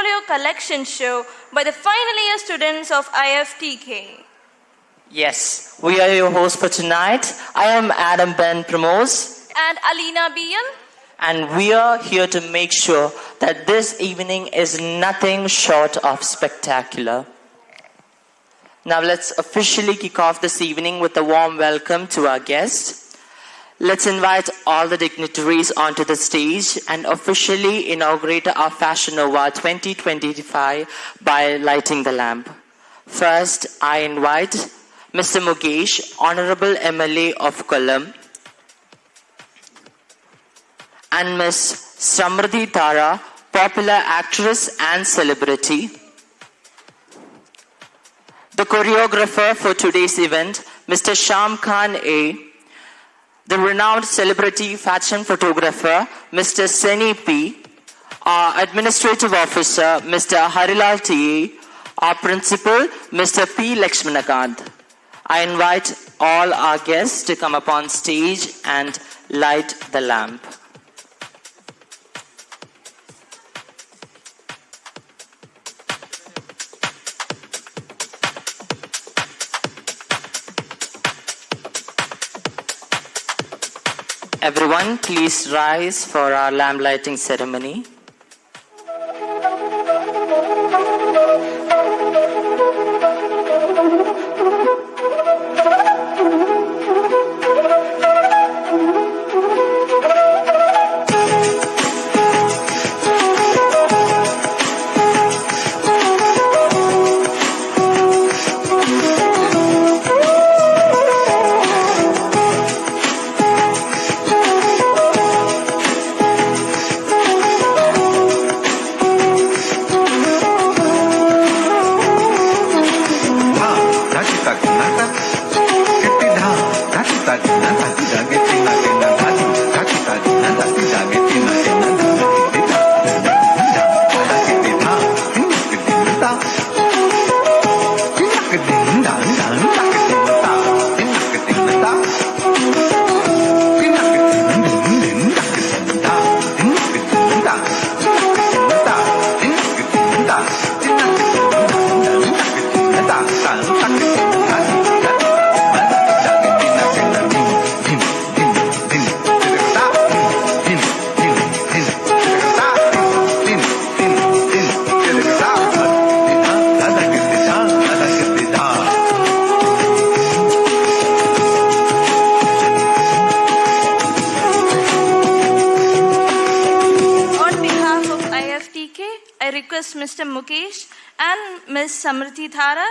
portfolio collection show by the final year students of IFTK. Yes, we are your hosts for tonight. I am Adam Ben Pramos. And Alina BM. And we are here to make sure that this evening is nothing short of spectacular. Now let's officially kick off this evening with a warm welcome to our guests. Let's invite all the dignitaries onto the stage and officially inaugurate our FASHIONOVA 2025 by lighting the lamp. First, I invite Mr. Mukesh, Honorable MLA of Kollam, and Ms. Samriddhi Thara, popular actress and celebrity. The choreographer for today's event, Mr. Sham Khan A. The renowned celebrity fashion photographer, Mr. Seni P. Our administrative officer, Mr. Harilal T. Our principal, Mr. P. Lakshmanakant. I invite all our guests to come up on stage and light the lamp. Everyone, please rise for our lamp lighting ceremony. Mr. Mukesh and Ms. Samriddhi Thara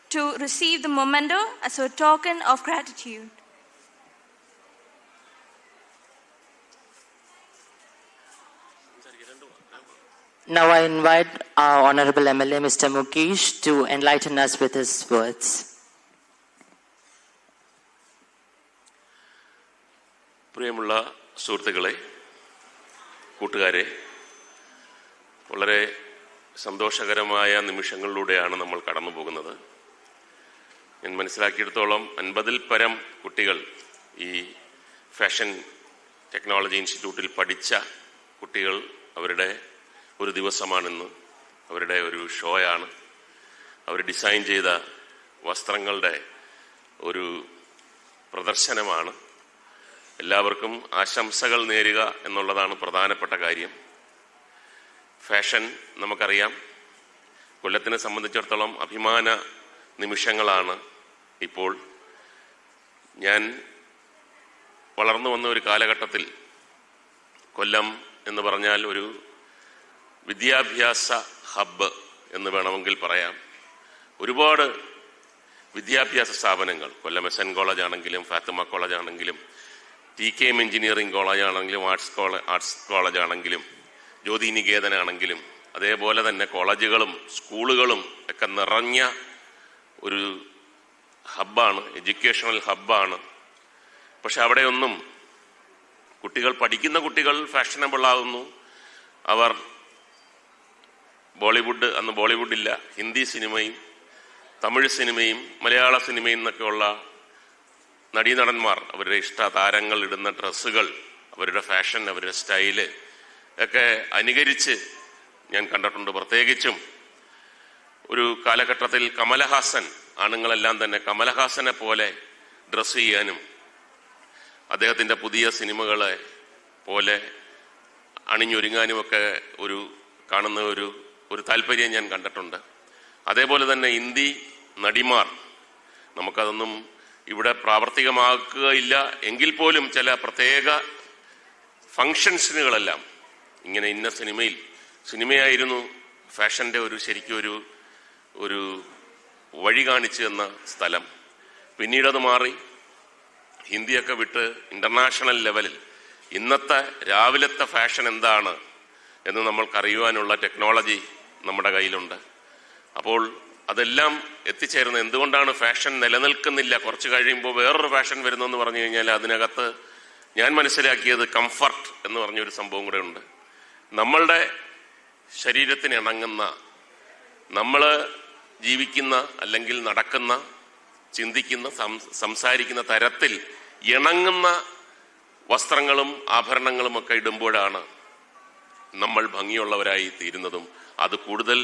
to receive the memento as a token of gratitude. Now I invite our Honorable MLA, Mr. Mukesh, to enlighten us with his words. പ്രിയമുള്ള സുഹൃത്തുക്കളെ, കൂട്ടുകാരെ, വളരെ സന്തോഷകരമായ നിമിഷങ്ങളിലൂടെയാണ് നമ്മൾ കടന്നു പോകുന്നത്. ഞാൻ മനസ്സിലാക്കിയെടുത്തോളം 50-ൽ പരം കുട്ടികൾ ഈ ഫാഷൻ ടെക്നോളജി ഇൻസ്റ്റിറ്റ്യൂട്ടിൽ പഠിച്ച കുട്ടികൾ അവരുടെ ഒരു ദിവസമാണിന്ന്. അവരുടെ ഒരു ഷോയാണ്. അവർ ഡിസൈൻ ചെയ്ത വസ്ത്രങ്ങളുടെ ഒരു പ്രദർശനമാണ്. എല്ലാവർക്കും ആശംസകൾ നേരുക എന്നുള്ളതാണ് പ്രധാനപ്പെട്ട കാര്യം. ഫാഷൻ നമുക്കറിയാം, കൊല്ലത്തിനെ സംബന്ധിച്ചിടത്തോളം അഭിമാന നിമിഷങ്ങളാണ് ഇപ്പോൾ. ഞാൻ വളർന്നു വന്ന ഒരു കാലഘട്ടത്തിൽ കൊല്ലം എന്ന് പറഞ്ഞാൽ ഒരു വിദ്യാഭ്യാസ ഹബ്ബ് എന്ന് വേണമെങ്കിൽ പറയാം. ഒരുപാട് വിദ്യാഭ്യാസ സ്ഥാപനങ്ങൾ, കൊല്ലം എസ് എൻ കോളേജ് ആണെങ്കിലും ഫാത്തിമ കോളേജ് ആണെങ്കിലും TKM എഞ്ചിനീയറിംഗ് കോളേജ് ആണെങ്കിലും ആർട്സ് കോളേജ് ആണെങ്കിലും ജ്യോതി നികേതനാണെങ്കിലും അതേപോലെ തന്നെ കോളേജുകളും സ്കൂളുകളും ഒക്കെ നിറഞ്ഞ ഒരു ഹബ്ബാണ്, എഡ്യൂക്കേഷണൽ ഹബ്ബാണ്. പക്ഷെ അവിടെയൊന്നും പഠിക്കുന്ന കുട്ടികൾ ഫാഷനബിൾ ആകുന്നു. അവർ ബോളിവുഡ്, അന്ന് ബോളിവുഡില്ല, ഹിന്ദി സിനിമയും തമിഴ് സിനിമയും മലയാള സിനിമയും എന്നൊക്കെയുള്ള നടീനടന്മാർ, അവരുടെ ഇഷ്ട താരങ്ങൾ ഇടുന്ന ഡ്രസ്സുകൾ, അവരുടെ ഫാഷൻ, അവരുടെ സ്റ്റൈല് ഒക്കെ അനുകരിച്ച് ഞാൻ കണ്ടിട്ടുണ്ട്. പ്രത്യേകിച്ചും ഒരു കാലഘട്ടത്തിൽ കമലഹാസൻ, ആണുങ്ങളെല്ലാം തന്നെ കമലഹാസനെ പോലെ ഡ്രസ്സ് ചെയ്യാനും അദ്ദേഹത്തിൻ്റെ പുതിയ സിനിമകളെ പോലെ അണിഞ്ഞൊരുങ്ങാനുമൊക്കെ കാണുന്ന ഒരു താല്പര്യം ഞാൻ കണ്ടിട്ടുണ്ട്. അതേപോലെ തന്നെ ഹിന്ദി നടിമാർ, നമുക്കതൊന്നും ഇവിടെ പ്രാവർത്തികമാക്കുകയില്ല എങ്കിൽ പോലും ചില പ്രത്യേക ഫങ്ഷൻസിനുകളെല്ലാം ഇങ്ങനെ ഇന്ന സിനിമയായിരുന്നു ഫാഷൻ്റെ ശരിക്കും ഒരു വഴി കാണിച്ചു എന്ന സ്ഥലം. പിന്നീടത് മാറി ഹിന്ദിയൊക്കെ വിട്ട് ഇന്റർനാഷണൽ ലെവലിൽ ഇന്നത്തെ രാവിലത്തെ ഫാഷൻ എന്താണ് എന്ന് നമ്മൾക്കറിയുവാനുള്ള ടെക്നോളജി നമ്മുടെ കയ്യിലുണ്ട്. അപ്പോൾ അതെല്ലാം എത്തിച്ചേരുന്നത് എന്തുകൊണ്ടാണ് ഫാഷൻ നിലനിൽക്കുന്നില്ല, കുറച്ച് കഴിയുമ്പോൾ വേറൊരു ഫാഷൻ വരുന്നു എന്ന് പറഞ്ഞു കഴിഞ്ഞാൽ അതിനകത്ത് ഞാൻ മനസ്സിലാക്കിയത് കംഫർട്ട് എന്ന് പറഞ്ഞൊരു സംഭവം കൂടെ ഉണ്ട്. നമ്മളുടെ ശരീരത്തിന് ഇണങ്ങുന്ന, നമ്മൾ ജീവിക്കുന്ന അല്ലെങ്കിൽ നടക്കുന്ന, ചിന്തിക്കുന്ന, സംസാരിക്കുന്ന തരത്തിൽ ഇണങ്ങുന്ന വസ്ത്രങ്ങളും ആഭരണങ്ങളും ഒക്കെ ഇടുമ്പോഴാണ് നമ്മൾ ഭംഗിയുള്ളവരായി തീരുന്നതും അത് കൂടുതൽ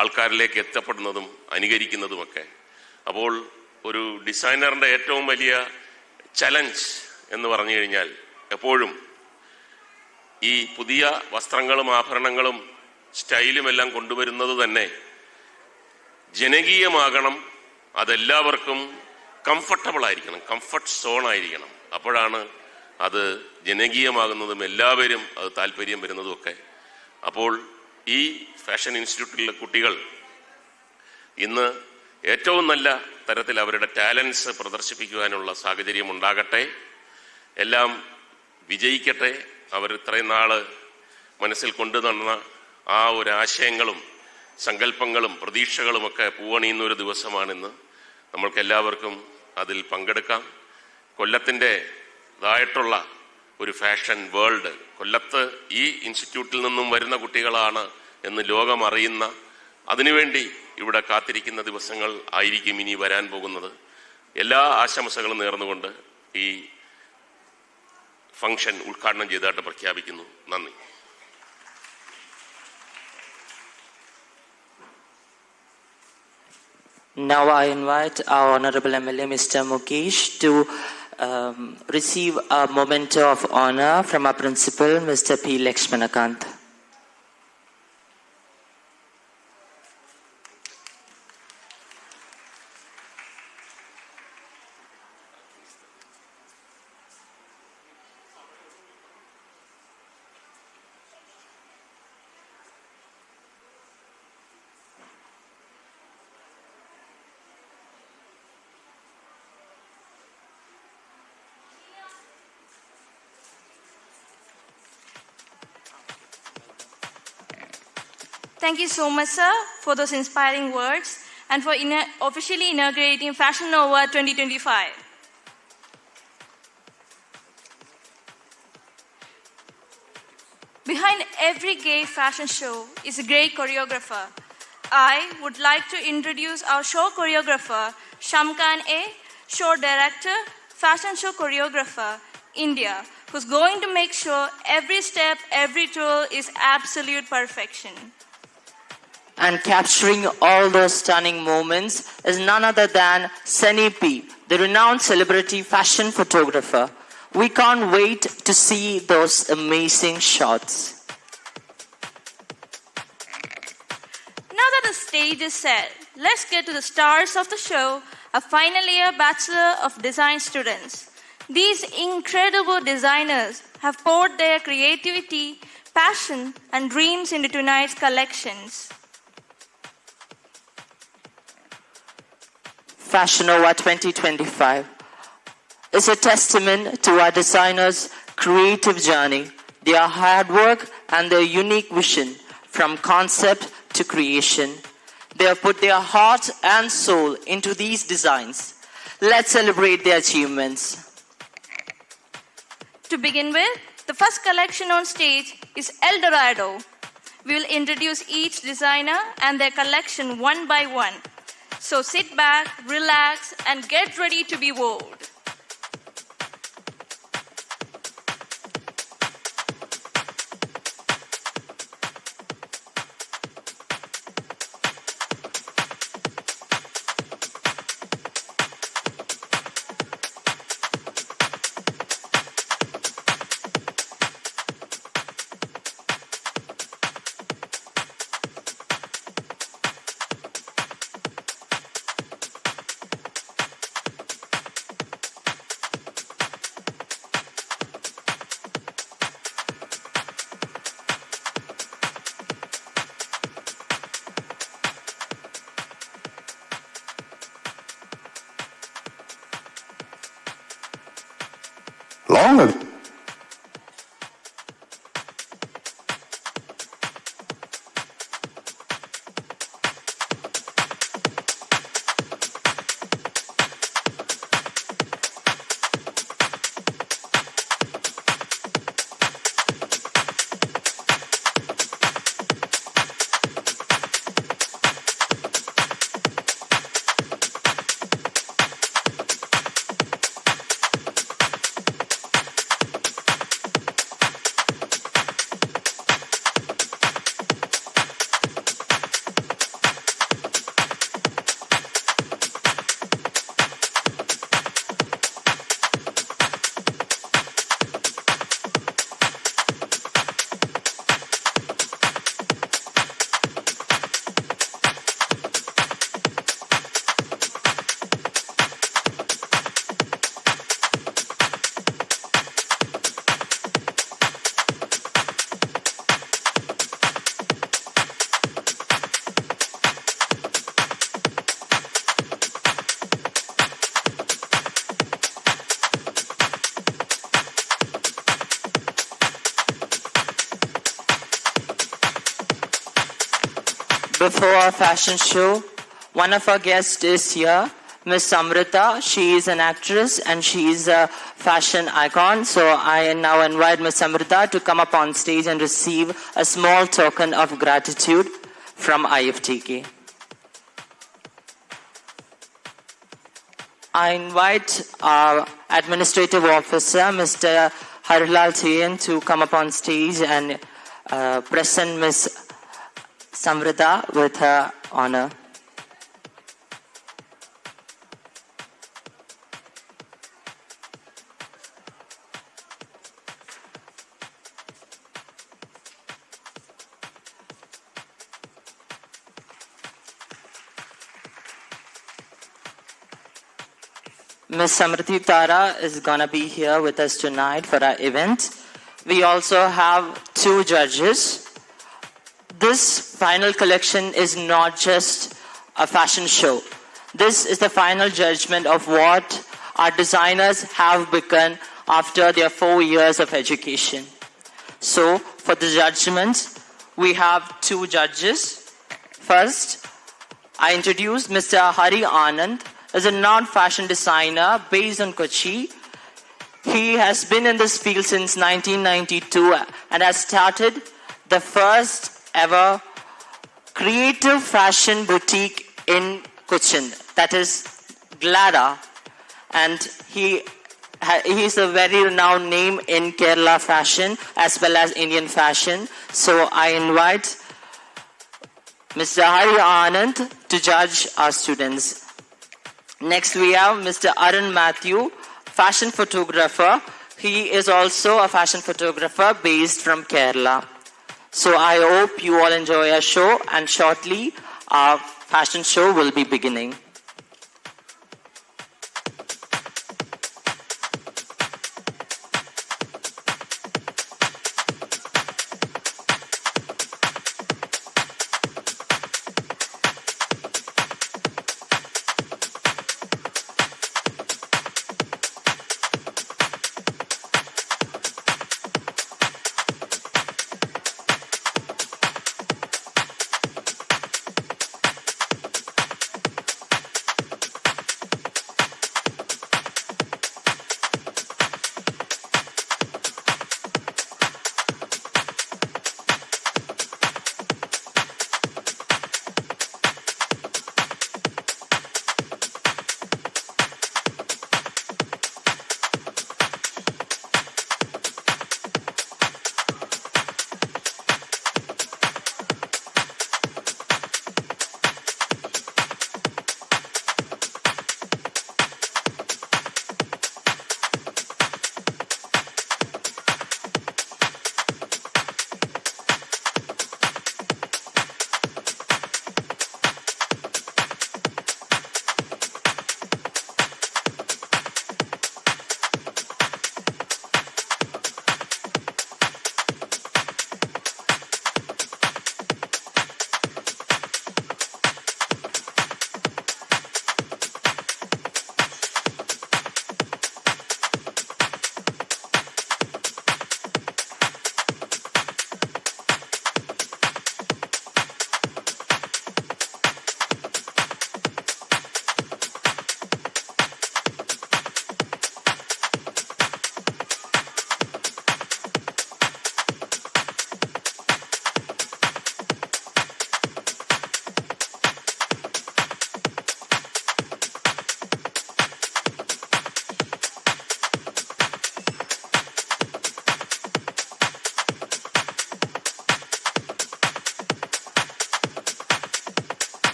ആൾക്കാരിലേക്ക് എത്തപ്പെടുന്നതും അനുകരിക്കുന്നതുമൊക്കെ. അപ്പോൾ ഒരു ഡിസൈനറിന്റെ ഏറ്റവും വലിയ ചലഞ്ച് എന്ന് പറഞ്ഞു കഴിഞ്ഞാൽ എപ്പോഴും ഈ പുതിയ വസ്ത്രങ്ങളും ആഭരണങ്ങളും സ്റ്റൈലും എല്ലാം കൊണ്ടുവരുന്നത് തന്നെ ജനകീയമാകണം, അതെല്ലാവർക്കും കംഫർട്ടബിൾ ആയിരിക്കണം, കംഫർട്ട് സോൺ ആയിരിക്കണം. അപ്പോഴാണ് അത് ജനകീയമാകുന്നതും എല്ലാവരും അത് താല്പര്യം വരുന്നതുമൊക്കെ. അപ്പോൾ ഈ ഫാഷൻ ഇൻസ്റ്റിറ്റ്യൂട്ടിലെ കുട്ടികൾ ഇന്ന് ഏറ്റവും നല്ല തരത്തിൽ അവരുടെ ടാലൻസ് പ്രദർശിപ്പിക്കുവാനുള്ള സാഹചര്യം ഉണ്ടാകട്ടെ, എല്ലാം വിജയിക്കട്ടെ. അവർ ഇത്രയും നാള് മനസ്സിൽ കൊണ്ടുനടന്ന ആ ഒരു ആശയങ്ങളും സങ്കല്പങ്ങളും പ്രതീക്ഷകളുമൊക്കെ പൂവണിയുന്ന ഒരു ദിവസമാണിന്ന്. നമ്മൾക്ക് എല്ലാവർക്കും അതിൽ പങ്കെടുക്കാം. കൊല്ലത്തിൻ്റെതായിട്ടുള്ള ഒരു ഫാഷൻ വേൾഡ്, കൊല്ലത്ത് ഈ ഇൻസ്റ്റിറ്റ്യൂട്ടിൽ നിന്നും വരുന്ന കുട്ടികളാണ് എന്ന് ലോകം അറിയുന്ന, അതിനുവേണ്ടി ഇവിടെ കാത്തിരിക്കുന്ന ദിവസങ്ങൾ ആയിരിക്കും ഇനി വരാൻ പോകുന്നത്. എല്ലാ ആശംസകളും നേർന്നുകൊണ്ട് ഈ ഫംഗ്ഷൻ ഉദ്ഘാടനം ചെയ്തതായിട്ട് പ്രഖ്യാപിക്കുന്നു. നന്ദി. Now I invite our Honorable MLA Mr. Mukesh to receive a memento of honor from our Principal Mr. P. Lakshmanakant. Thank you so much, sir, for those inspiring words and for officially inaugurating FASHIONOVA 2025. Behind every gay fashion show is a great choreographer. I would like to introduce our show choreographer, Shamkan A, show director, fashion show choreographer, India, who's going to make sure every step, every twirl is absolute perfection. And capturing all those stunning moments is none other than Sunny P, the renowned celebrity fashion photographer. We can't wait to see those amazing shots. Now that the stage is set, let's get to the stars of the show, a final year Bachelor of Design students. These incredible designers have poured their creativity, passion, and dreams into tonight's collections. FASHIONOVA 2025 is a testament to our designers' creative journey, their hard work and their unique vision from concept to creation. They have put their heart and soul into these designs. Let's celebrate their achievements. To begin with, the first collection on stage is El Dorado. We will introduce each designer and their collection one by one. So sit back, relax, and get ready to be wowed. before our fashion show, one of our guests is here, Miss Samrita. She is an actress and she is a fashion icon. So I now invite Miss Samrita to come up on stage and receive a small token of gratitude from IFTK. I invite our administrative officer, Mr. Harilal Thian, to come up on stage and present Miss Samrita with her honor. Ms. Samriti Tara is going to be here with us tonight for our event. We also have 2 judges. This final collection is not just a fashion show. This is the final judgment of what our designers have become after their 4 years of education. So, for the judgment, we have 2 judges. First, I introduce Mr. Hari Anand, is a non-fashion designer based in Kochi. He has been in this field since 1992 and has started the first ever creative fashion boutique in Cochin, that is Glada. And he is a very renowned name in Kerala fashion as well as Indian fashion. So I invite Mr. Hari Anand to judge our students. Next we have Mr. Arun Matthew, fashion photographer. He is also a fashion photographer based from Kerala. So I hope you all enjoy our show, and shortly our fashion show will be beginning.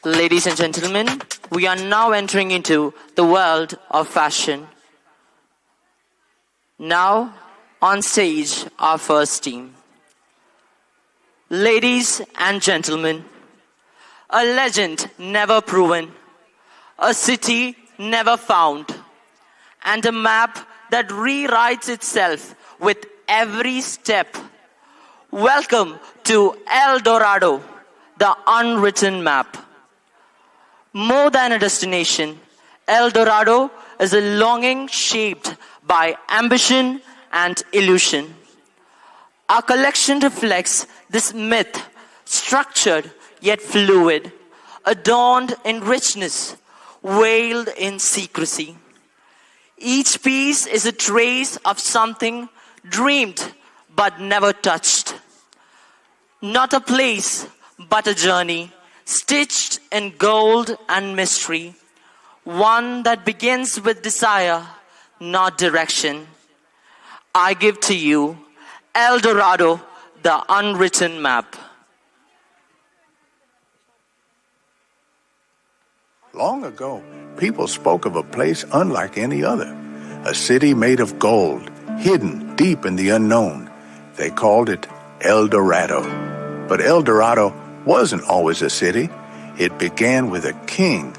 Ladies and gentlemen, we are now entering into the world of fashion. Now, on stage, our first team. Ladies and gentlemen, a legend never proven, a city never found, and a map that rewrites itself with every step. Welcome to El Dorado, the unwritten map. More than a destination, El Dorado is a longing shaped by ambition and illusion. Our collection reflects this myth, structured yet fluid, adorned in richness, veiled in secrecy. Each piece is a trace of something dreamed but never touched. Not a place, but a journey, stitched in gold and mystery. One that begins with desire, not direction. I give to you El Dorado, the unwritten map. Long ago, people spoke of a place unlike any other. A city made of gold, hidden deep in the unknown. They called it El Dorado. But El Dorado wasn't always a city. It began with a king,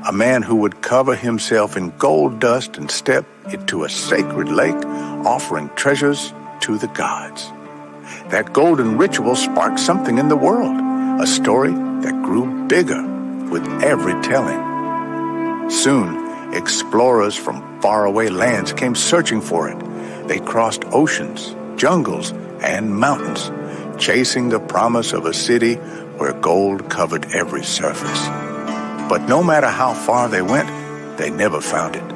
a man who would cover himself in gold dust and step into a sacred lake, offering treasures to the gods. That golden ritual sparked something in the world, a story that grew bigger with every telling. Soon, explorers from faraway lands came searching for it. They crossed oceans, jungles, and mountains, chasing the promise of a city where gold covered every surface. But no matter how far they went, they never found it.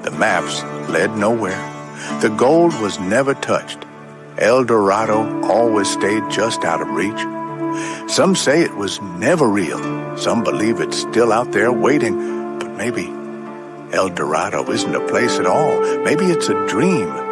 The maps led nowhere. The gold was never touched. El Dorado always stayed just out of reach. Some say it was never real. Some believe it's still out there waiting. But maybe El Dorado isn't a place at all. Maybe it's a dream.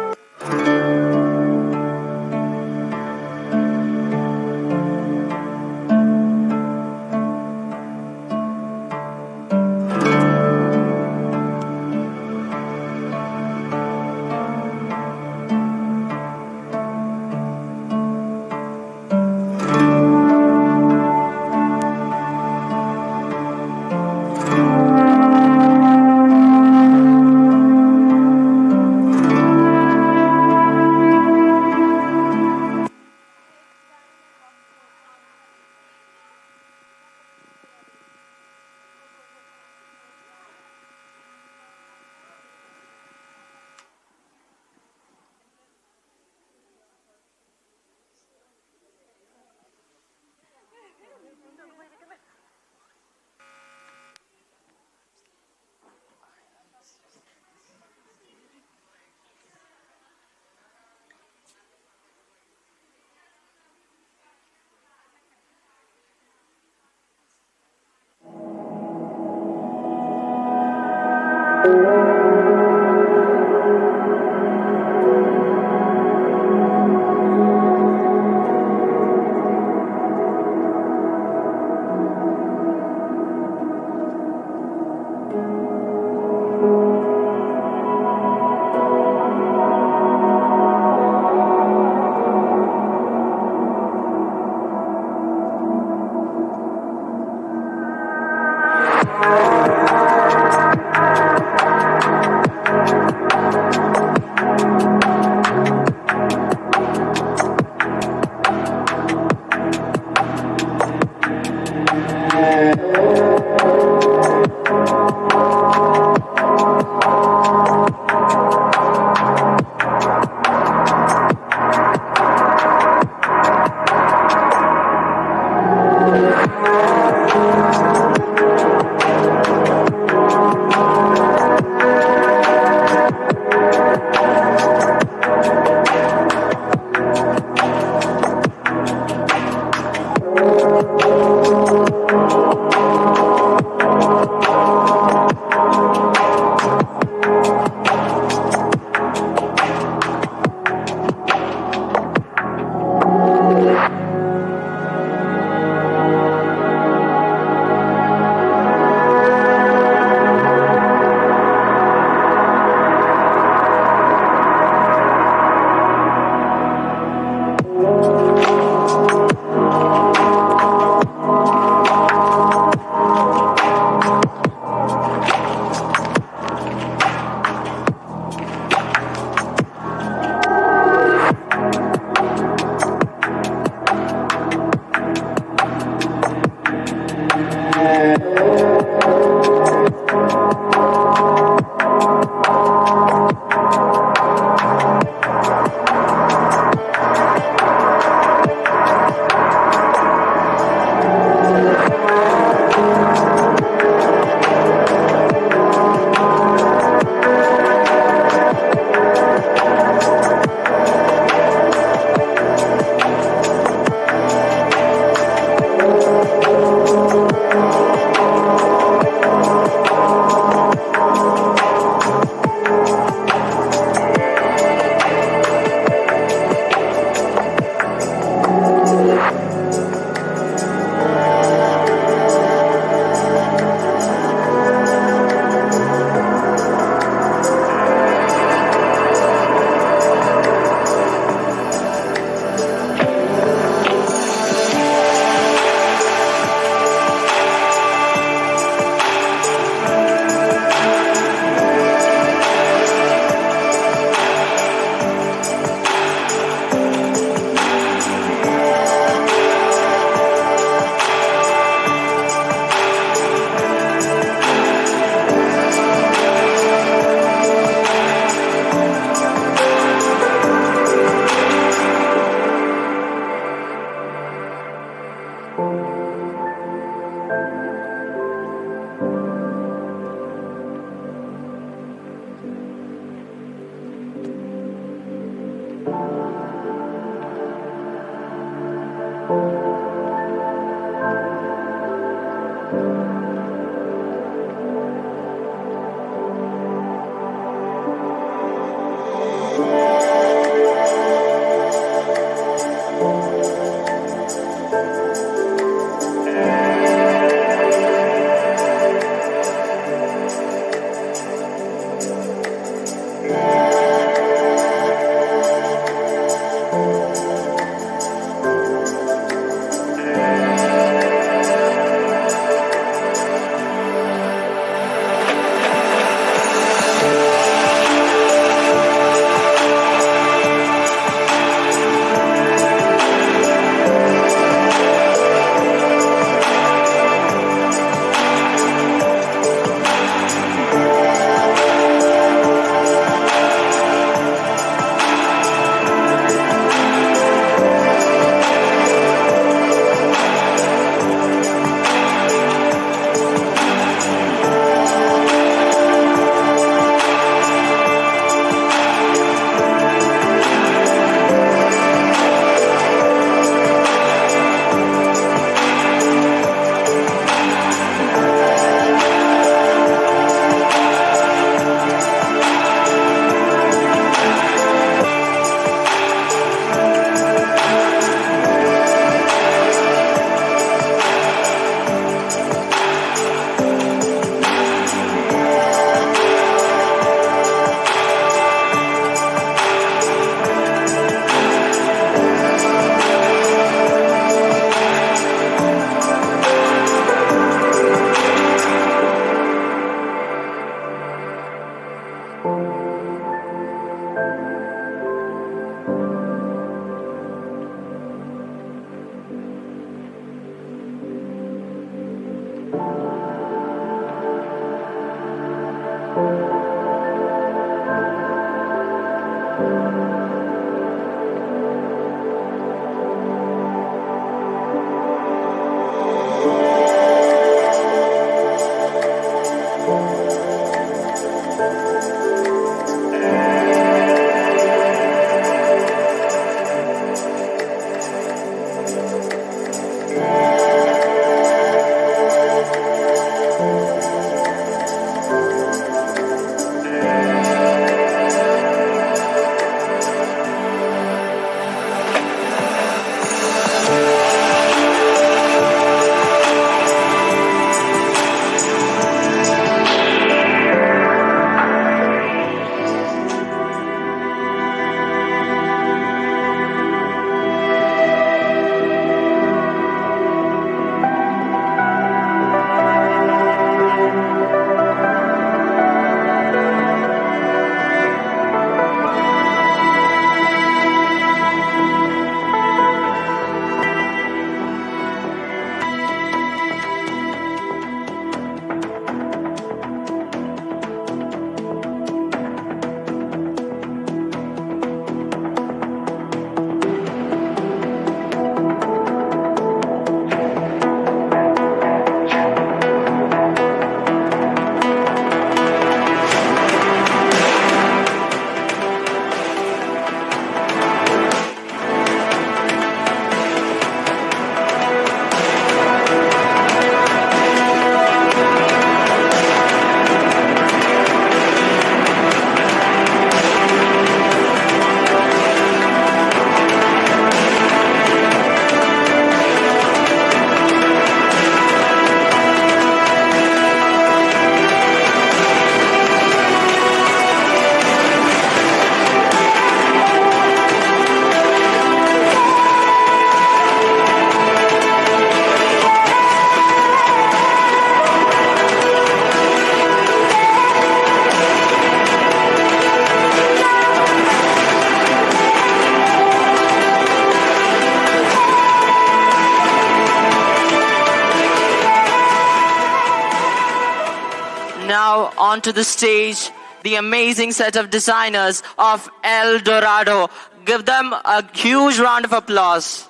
now onto the stage the amazing set of designers of El Dorado. Give them a huge round of applause.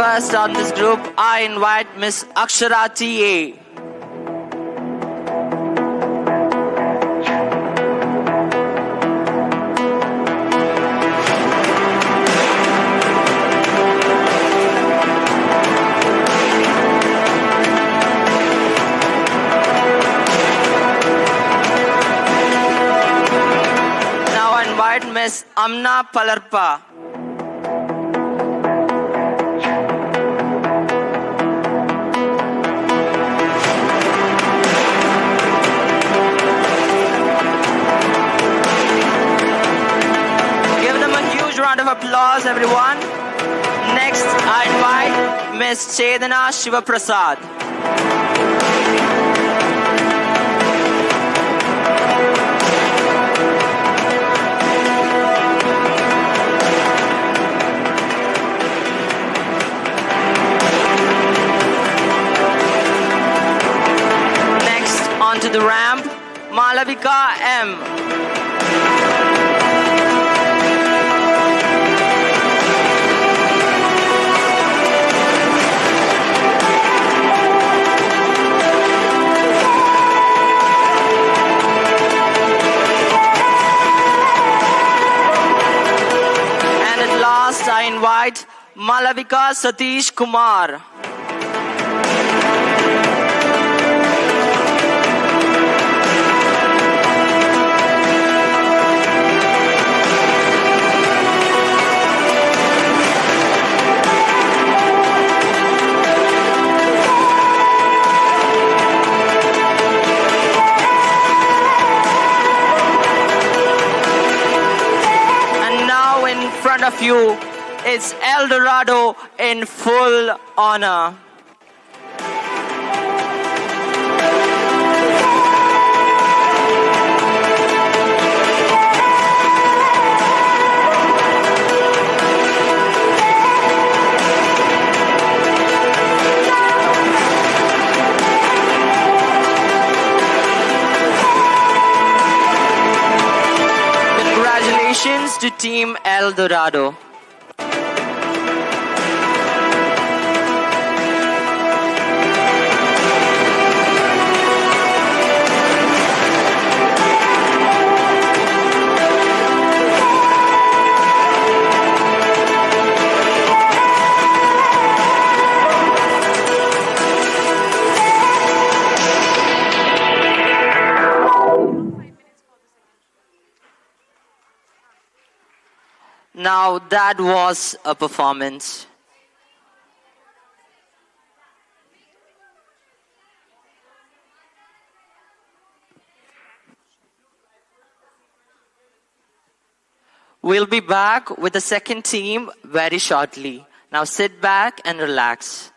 First on this group, I invite Miss Akshara T.A. Now I invite Miss Amna Palarpa. Round of applause, everyone. Next, I invite Miss Chedana Shivaprasad. Next, onto the ramp, Malavika M. I invite Malavika Satish Kumar. And now in front of you, it's El Dorado in full honor. Congratulations to Team El Dorado. Now that was a performance. We'll be back with the second team very shortly. Now sit back and relax.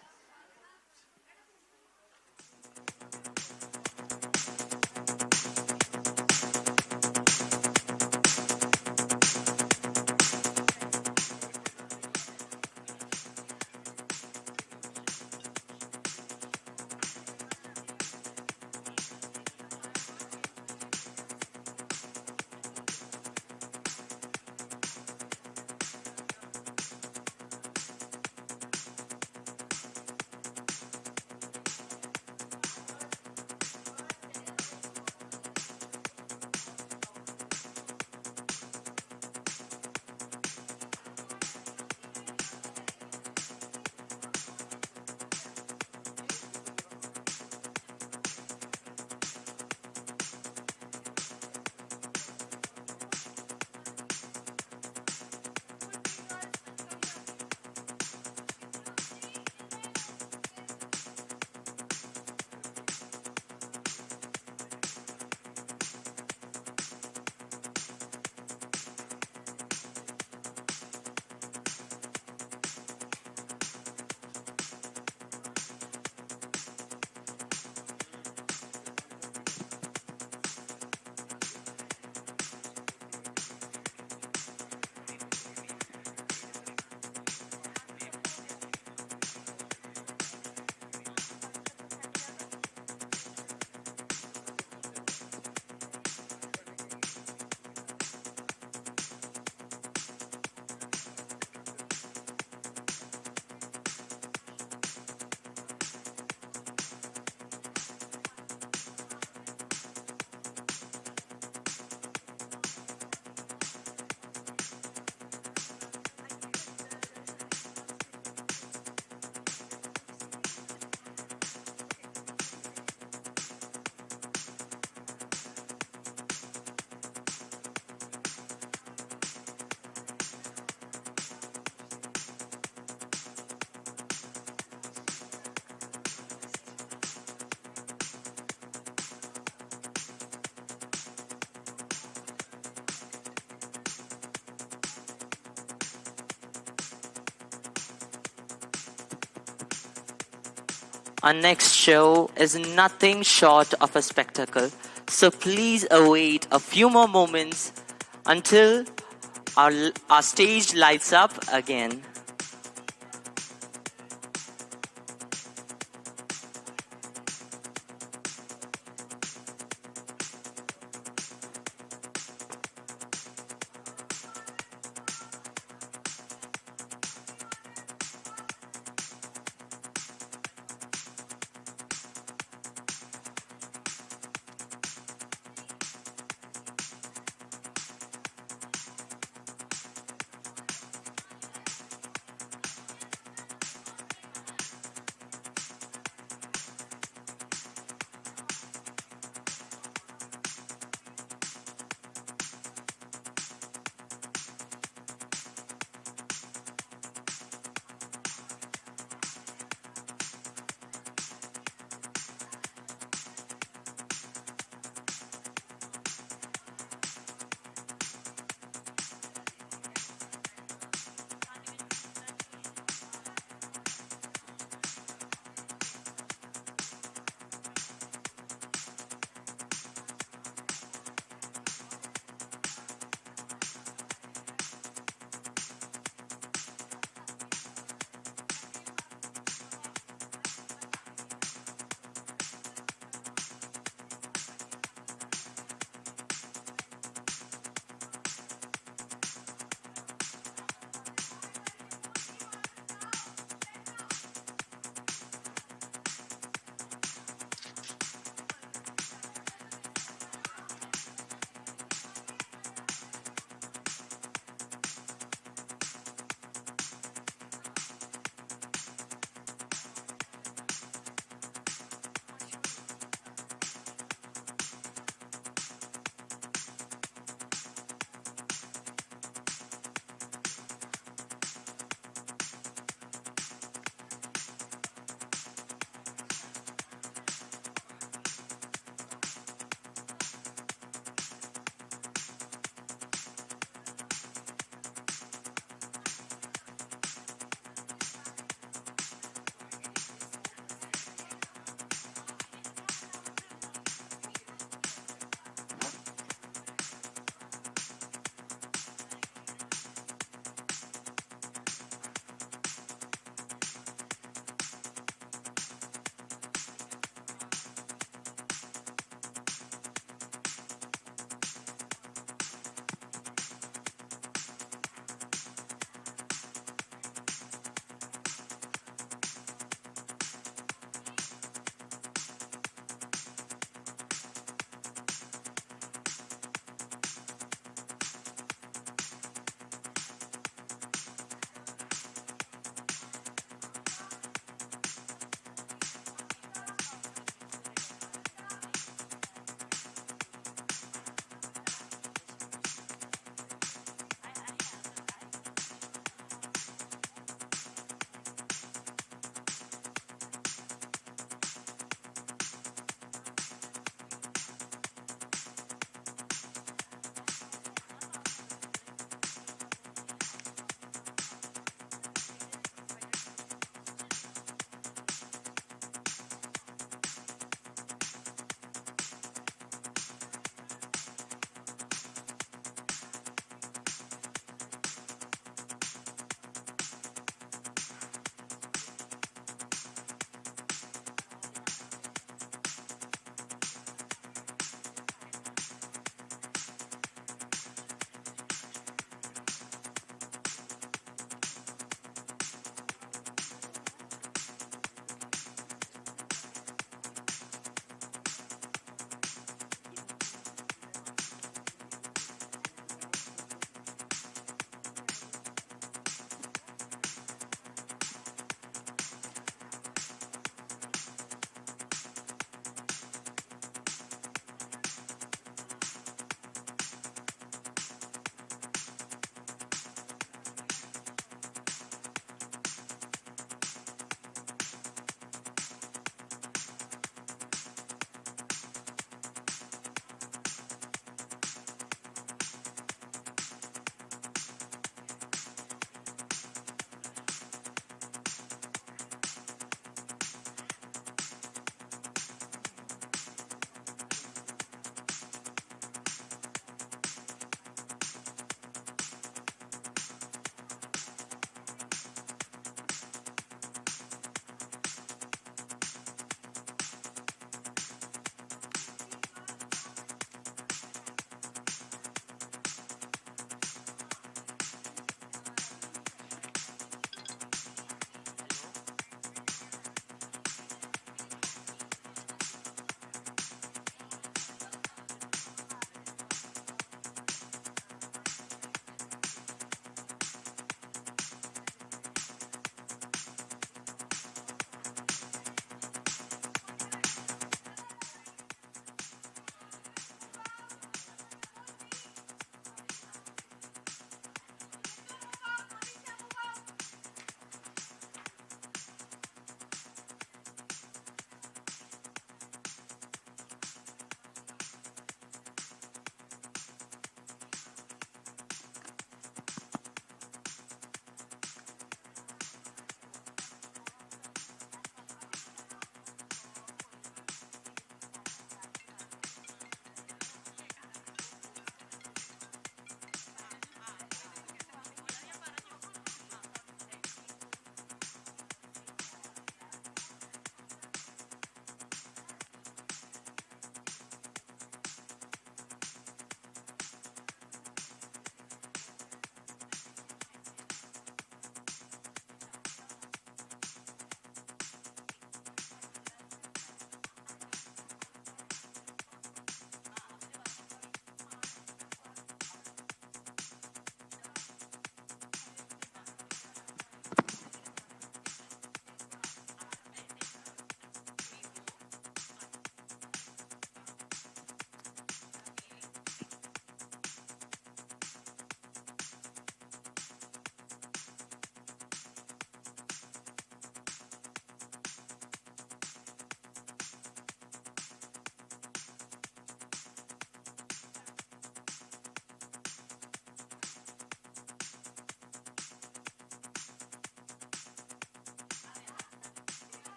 our next show is nothing short of a spectacle. So please await a few more moments until our stage lights up again.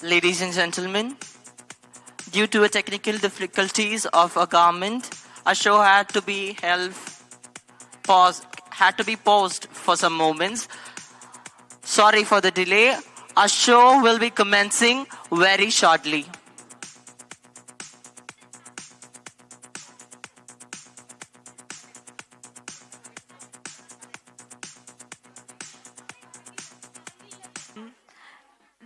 Ladies and gentlemen, due to a technical difficulties of a garment, our show had to be paused for some moments. Sorry for the delay. Our show will be commencing very shortly.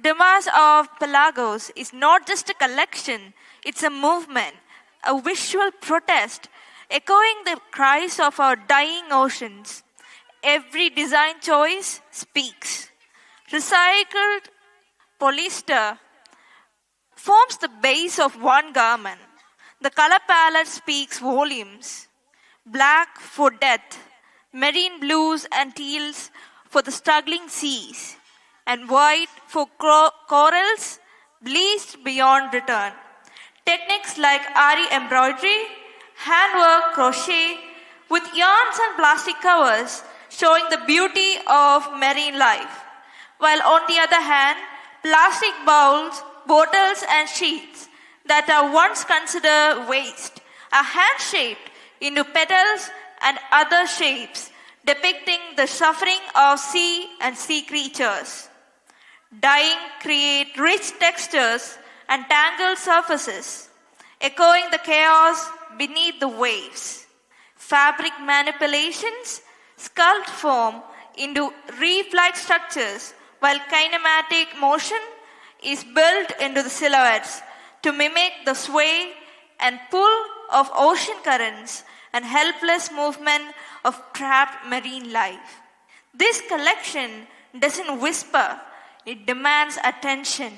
Demise of Pelagos is not just a collection, it's a movement, a visual protest, echoing the cries of our dying oceans. Every design choice speaks. Recycled polyester forms the base of one garment. The color palette speaks volumes. Black for death, marine blues and teals for the struggling seas, and white for corals bleached beyond return. Techniques like Ari embroidery, handwork, crochet, with yarns and plastic covers showing the beauty of marine life. While on the other hand, plastic bowls, bottles and sheets that are once considered waste are hand-shaped into petals and other shapes depicting the suffering of sea and sea creatures. Dyeing creates rich textures and tangled surfaces, echoing the chaos beneath the waves. Fabric manipulations sculpt form into reef-like structures, while kinematic motion is built into the silhouettes to mimic the sway and pull of ocean currents and helpless movement of trapped marine life. This collection doesn't whisper, it demands attention.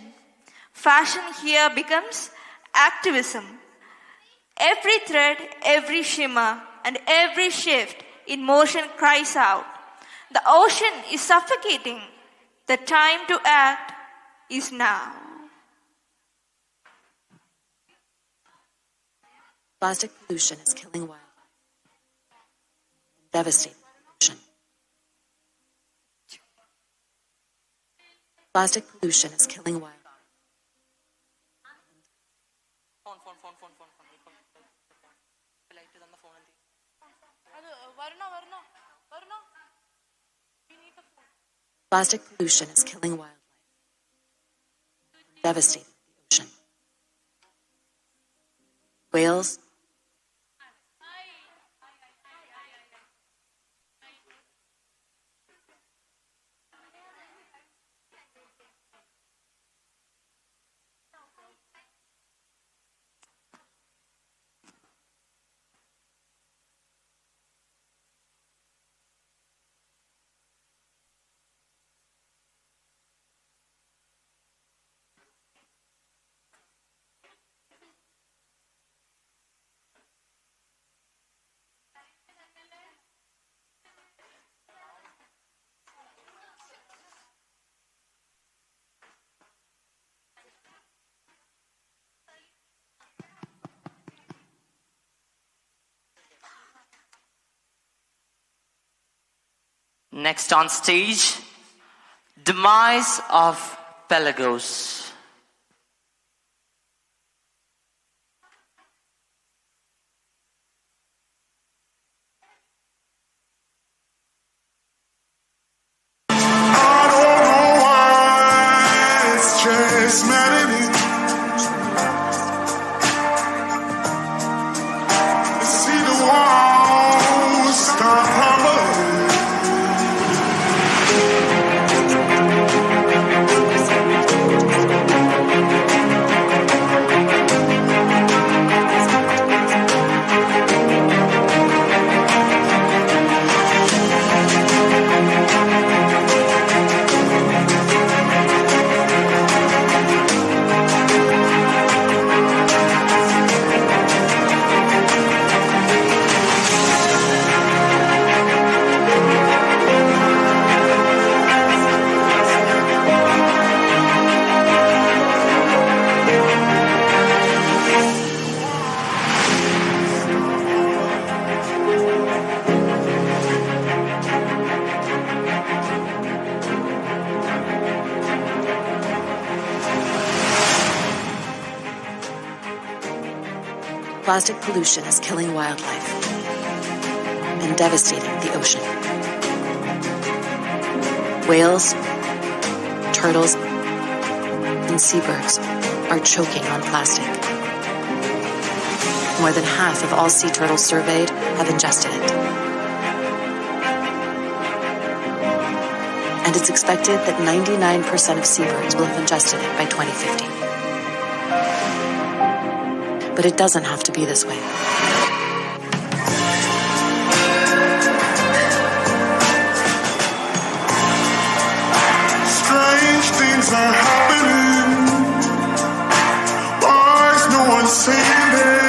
Fashion here becomes activism. Every thread, every shimmer, and every shift in motion cries out. The ocean is suffocating. The time to act is now. Plastic pollution is killing wildlife and devastating the ocean. Plastic pollution is killing wildlife. Plastic pollution is killing wildlife and devastating the ocean. Whales, Next on stage, Demise of Pelagos. plastic pollution is killing wildlife and devastating the ocean. Whales, turtles, and seabirds are choking on plastic. More than half of all sea turtles surveyed have ingested it. And it's expected that 99% of seabirds will have ingested it by 2050. But it doesn't have to be this way. Strange things are happening. Why is no one saying it?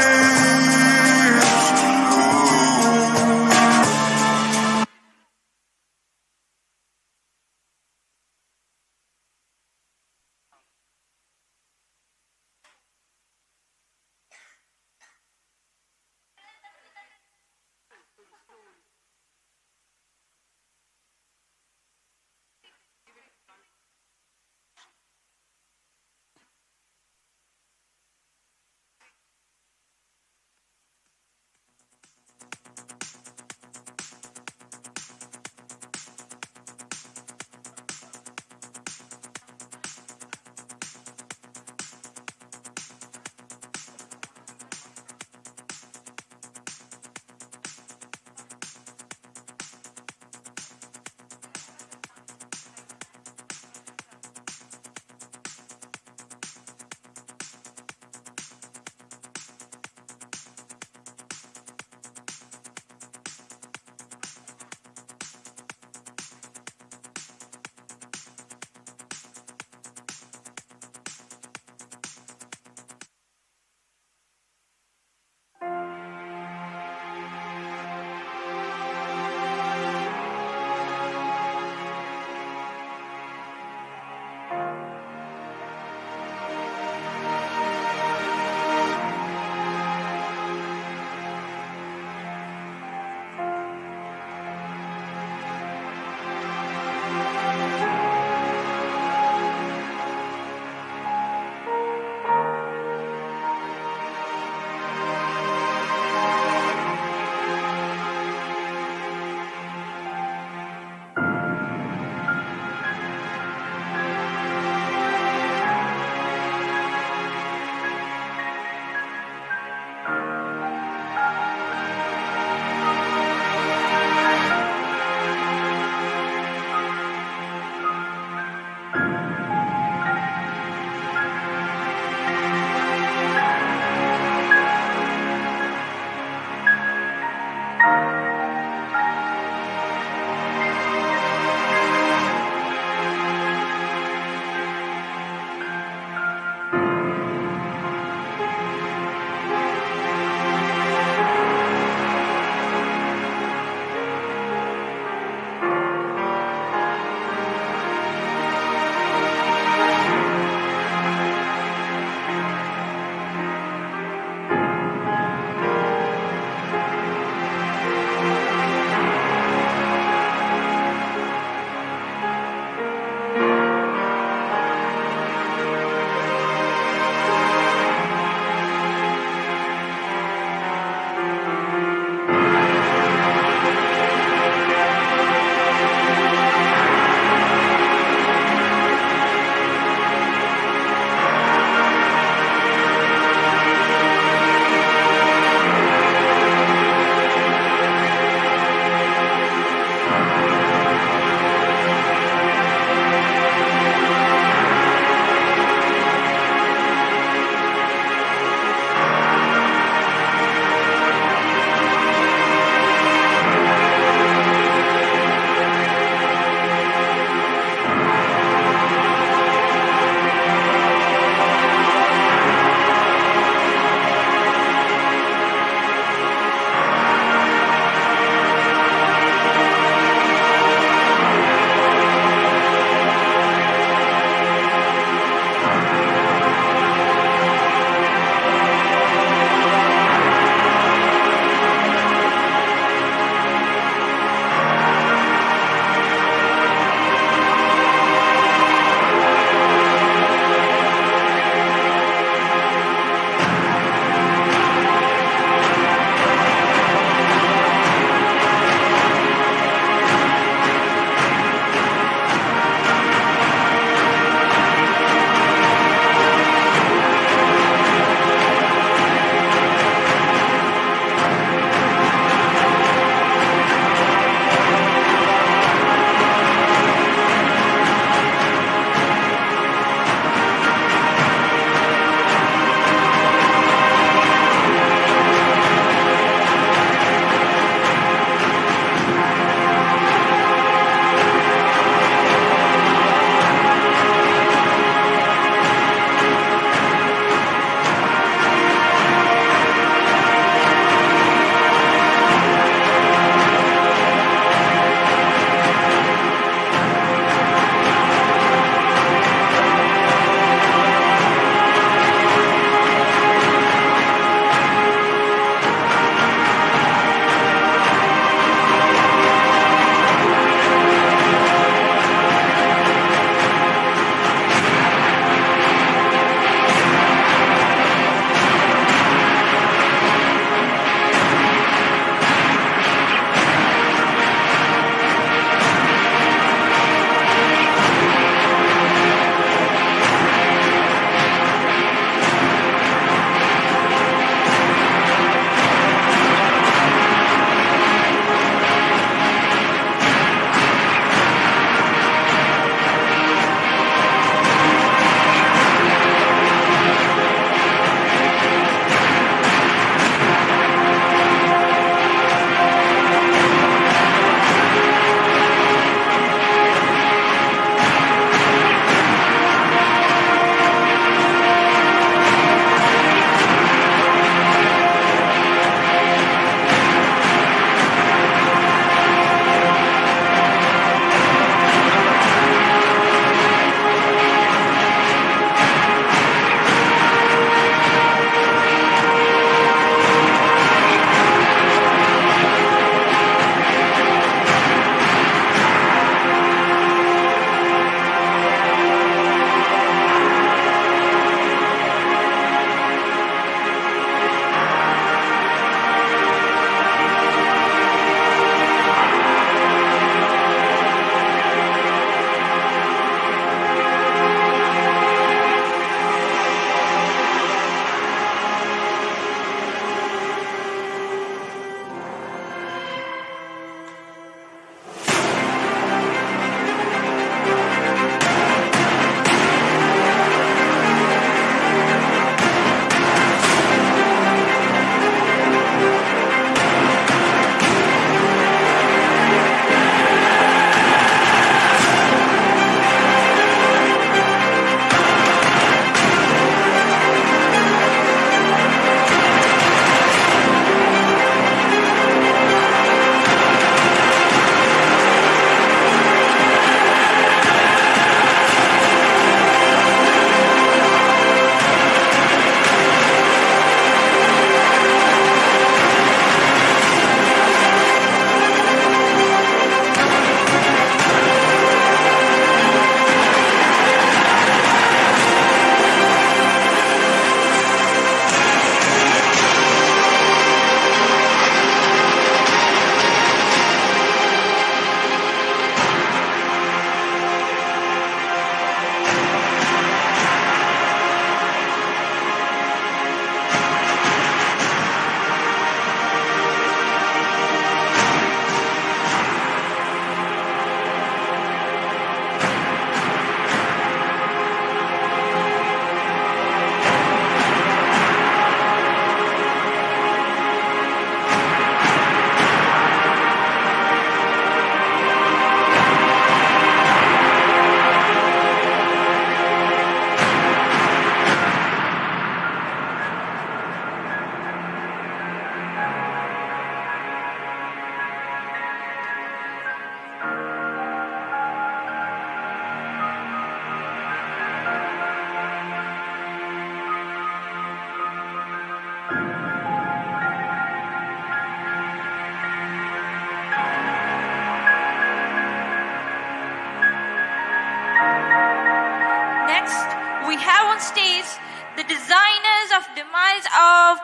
designers of Demise of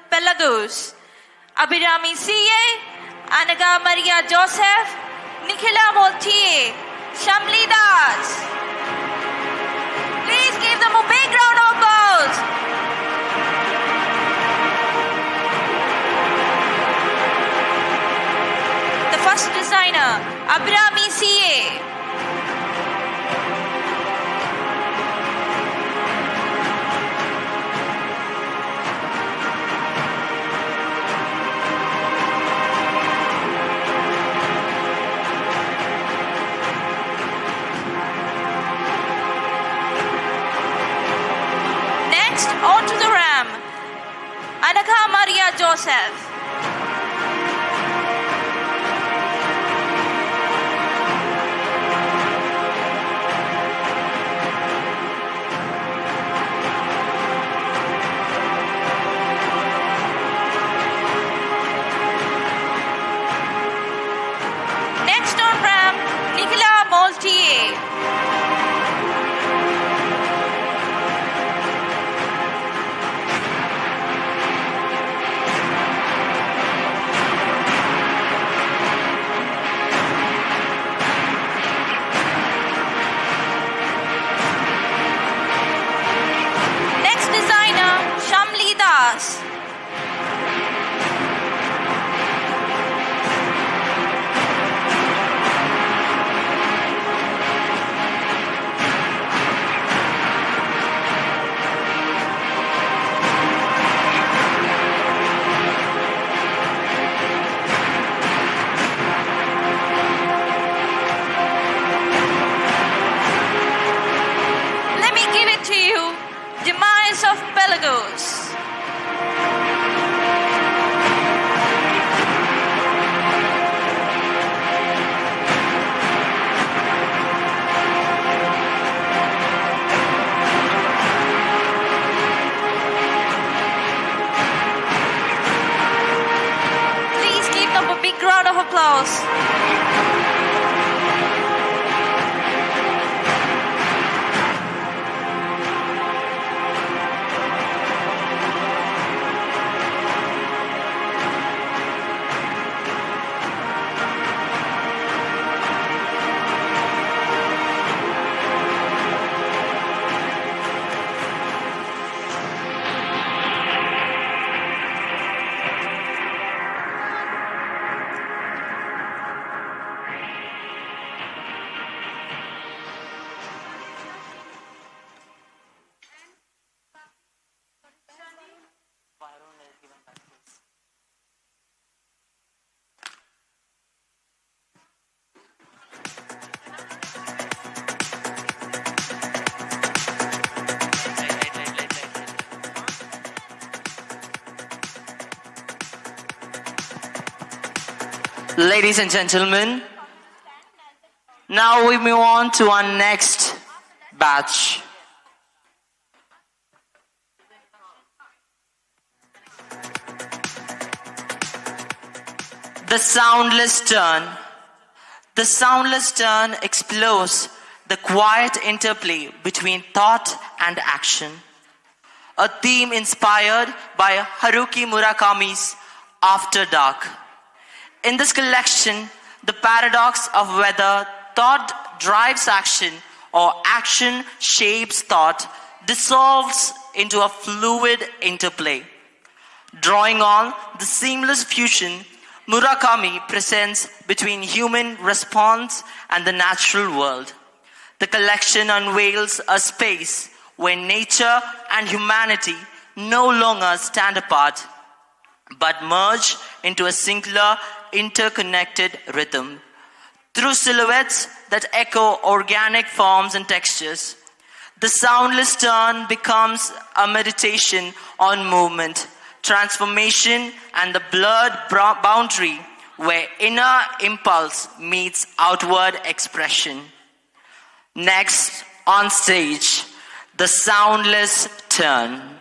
Pelagos, Abhirami C.A., Anaga Maria Joseph, Nikhila Moltier, Shamli Das. Please give them a big round of applause. The first designer, Abhirami C.A. Next, on to the ram, Anaka Maria Joseph. Next on ram, Nicola Moltier. Next designer, Shamli Das. Let me give it to you, Demise of Pelagos. Please give them a big round of applause. Ladies and gentlemen, now we move on to our next batch. The soundless turn. The soundless turn explores the quiet interplay between thought and action. A theme inspired by Haruki Murakami's After Dark. In this collection, the paradox of whether thought drives action or action shapes thought dissolves into a fluid interplay. Drawing on the seamless fusion Murakami presents between human response and the natural world. The collection unveils a space where nature and humanity no longer stand apart, but merge into a singular, interconnected rhythm. Through silhouettes that echo organic forms and textures, the soundless turn becomes a meditation on movement, transformation, and the blurred boundary where inner impulse meets outward expression. Next, on stage, the soundless turn.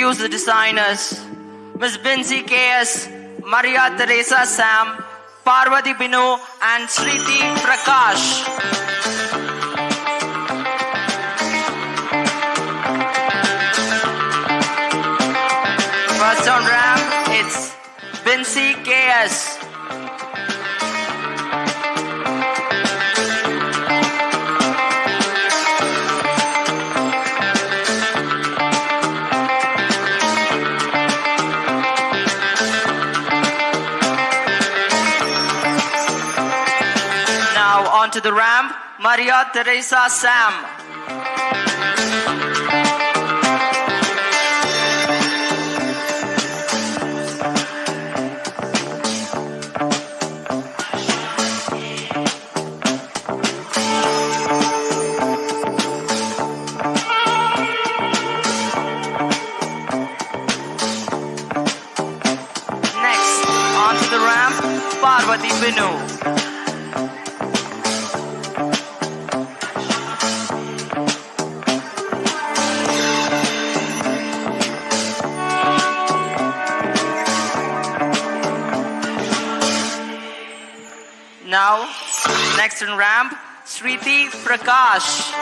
introduce the designers, Ms. Binzi KS, Maria Teresa Sam, Parvati Binu, and Sriti Prakash. First on ramp, it's Binzi KS. Now onto the ramp, Maria Teresa Sam. Parvati Binu. Now, next on ramp, Sriti Prakash.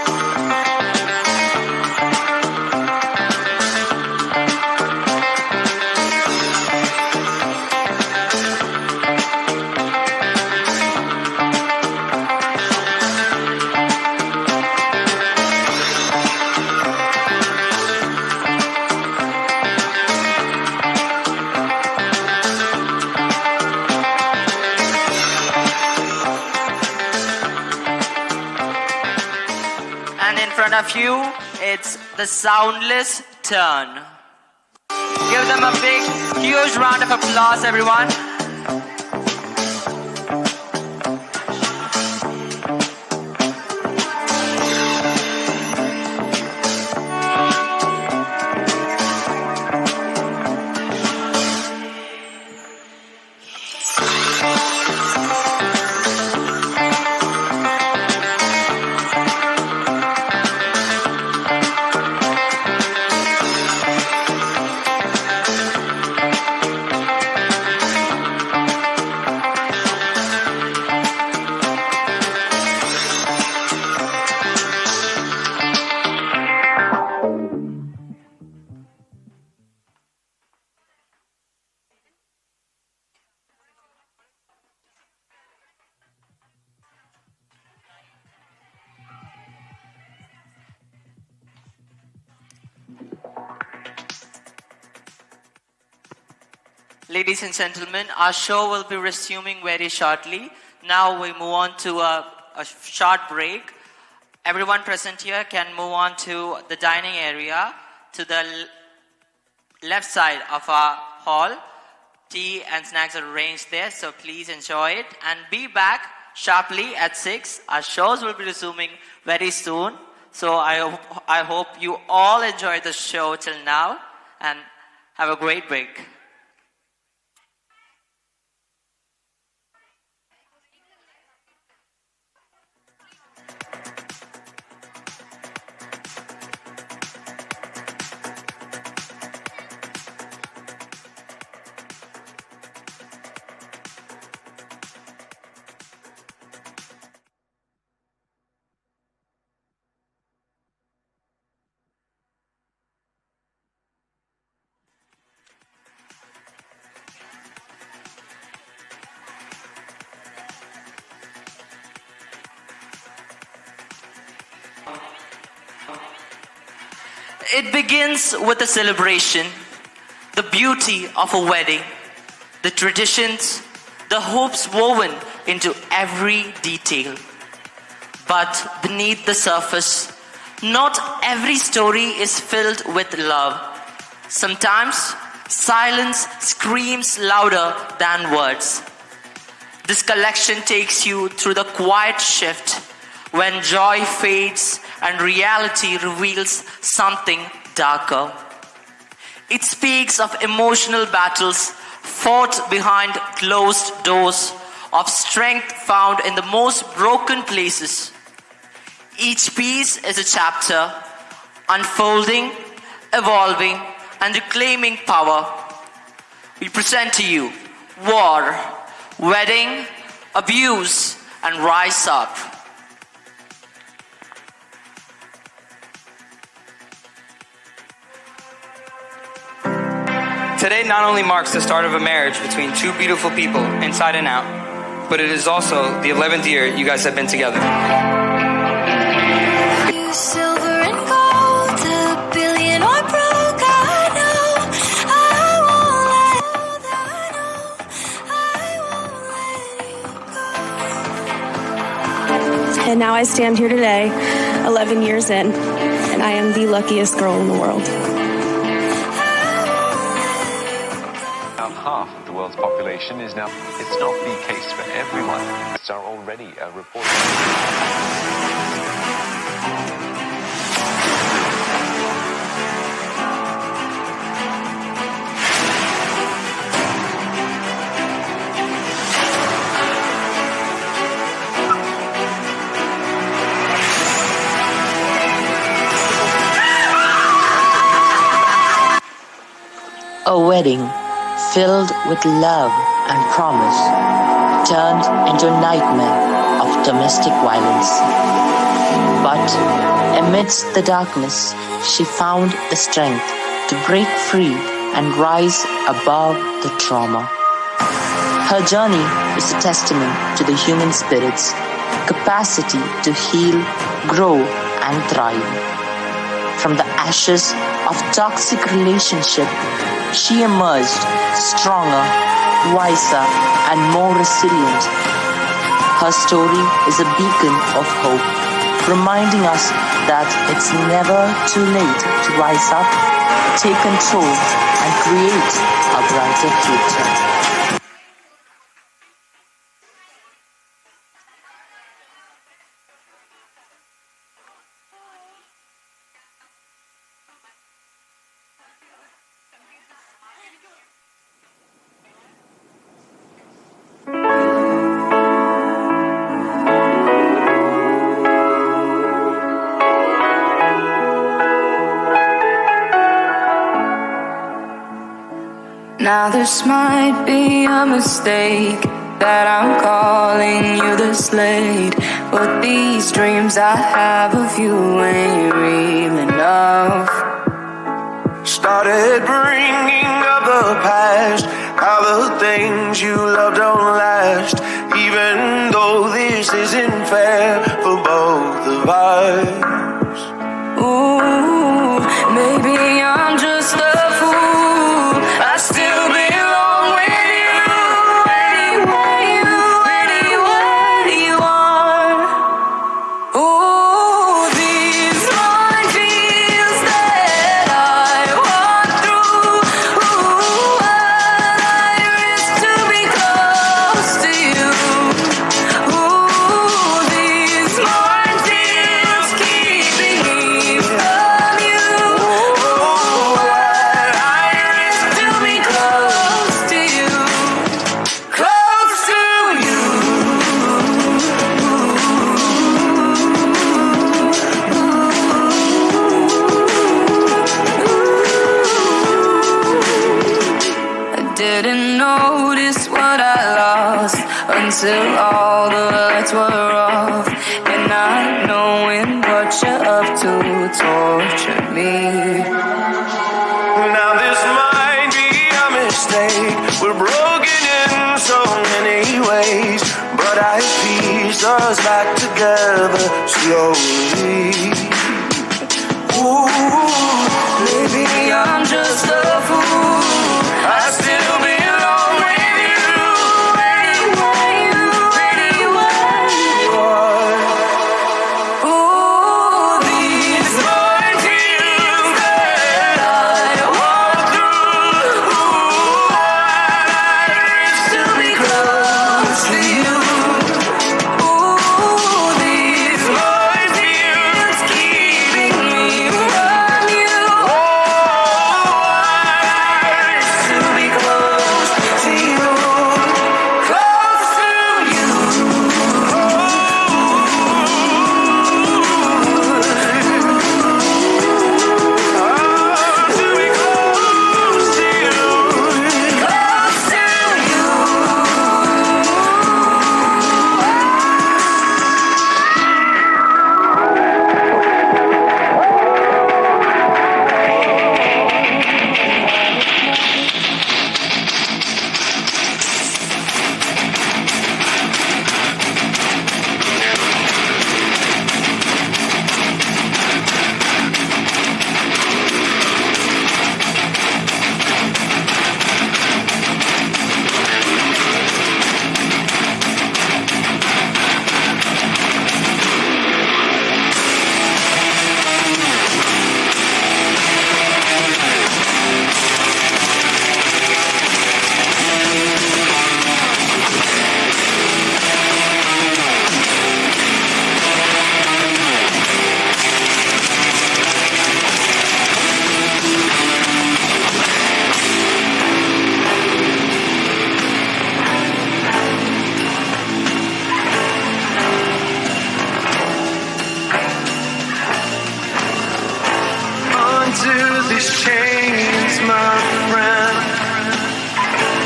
Of you, it's the Soundless Turn. Give them a big, huge round of applause, everyone. Ladies and gentlemen, our show will be resuming very shortly. Now we move on to a short break. Everyone present here can move on to the dining area to the left side of our hall. Tea and snacks are arranged there, so please enjoy it. And be back sharply at 6. Our shows will be resuming very soon. So I hope you all enjoyed the show till now and have a great break. It begins with a celebration, the beauty of a wedding, the traditions, the hopes woven into every detail. But beneath the surface, not every story is filled with love. Sometimes silence screams louder than words. This collection takes you through the quiet shift when joy fades and reality reveals something darker. It speaks of emotional battles fought behind closed doors, of strength found in the most broken places. Each piece is a chapter, unfolding, evolving, and reclaiming power, we present to you War, Wedding, Abuse, and Rise Up. Today not only marks the start of a marriage between two beautiful people, inside and out, but it is also the 11th year you guys have been together. Silver and gold, a billion or broke, I know I won't let you go. And now I stand here today, 11 years in, and I am the luckiest girl in the world. Half of the world's population is now. It's not the case for everyone. It's already reported. A wedding filled with love and promise turned into a nightmare of domestic violence. But amidst the darkness, she found the strength to break free and rise above the trauma. Her journey is a testament to the human spirit's capacity to heal, grow, and thrive. From the ashes of toxic relationship, she emerged stronger, wiser, and more resilient. Her story is a beacon of hope, reminding us that it's never too late to rise up, take control, and create a brighter future. Now this might be a mistake that I'm calling you this late, but these dreams I have of you ain't real enough. Started bringing up the past, how the things you love don't last, even though this isn't fair for both of us. Ooh, maybe I'm just a fool. I still belong with you, anywhere you are. Ooh, these minefields that I walk through. Ooh, I risk to be close to you. Ooh, these minefields keeping me from you. Ooh, I risk to be close to you. Close to you. I didn't notice what I lost until all the lights were off, and not knowing what you're up to tortured me. Now this might be a mistake, we're broken in so many ways, but I piece us back together slowly. Ooh, Maybe I'm just a fool. I still belong with you, anywhere you are. Ooh, these minefields that I walk through. Ooh, I risk to be close to you. Ooh, these minefields keeping me from you.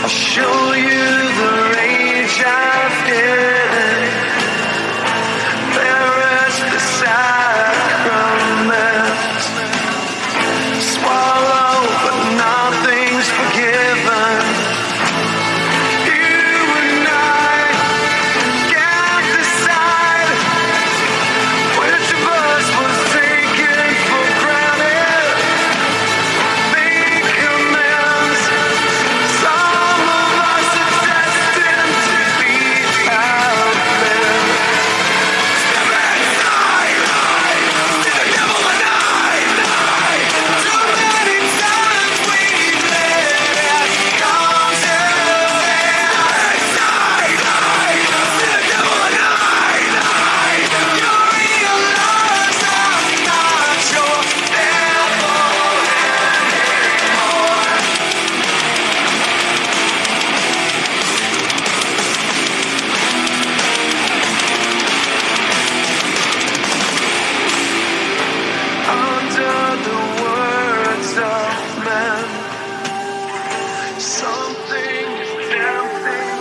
I'll show you the rage I've hidden. There is the sacrament. Swallow, but nothing's forgiven. You and I can't decide which of us was taken for granted. Make amends. Some of us are destined to be outlived. Step inside, see the devil and too many times we've let it come to inside, see the devil and you realize I'm not your devil anymore. Under the words of men, something is tempting.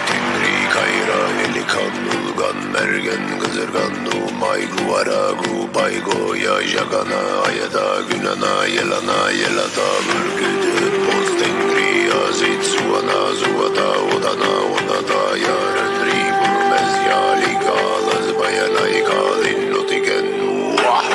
Tingri kayra elikan ulgan mergen kızırgan umay guvara gupaygo ya jagana ayada günana yelana yelata ürgüdüt boz tingri azit suana zuata odana odata yarınri burmez yali kalaz bayanay kalin lotiken wah.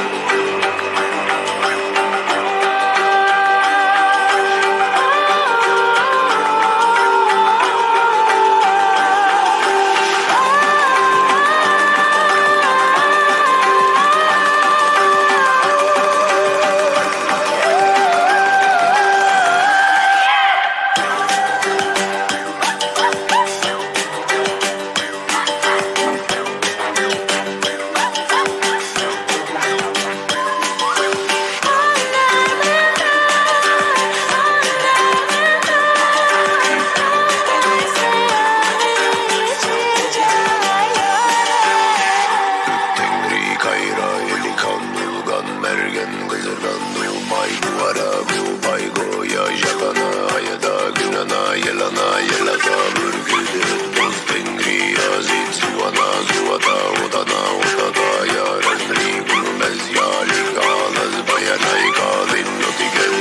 Tingri kayra elikan ulgan mergen kızırgan umay guvara gupaygo ya jagana ayada günana yelana yelata ürgüdüt boz tingri azit suana zuata odana odata yarınri burmez yali kalaz bayanay kalin lotiken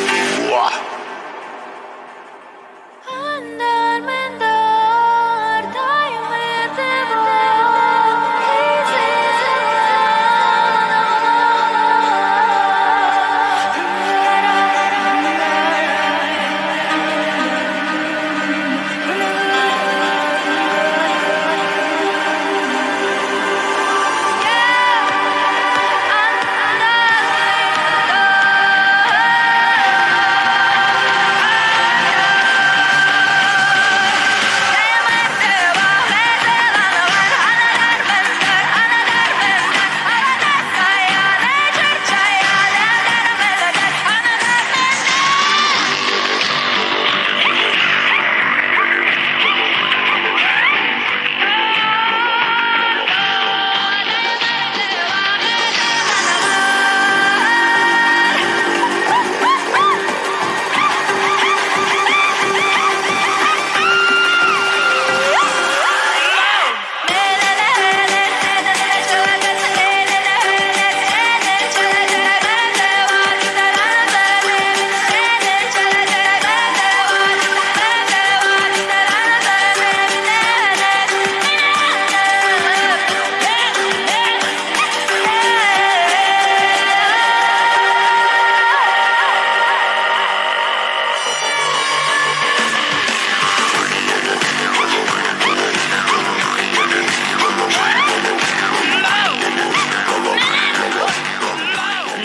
wah.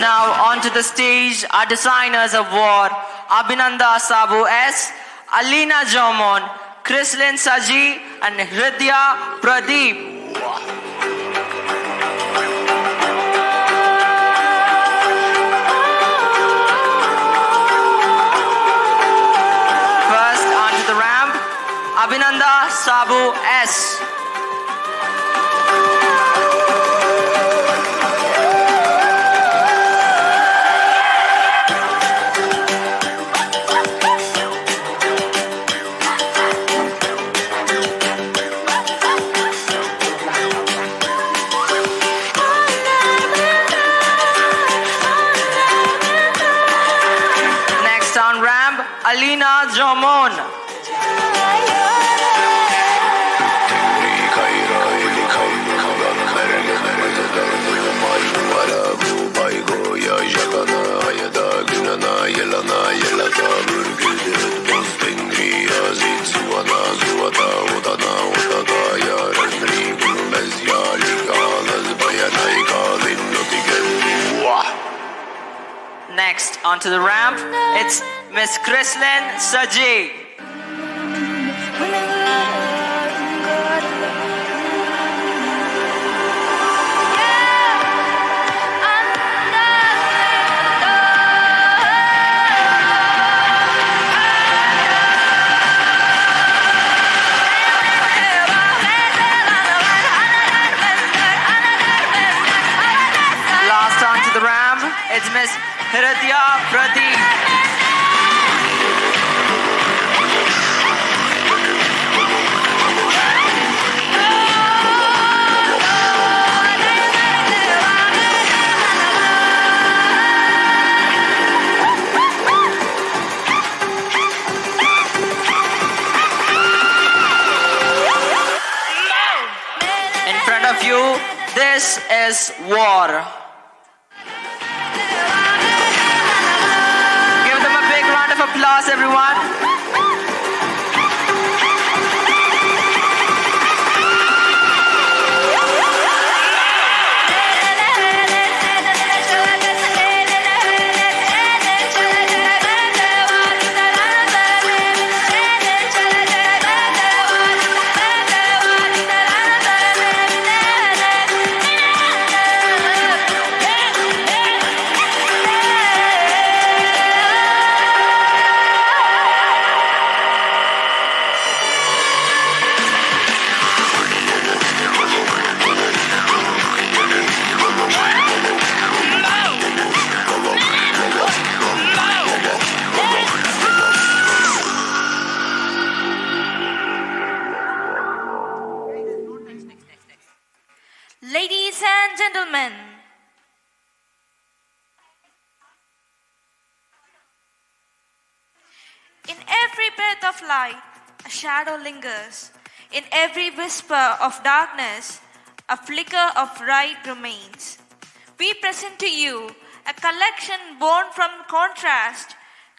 Now onto the stage, our designers of war, Abhinanda Sabu S, Alina Jomon, Krislin Saji, and Hridya Pradeep. First onto the ramp, Abhinanda Sabu S. Alina Jomon. Next, onto the ramp, it's Miss Chrislyn Saji. Last onto the ramp, it's Miss Hiradya Pradeep. In front of you, this is war. Applause, everyone. Ladies and gentlemen, in every breath of light, a shadow lingers. In every whisper of darkness, a flicker of light remains. We present to you a collection born from contrast,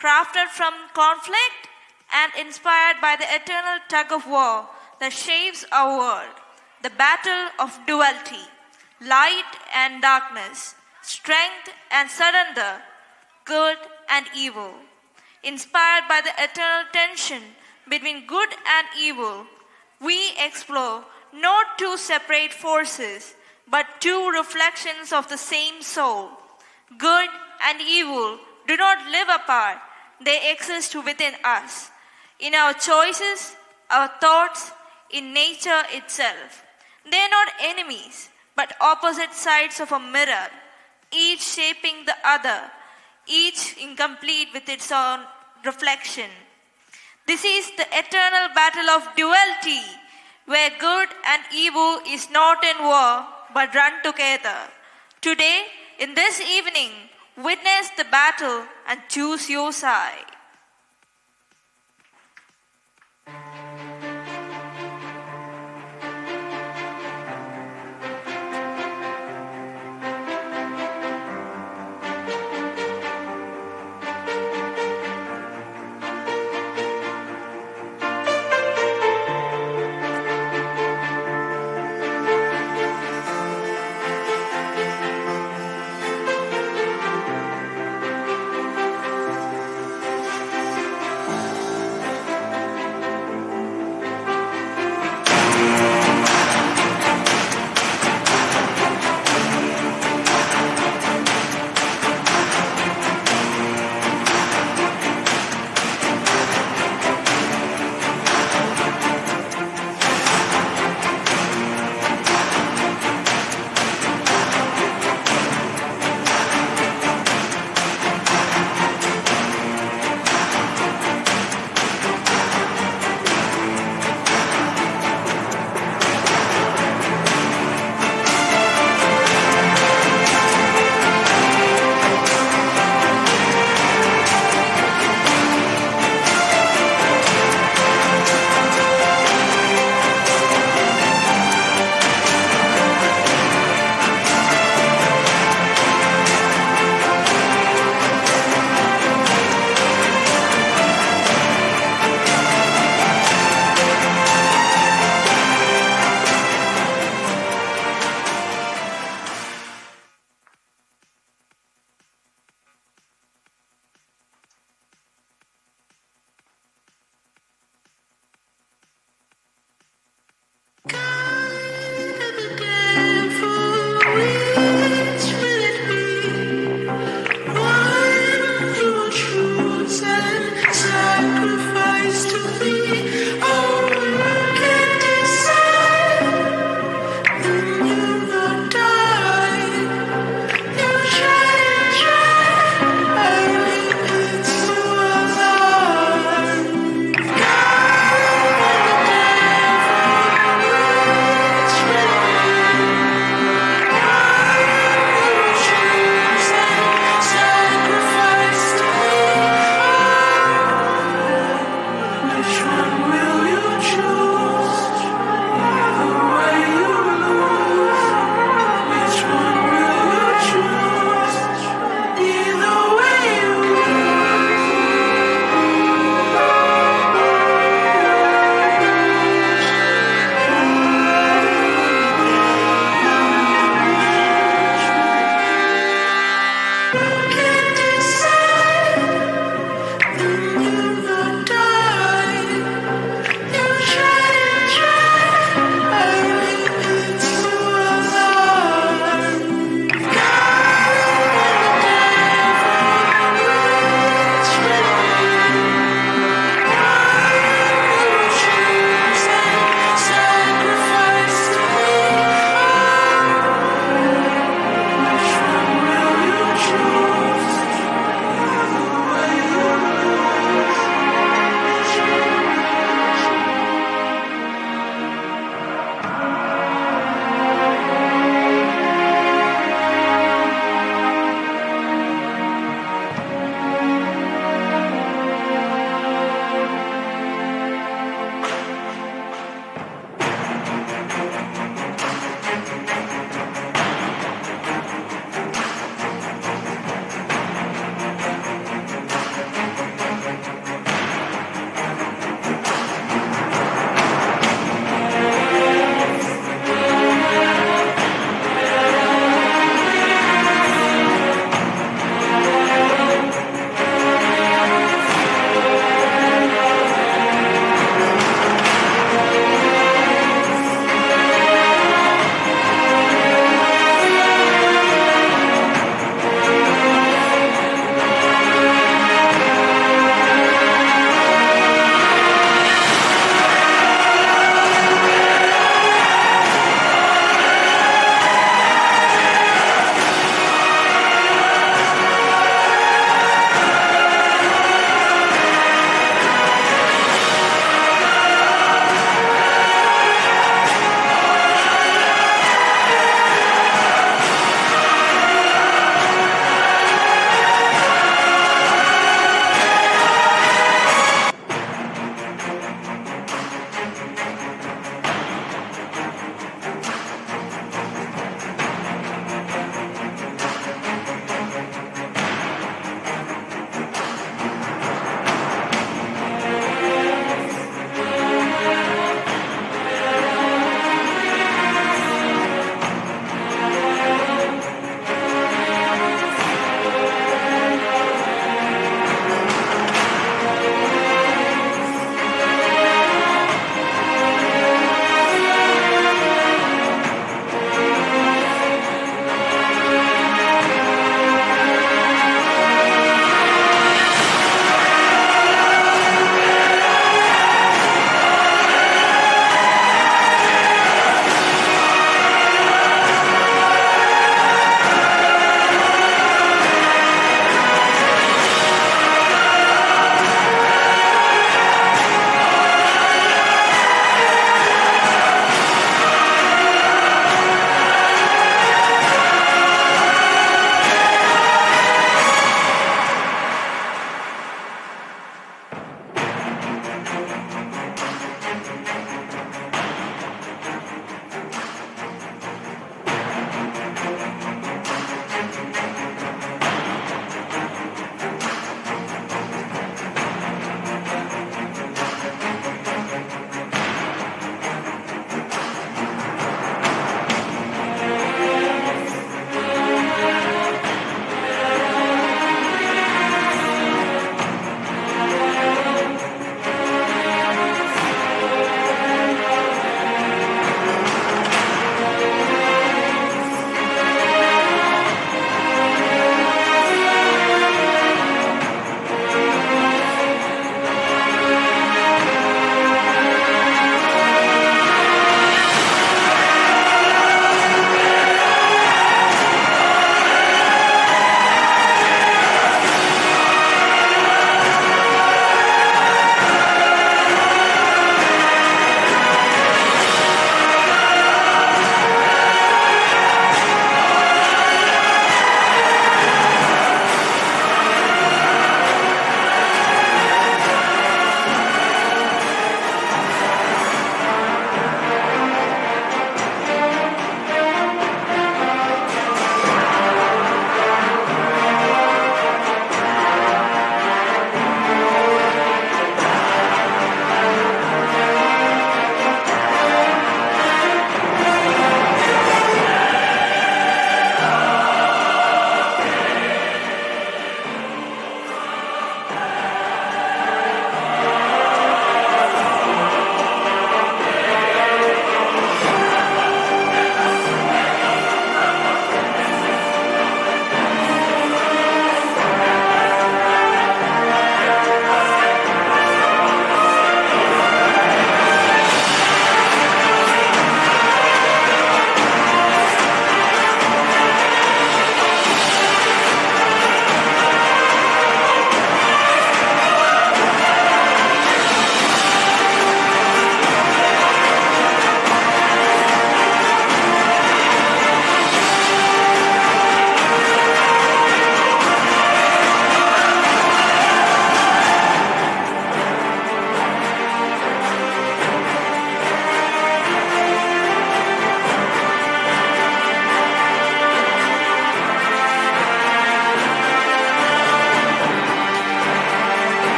crafted from conflict, and inspired by the eternal tug of war that shapes our world. The battle of duality, light and darkness, strength and surrender, good and evil. Inspired by the eternal tension between good and evil, we explore not two separate forces, but two reflections of the same soul. Good and evil do not live apart, they exist within us, in our choices, our thoughts, in nature itself. They are not enemies, but opposite sides of a mirror, each shaping the other, each incomplete with its own reflection. This is the eternal battle of duality, where good and evil is not in war, but run together. Today, in this evening, witness the battle and choose your side.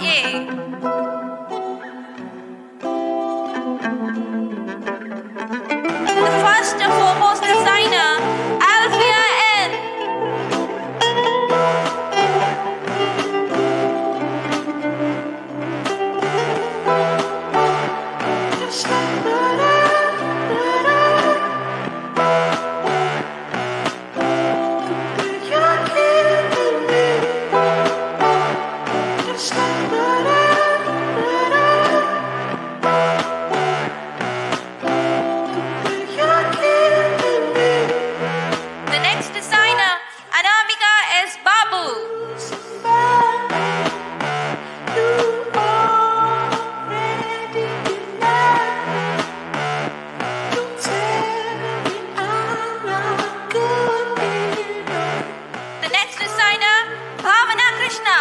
A. The first and foremost designer, Alfia N. The next designer, Anamika S. Babu. The next designer, Bhavana Krishna.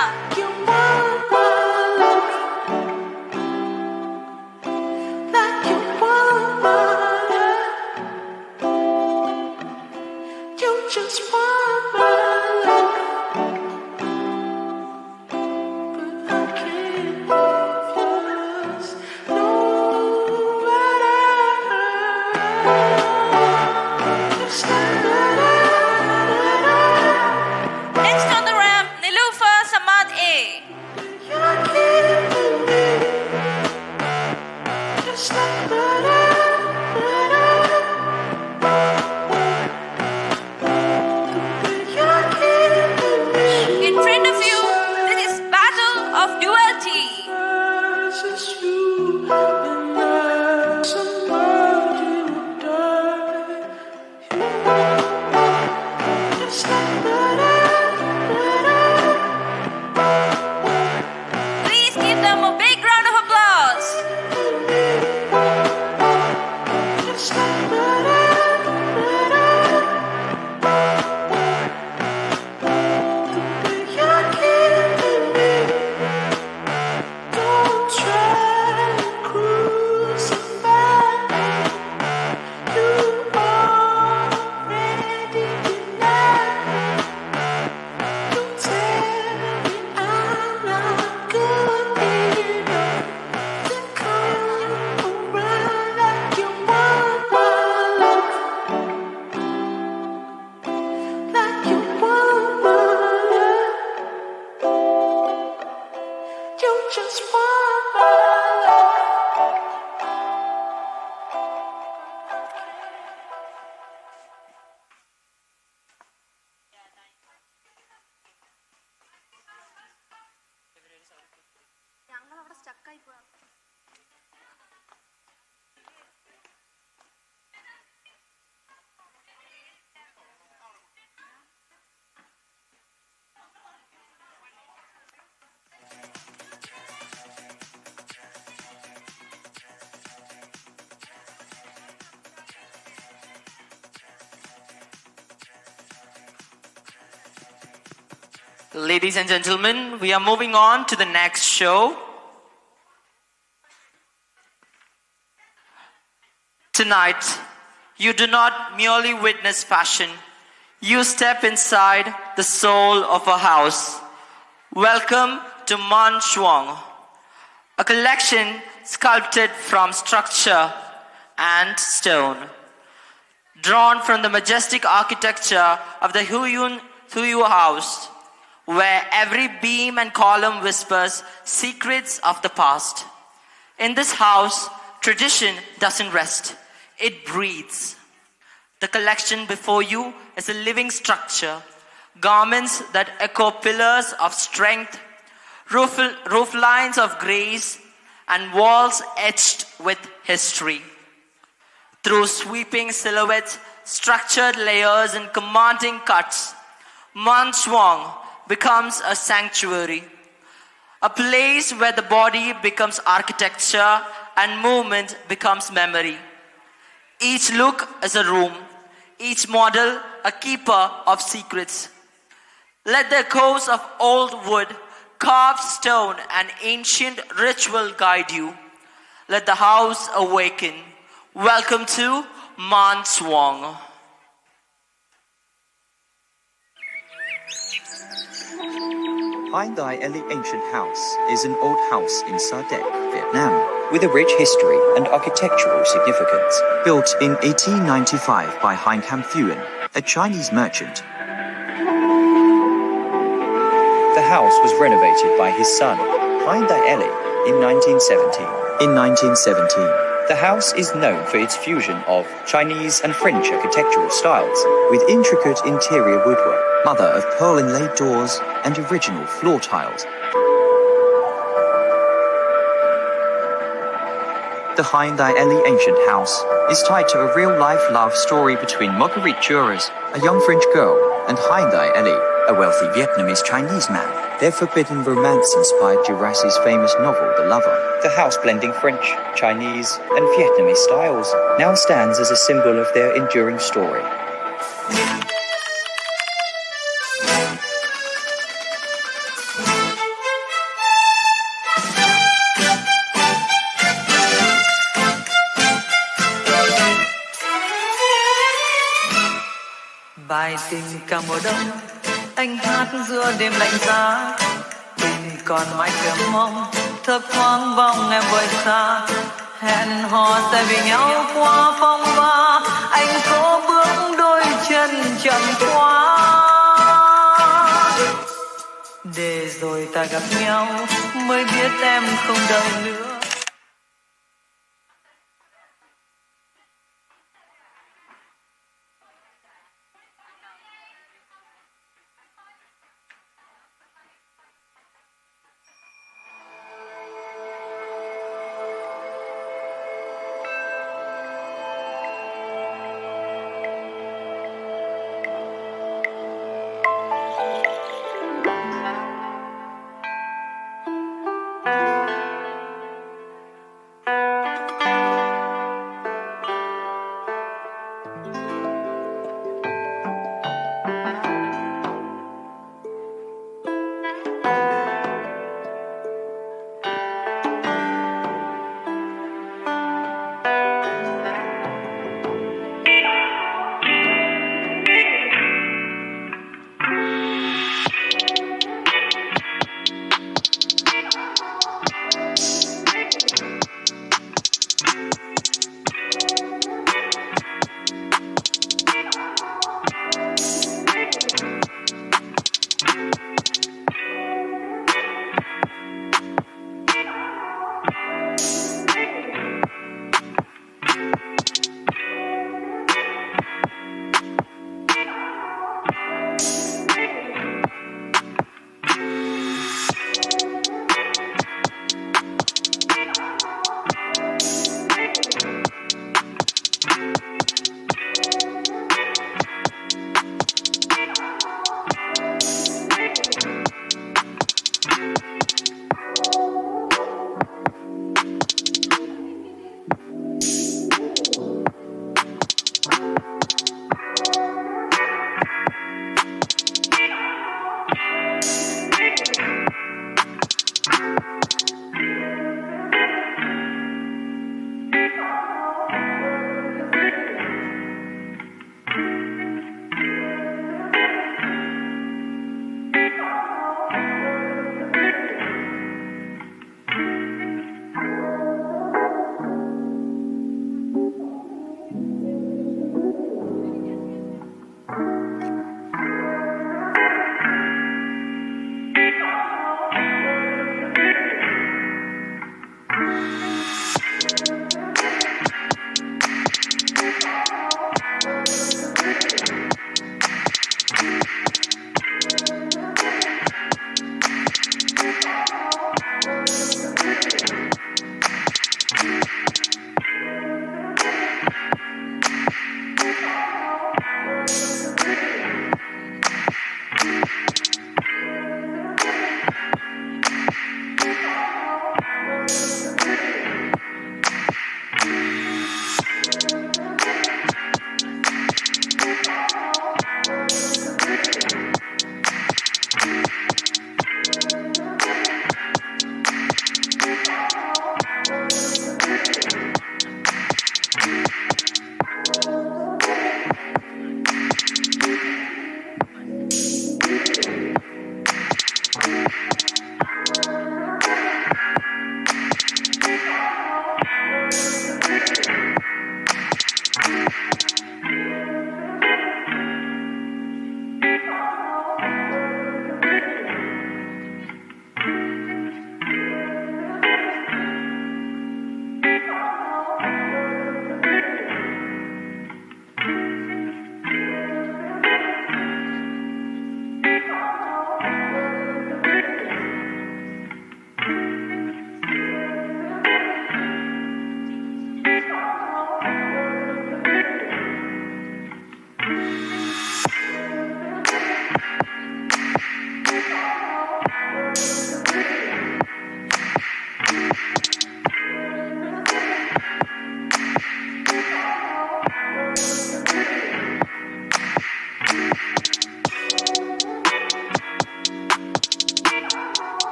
Next on the ramp, Niloufar Samad A. In front of you, this is Battle of Duality. Please give them a big round of applause. Ladies and gentlemen, we are moving on to the next show. Tonight, you do not merely witness fashion, you step inside the soul of a house. Welcome to Man Chuang, a collection sculpted from structure and stone, drawn from the majestic architecture of the Huyu house, where every beam and column whispers secrets of the past. In this house, tradition doesn't rest, it breathes. The collection before you is a living structure, garments that echo pillars of strength, roof lines of grace, and walls etched with history. Through sweeping silhouettes, structured layers, and commanding cuts, Man Chuang becomes a sanctuary, a place where the body becomes architecture and movement becomes memory. Each look is a room, each model a keeper of secrets. Let the echoes of old wood, carved stone, and ancient ritual guide you. Let the house awaken. Welcome to Man Chuang. Hyundai Alley Ancient House is an old house in Sa Dec, Vietnam, with a rich history and architectural significance. Built in 1895 by Hein Cam Thuyen, a Chinese merchant. The house was renovated by his son, Hyundai Alley, in 1917. In 1917, the house is known for its fusion of Chinese and French architectural styles, with intricate interior woodwork, mother-of-pearl inlaid doors, and original floor tiles. The Hyundai Alley Ancient House is tied to a real-life love story between Marguerite Duras, a young French girl, and Hyundai Alley, a wealthy Vietnamese-Chinese man. Their forbidden romance inspired Duras' famous novel, The Lover. The house, blending French, Chinese, and Vietnamese styles, now stands as a symbol of their enduring story. Bài tình ca mùa đông, anh hát giữa đêm lạnh giá. Tình còn mãi chờ mong, thấp thoáng vòng em vời xa. Hẹn hò sẽ vì nhau qua phong ba, anh cố bước đôi chân chậm quá. Để rồi ta gặp nhau, mới biết em không đợi nữa.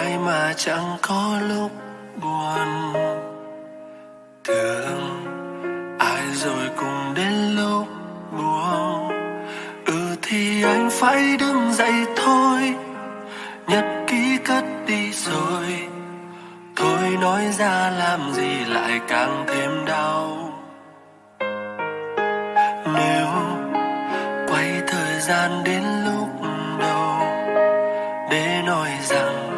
ai mà chẳng có lúc buồn. Thương ai rồi cùng đến lúc buông. Thì anh phải đứng dậy thôi. Nhật ký cất đi rồi. Thôi nói ra làm gì lại càng thêm đau. Nếu quay thời gian đến lúc đầu để nói rằng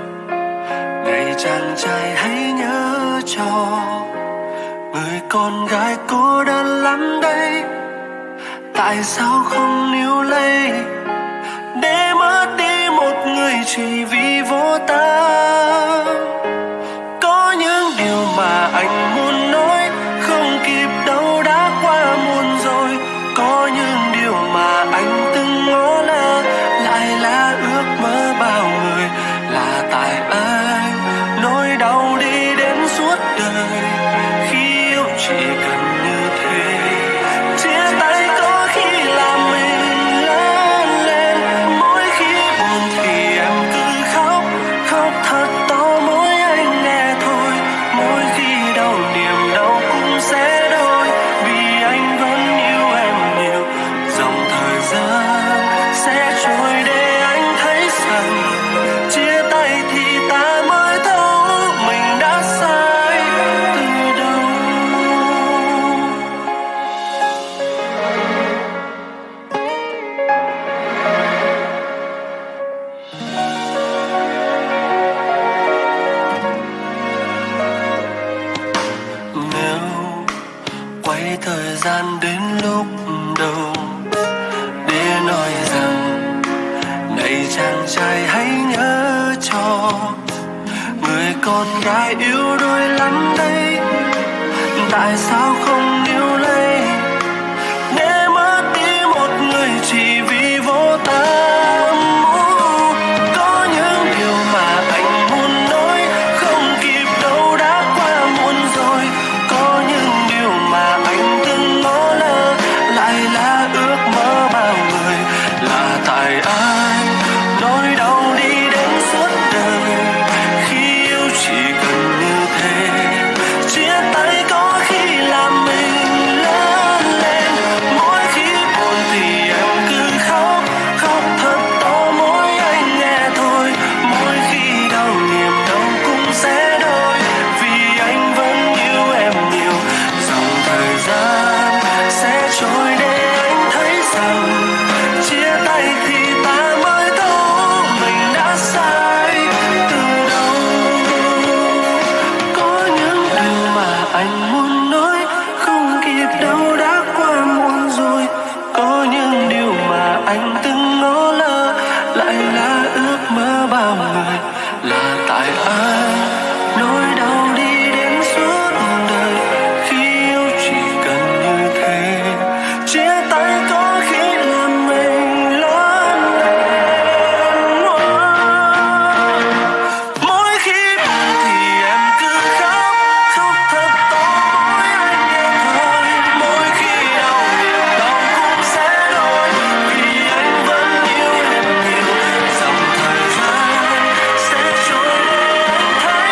này chàng trai hãy nhớ cho người con gái cô đơn lắm đây. Tại sao không níu lấy để mất đi một người chỉ vì vô tâm. Có những điều mà anh muốn nói không kịp đâu đã qua muôn rồi. Có những điều mà anh từng ngó lơ lại là ước mơ bao người. Là tại anh nỗi đau đi đến suốt đời. Khi yêu chỉ cần như thế. Chia tay có khi làm mình lớn lên. Mỗi khi buồn thì em cứ khóc. Khóc thật to mỗi anh nghe thôi. Mỗi khi đau niềm đau cũng sẽ đôi. Vì anh vẫn yêu em nhiều. Dòng thời gian sẽ trôi để anh thấy rằng chia tay thì ta mới thấu mình đã sai từ đâu. Nếu quay thời gian đến lúc đầu để nói rằng này chàng trai hãy nhớ cho người con gái yếu đuối lắm đây. Tại sao không níu lấy để mất đi một người chỉ vì vô tâm. Có những điều mà anh muốn nói không kịp đâu đã qua muôn rồi. Có những điều mà anh từng ngó lơ lại là ước mơ bao người. Là tại anh nỗi đau đi đến suốt đời. Khi yêu chỉ cần như thế. Chia tay có khi làm mình lớn lên. Mỗi khi buồn thì em cứ khóc. Khóc thật to mỗi anh nghe thôi. Mỗi khi đau niềm đau cũng sẽ đôi. Vì anh vẫn yêu em nhiều. Dòng thời gian sẽ trôi để anh thấy rằng chia tay thì ta mới thấu mình đã sai từ đâu. Có những điều mà anh muốn nói không kịp đâu đã qua muôn rồi. Có những điều mà anh từng ngó lơ lại là ước mơ bao người. Là tại anh nỗi đau đi đến suốt đời. Khi yêu chỉ cần như thế. Chia tay có khi làm mình lớn lên. Mỗi khi buồn thì em cứ khóc. Khóc thật to mỗi anh nghe thôi. Mỗi khi đau niềm đau cũng sẽ đôi. Vì anh vẫn yêu em nhiều. Dòng thời gian sẽ trôi để anh thấy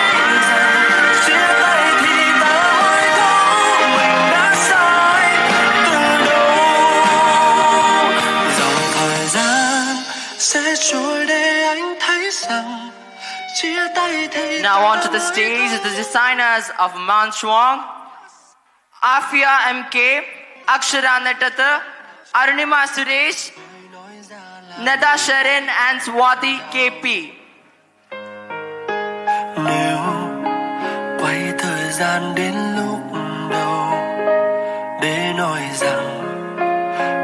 rằng chia tay thì ta mới thấu mình đã sai từ đâu. Dòng thời gian sẽ trôi để anh thấy rằng chia tay thì Now onto the stage is the designers of Manchuang, Afia MK, Akshara Natata, Arunima Suresh, Neda Sharon and Swati KP. Nếu quay thời gian đến lúc đầu để nói rằng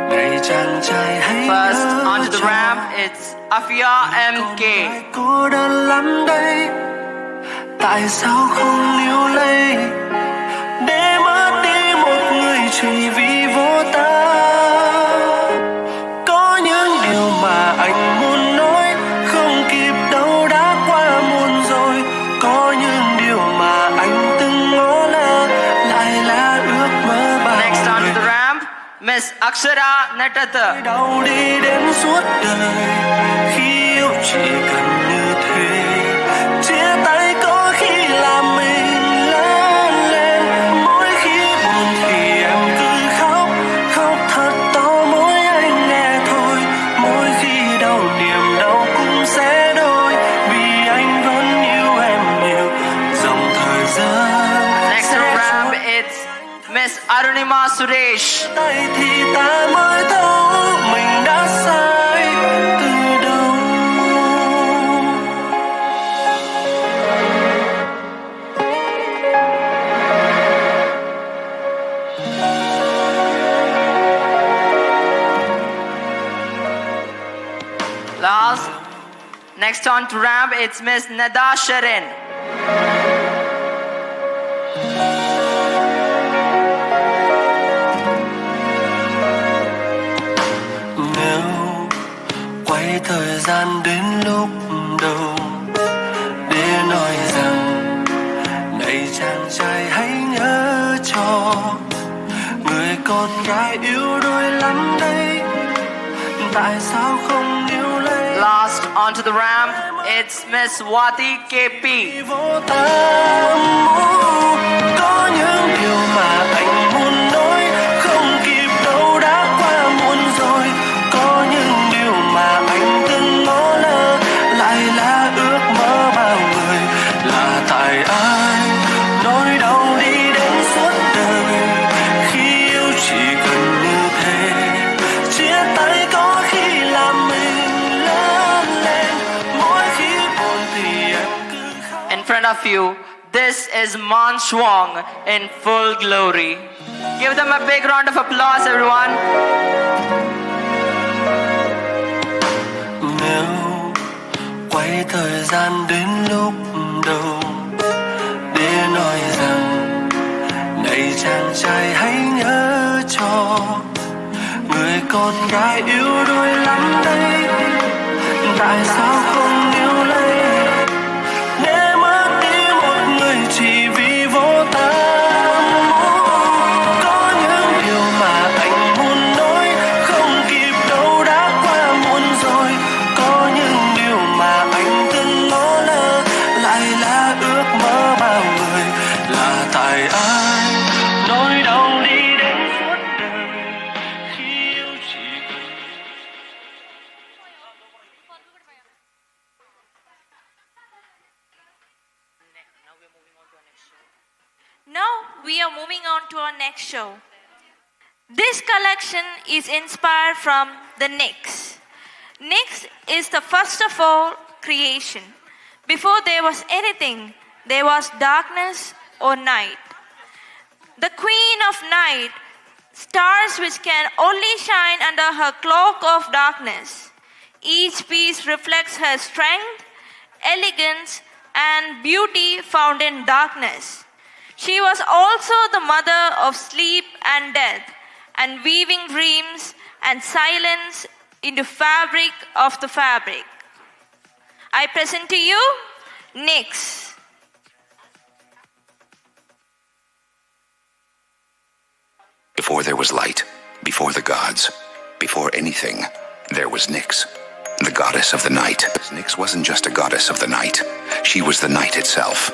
này chàng trai hãy First nhớ onto the cho ramp, it's Afia MK. cô đơn lắm đây. Tại sao không níu lấy để mất đi một người chỉ vì vô tâm. Có những điều mà anh muốn nói không kịp đâu đã qua muôn rồi. Có những điều mà anh từng ngó lơ lại là ước mơ bao Next onto người. the ramp, Miss Akshara Natata. Đau đi đến suốt đời. Khi yêu chỉ cần như thế. Chia Arunima Suresh. Tay thì ta mới thấu mình đã sai từ đâu. Last, next on to ramp, it's Miss Nada Sharin. Nếu quay thời gian đến lúc đầu để nói rằng này chàng trai hãy nhớ cho người con gái yếu đuối lắm đây, tại sao không níu lấy. Last onto the ramp, it's Miss Wati KP. Vô tâm có những điều mà anh muốn nói không kịp đâu đã qua muộn rồi. Có những điều mà anh từng ngó lơ lại là ước mơ bao người. Là tại ai nỗi đau đi đến suốt đời khi yêu chỉ cần như thế. Chia tay có khi làm mình lớn lên mỗi khi buồn thì em cứ khóc. In front of you, this is Mon Shuang in full glory. Give them a big round of applause, everyone. Nếu quay thời gian đến lúc đầu để nói rằng này chàng trai hãy nhớ cho người con gái yếu đuối lắm đây, tại sao không níu lấy để mất đi một người chỉ vì vô tâm. Có những điều mà anh muốn nói không kịp đâu đã qua muộn rồi. Có những điều mà anh từng ngó lơ lại là ước mơ bao người. Là tại ai nỗi đau đi đến suốt đời khi yêu chỉ cần. Now we are moving on to our next show. This collection is inspired from the Nyx. Nyx is the first of all creation. Before there was anything, there was darkness or night. The queen of night, stars which can only shine under her cloak of darkness. Each piece reflects her strength, elegance, and beauty found in darkness. She was also the mother of sleep and death, and weaving dreams and silence into fabric of the fabric. I present to you Nyx. Before there was light, before the gods, before anything, there was Nyx, the goddess of the night. Nyx wasn't just a goddess of the night. She was the night itself.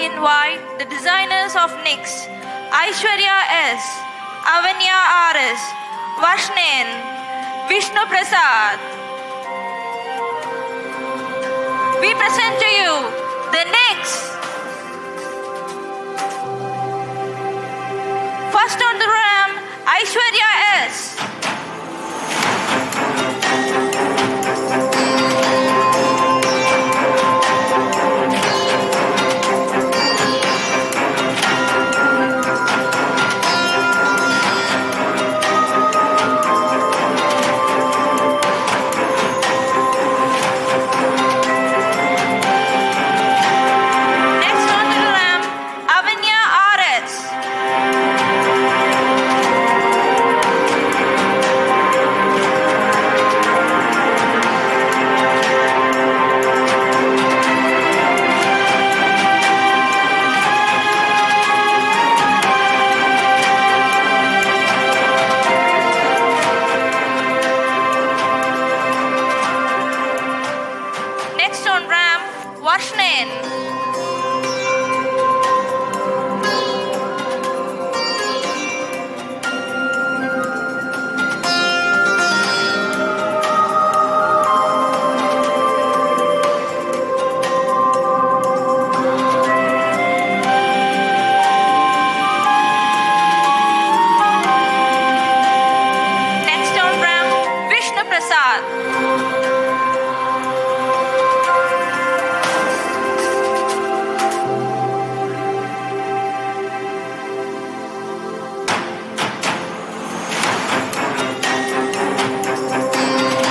invite the designers of NYX, Aishwarya S., Avanya R.S., Vashnen, Vishnu Prasad. We present to you the NYX. First on the ramp, Aishwarya S. Next on the ramp, Avanya R.S. Next on ramp, Vashnen. Next on ramp, Vishnu Prasad.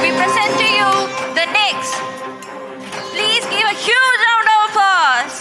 We present to you the NYX. Please give a huge round of applause.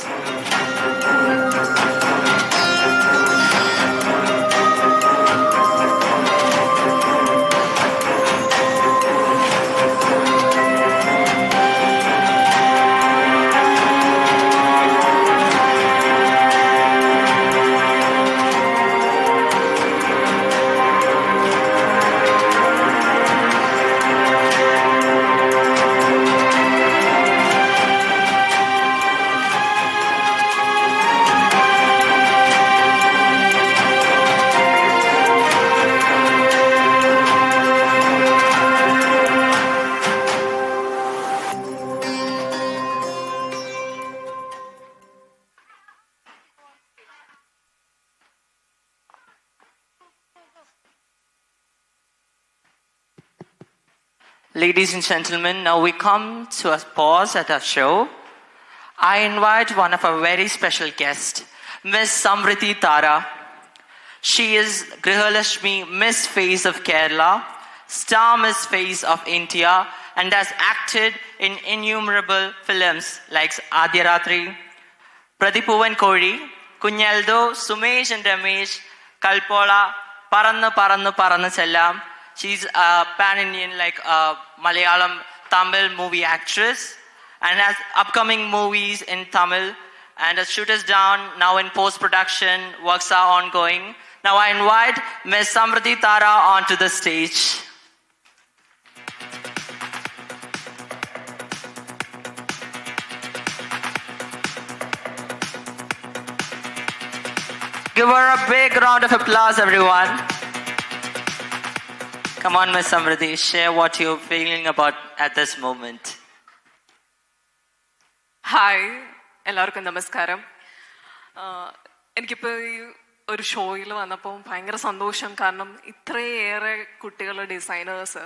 Ladies and gentlemen, now we come to a pause at our show. I invite one of our very special guests, Miss Samriti Tara. She is Grihalashmi Miss Face of Kerala, Star Miss Face of India, and has acted in innumerable films like Adyaratri, Pradhipuvan Kori, Kunyaldo, Sumesh and Ramesh, Kalpola, Parannu Parannu Parannu Sellam. She's a pan-Indian, like Malayalam, Tamil movie actress, and has upcoming movies in Tamil, and has shoot us down now in post-production. Works are ongoing. Now I invite Ms. Samriti Tara onto the stage. Give her a big round of applause, everyone. Come on, Ms. Samriti, share what you're feeling about at this moment. Hi എല്ലാവർക്കും നമസ്കാരം. എനിക്കിപ്പോൾ ഈ ഒരു ഷോയിൽ വന്നപ്പോൾ ഭയങ്കര സന്തോഷം. കാരണം ഇത്രയേറെ കുട്ടികൾ ഡിസൈനേഴ്സ്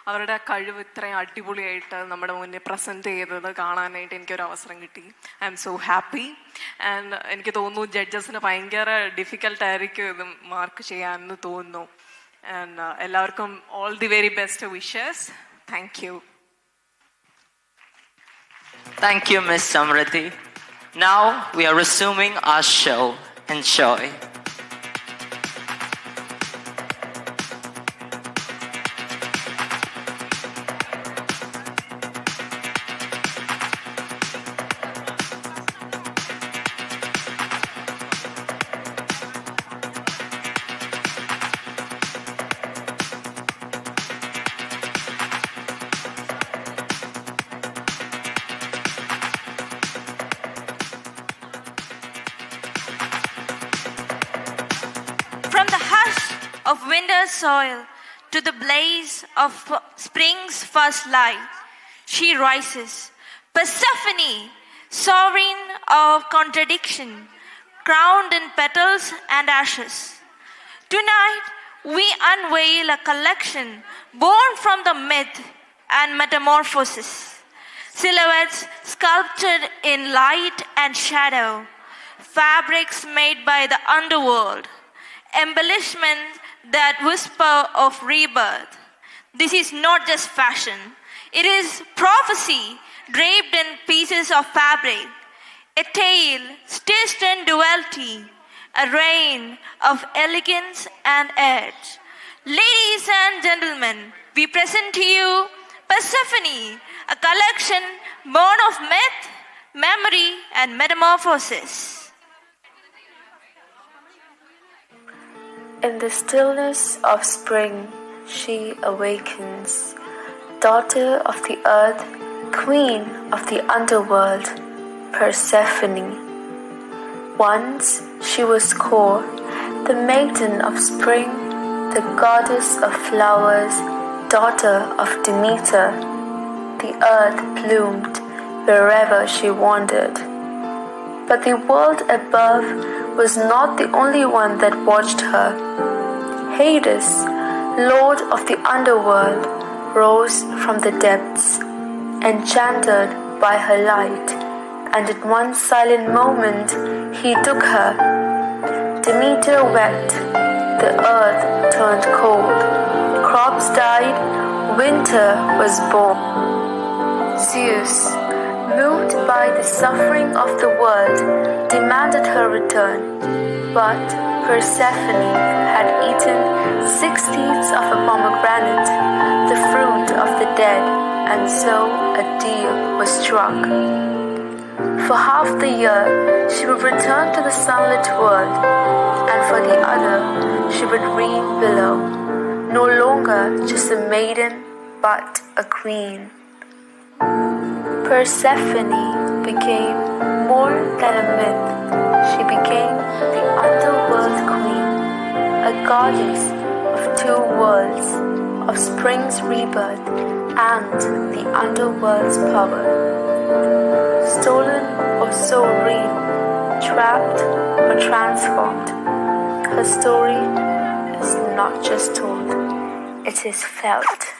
അവരുടെ കഴിവ് ഇത്രയും അടിപൊളിയായിട്ട് നമ്മുടെ മുന്നിൽ പ്രസൻറ്റ് ചെയ്തത് കാണാനായിട്ട് എനിക്കൊരു അവസരം കിട്ടി. I M so happy. And എനിക്ക് തോന്നുന്നു ജഡ്ജസിന് ഭയങ്കര ഡിഫിക്കൽട്ടായിരിക്കും ഇത് മാർക്ക് ചെയ്യാമെന്ന് തോന്നുന്നു. ആൻഡ് എല്ലാവർക്കും all the very best wishes. Thank you. Thank you, Ms. Samriti. Now we are resuming our show. Enjoy. winter's soil to the blaze of spring's first light. She rises, Persephone, sovereign of contradiction, crowned in petals and ashes. Tonight, we unveil a collection born from the myth and metamorphosis. Silhouettes sculpted in light and shadow, fabrics made by the underworld, embellishments that whisper of rebirth. This is not just fashion, it is prophecy draped in pieces of fabric, a tale stitched in duality, a reign of elegance and edge. Ladies and gentlemen, we present to you Persephone, a collection born of myth, memory, and metamorphosis. In the stillness of spring, she awakens, daughter of the earth, queen of the underworld, Persephone. Once she was called the maiden of spring, the goddess of flowers, daughter of Demeter. The earth bloomed wherever she wandered. But the world above was not the only one that watched her. Hades, lord of the underworld, rose from the depths, enchanted by her light, and in one silent moment he took her. Demeter wept, the earth turned cold, crops died, winter was born. Zeus, moved by the suffering of the world, demanded her return, but Persephone had eaten 6 teats of a pomegranate, the fruit of the dead, and so a deal was struck. For half the year, she would return to the sunlit world, and for the other, she would reign below, no longer just a maiden, but a queen. Persephone became more than a myth. She became the underworld queen, a goddess of 2 worlds, of spring's rebirth and the underworld's power. Stolen or so real, trapped or transformed, her story is not just told, it is felt.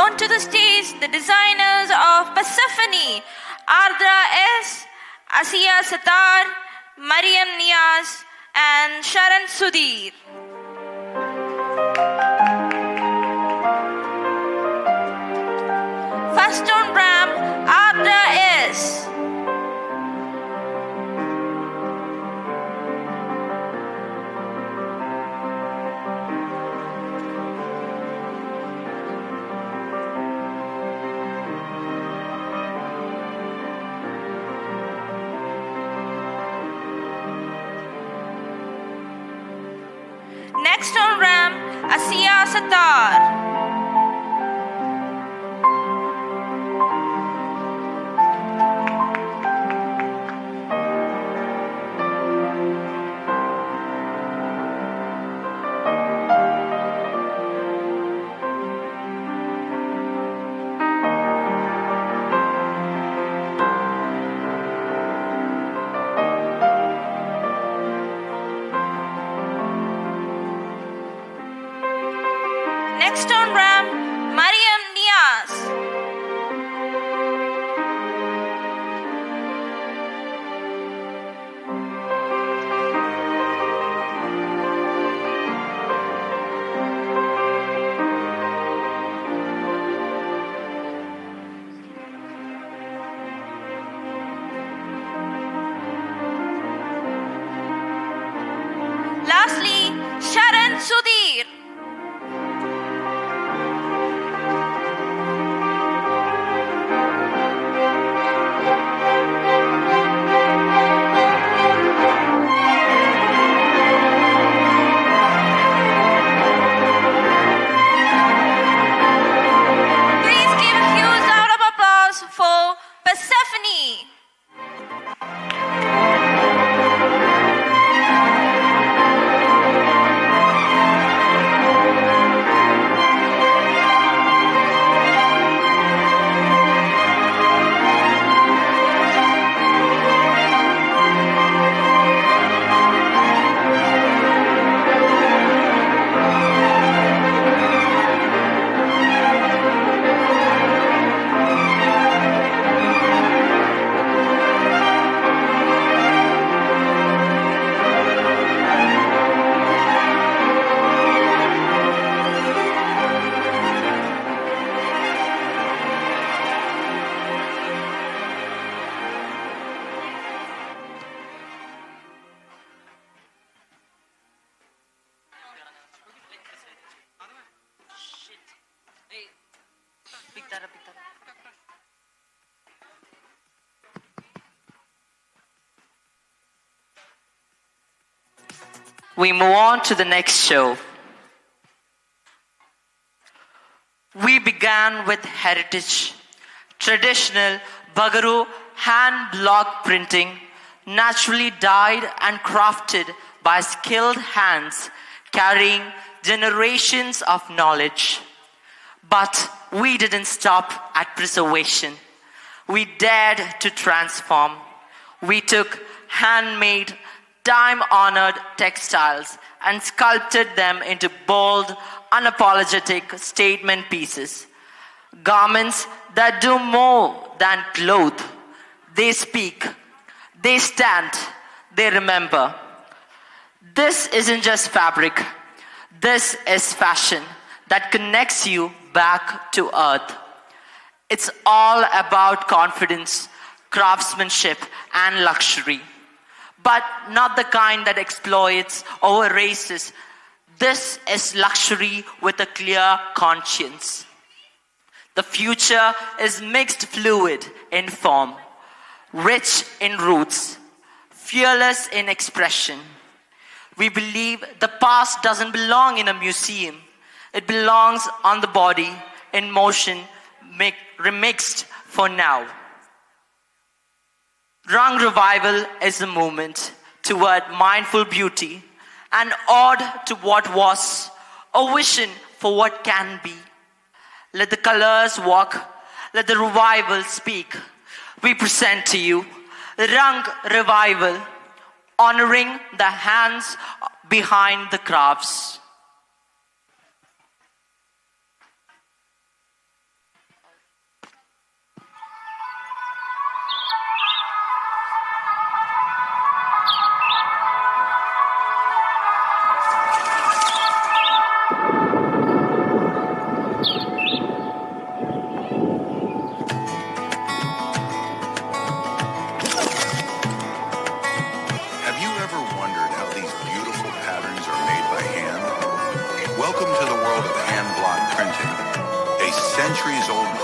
onto the stage the designers of Persephone, Ardra S., Asiya Satar, Mariam Niaz, and Sharan Sudhir. First on ramp, Ardra S. Next on ramp, Asiya Satar. Next on ramp, Mariam Niaz. Lastly, Sharan Sudhir. Please give a huge round of applause for Persephone. We move on to the next show. We began with heritage, traditional Bagaru hand block printing, naturally dyed and crafted by skilled hands, carrying generations of knowledge. But we didn't stop at preservation. We dared to transform. We took handmade, time-honored textiles and sculpted them into bold, unapologetic statement pieces. Garments that do more than clothe. They speak, they stand, they remember. This isn't just fabric. This is fashion that connects you back to earth. It's all about confidence, craftsmanship, and luxury. But not the kind that exploits or erases. This is luxury with a clear conscience. The future is mixed fluid in form, rich in roots, fearless in expression. We believe the past doesn't belong in a museum. It belongs on the body, in motion, remixed for now. Rung Revival is a movement toward mindful beauty, an ode to what was, a vision for what can be. Let the colors walk, let the revival speak. We present to you Rung Revival, honoring the hands behind the crafts.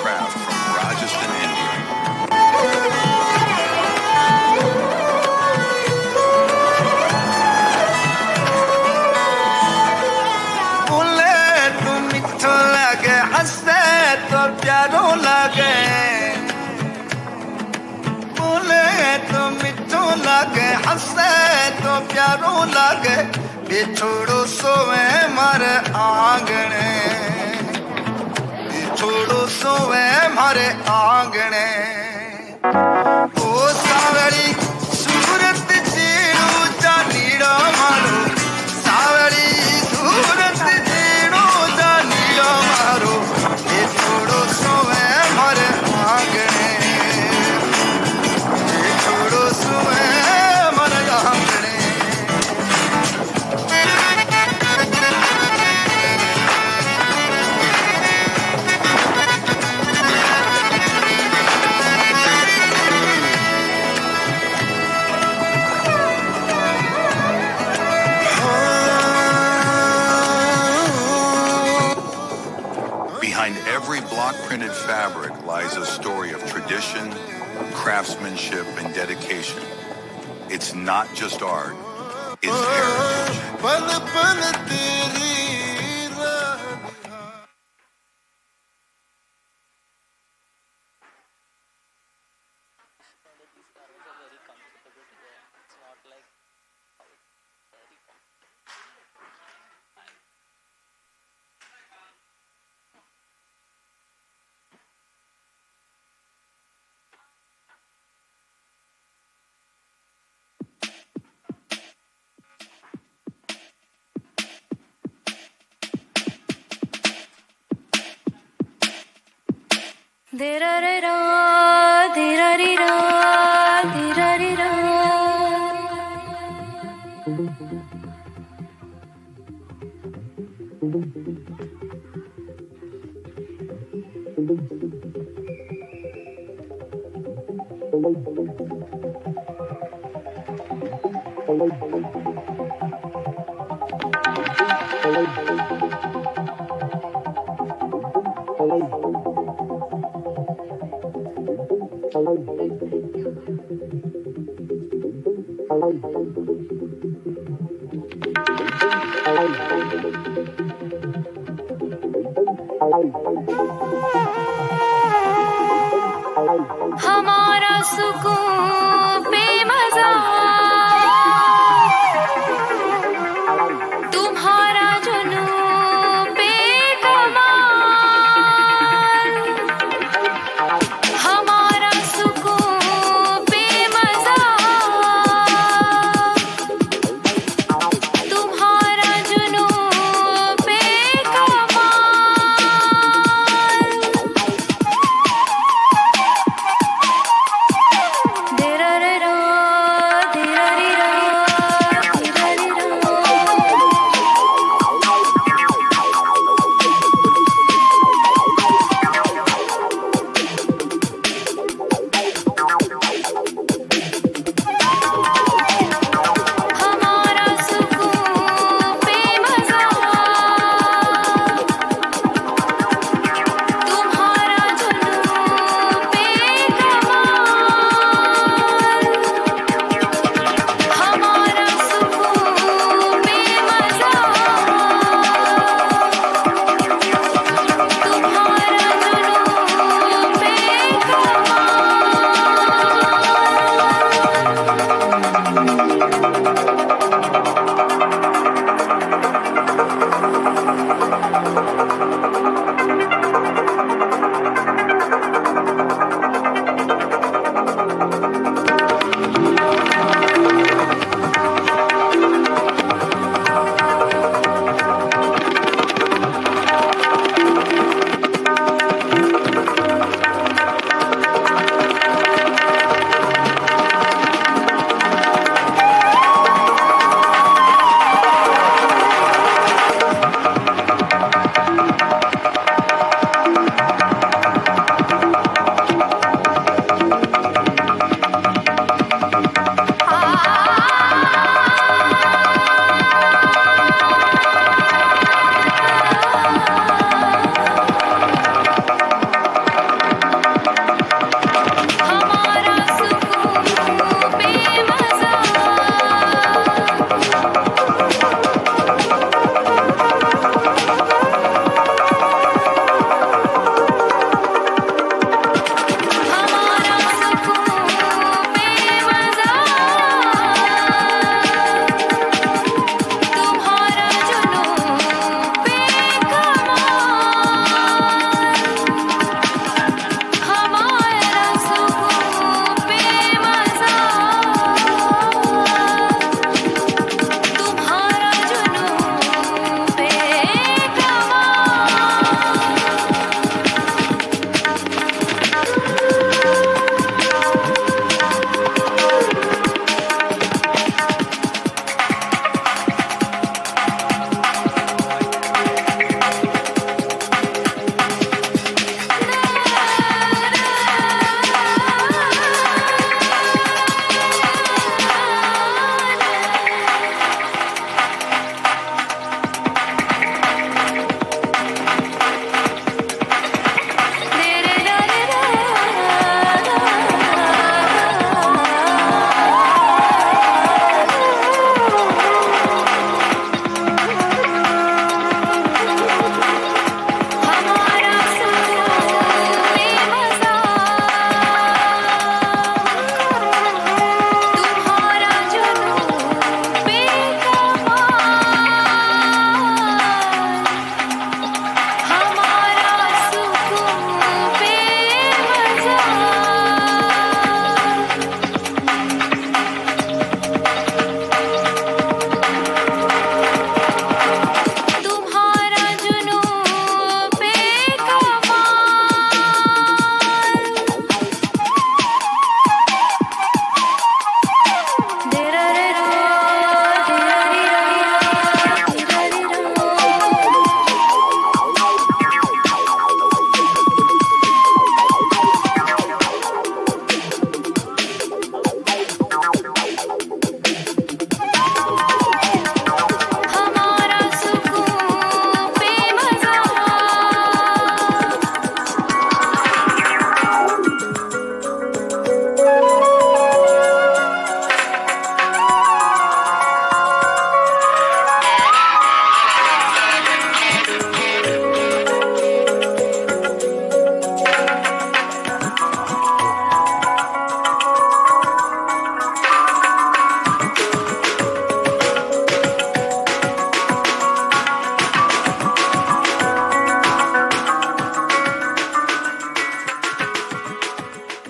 craft from Rajasthan, India. तो प्यारो लगे बोले तो मिठो लगे हंसे तो प्यारो लगे बिछोड़ो सोवे मारे आंगने बिछोड़ो सोवे मारे आंगने ओ सावरी सूरत जीरो जानीड़ो मारो सावरी सूरत जीरो जानीड़ो मारो छोड़ो सोवे मारे आंगने छोड़ो सोवे मारे आंगने Behind every block-printed fabric lies a story of tradition, craftsmanship, and dedication. It's not just art, it's heritage. हमारा सुकून बेमज़ा तुम्हारा जुनून बेकमाल हमारा सुकून बेमज़ा तुम्हारा जुनून बेकमाल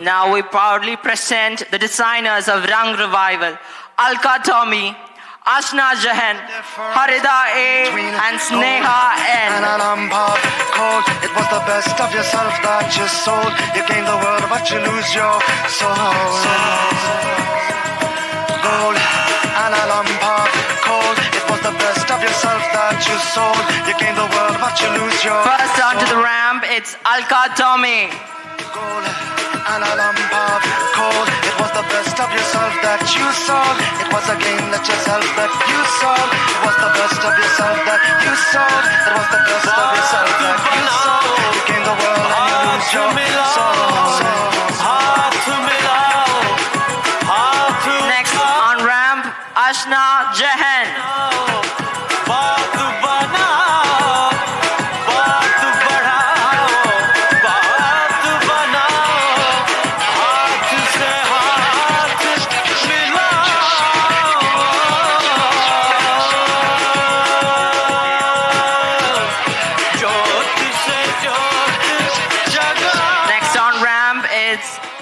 Now we proudly present the designers of Rang Revival, Alka Tommy, Ashna Jahan, Harida A, and Sneha N. It was the best of yourself that you sold. You gain the world, but you lose your soul. Gold and a lump cold. It was the best of yourself that you sold. You gain the world, but you lose your soul. First onto the ramp, it's Alka Tommy. Gold and a lump of cold. It was the best of yourself that you sold. It was a game that yourself that you sold. It was the best of yourself that you sold. It was the best of yourself that you sold. You gain the world and you lose your soul. Next on ramp, Ashna Jahan.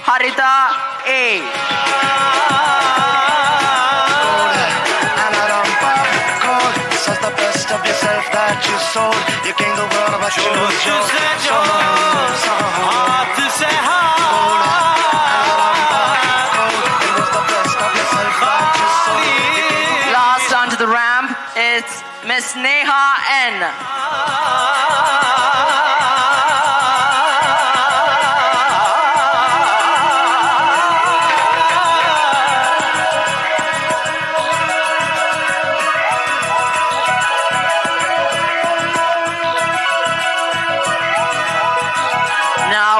Harita A. This is the best of yourself that you sold. You gain the world, but you lose your soul. Last onto the ramp, it's Miss Neha N.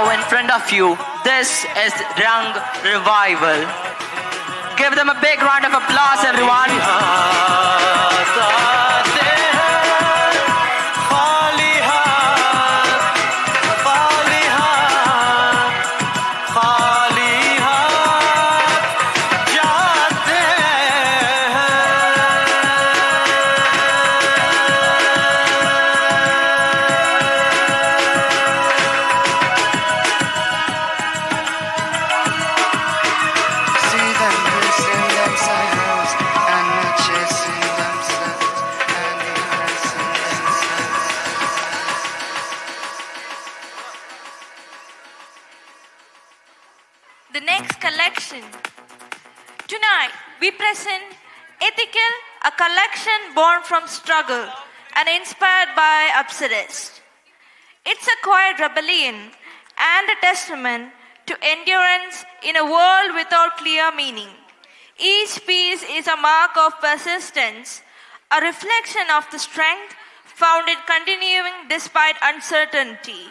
In front of you, this is Rang Revival. Give them a big round of applause, everyone. The next collection. Tonight, we present Ethical, a collection born from struggle and inspired by Upsidist. It's a quiet rebellion and a testament to endurance in a world without clear meaning. Each piece is a mark of persistence, a reflection of the strength found in continuing despite uncertainty.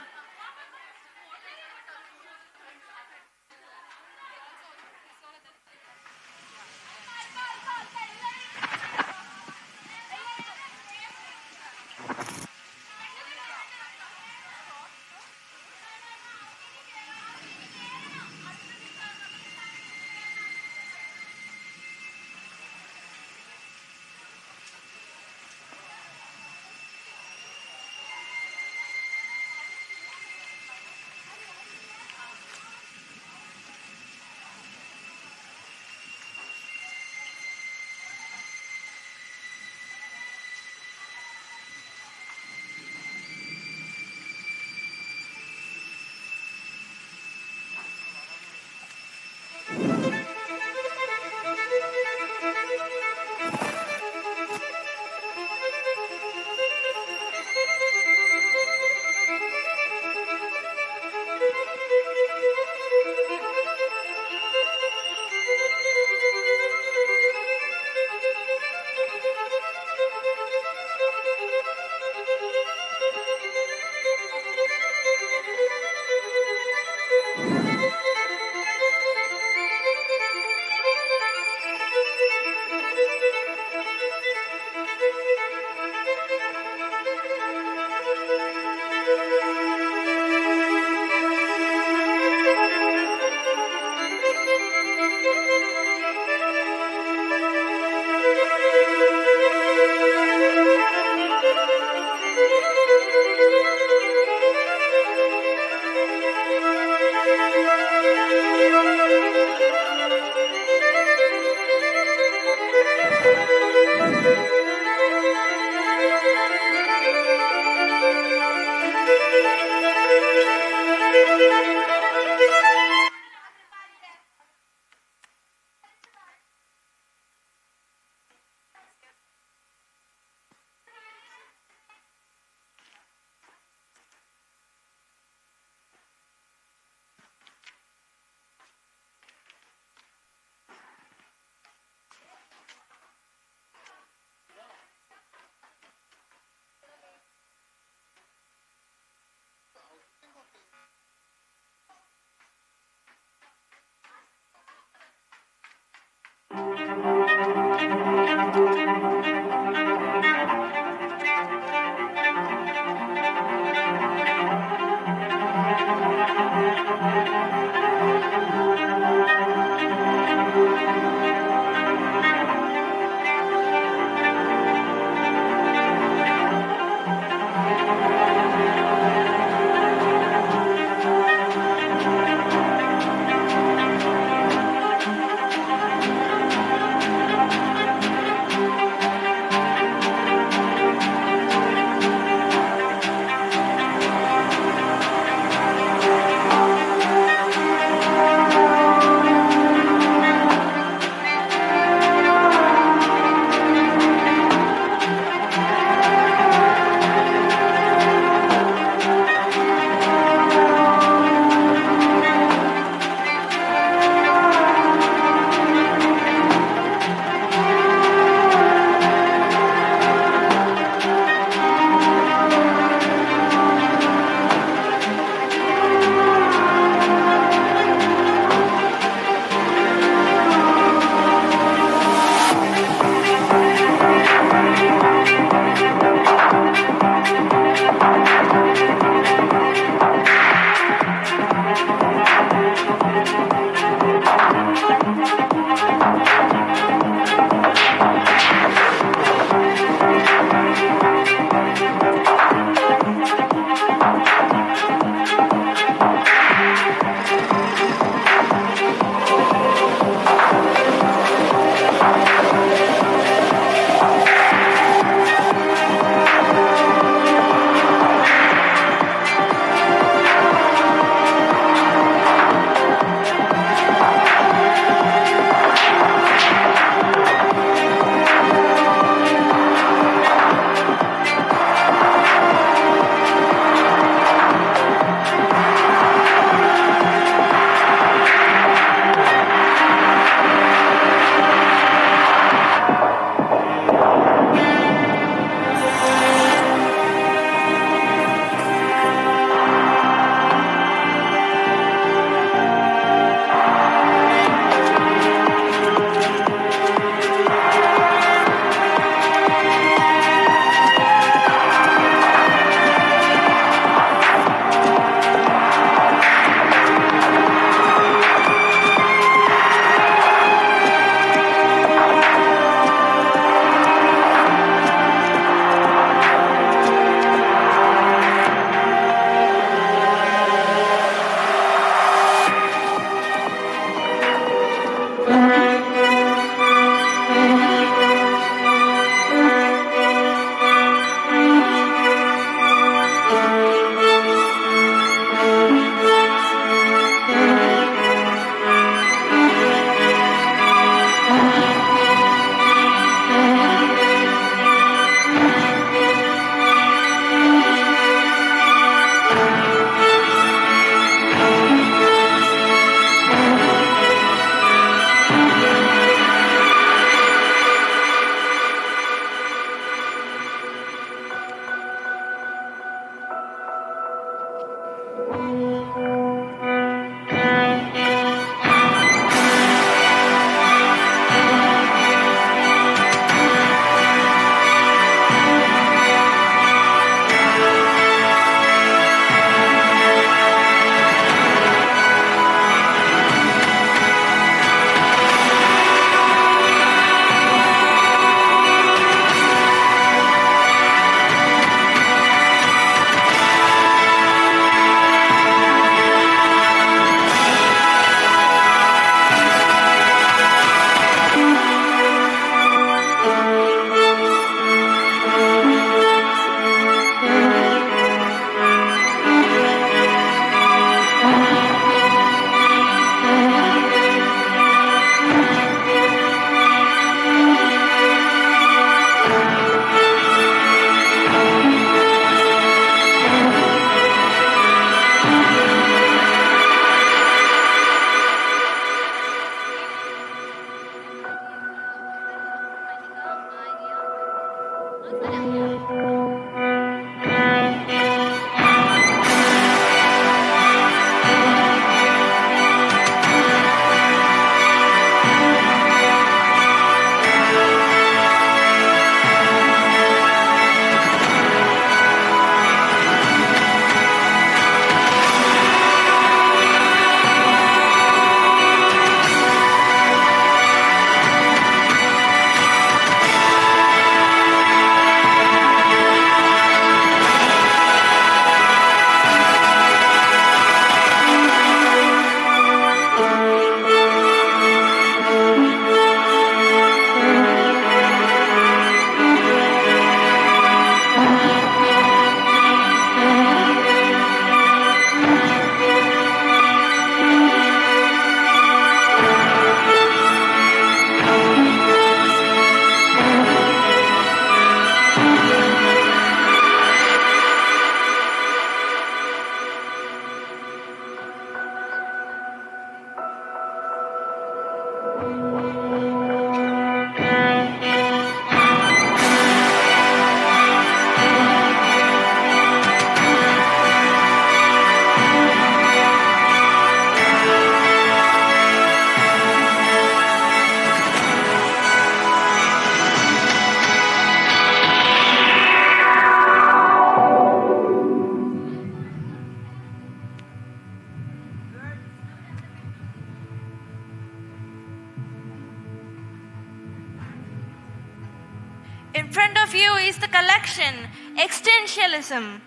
In front of you is the collection, Existentialism.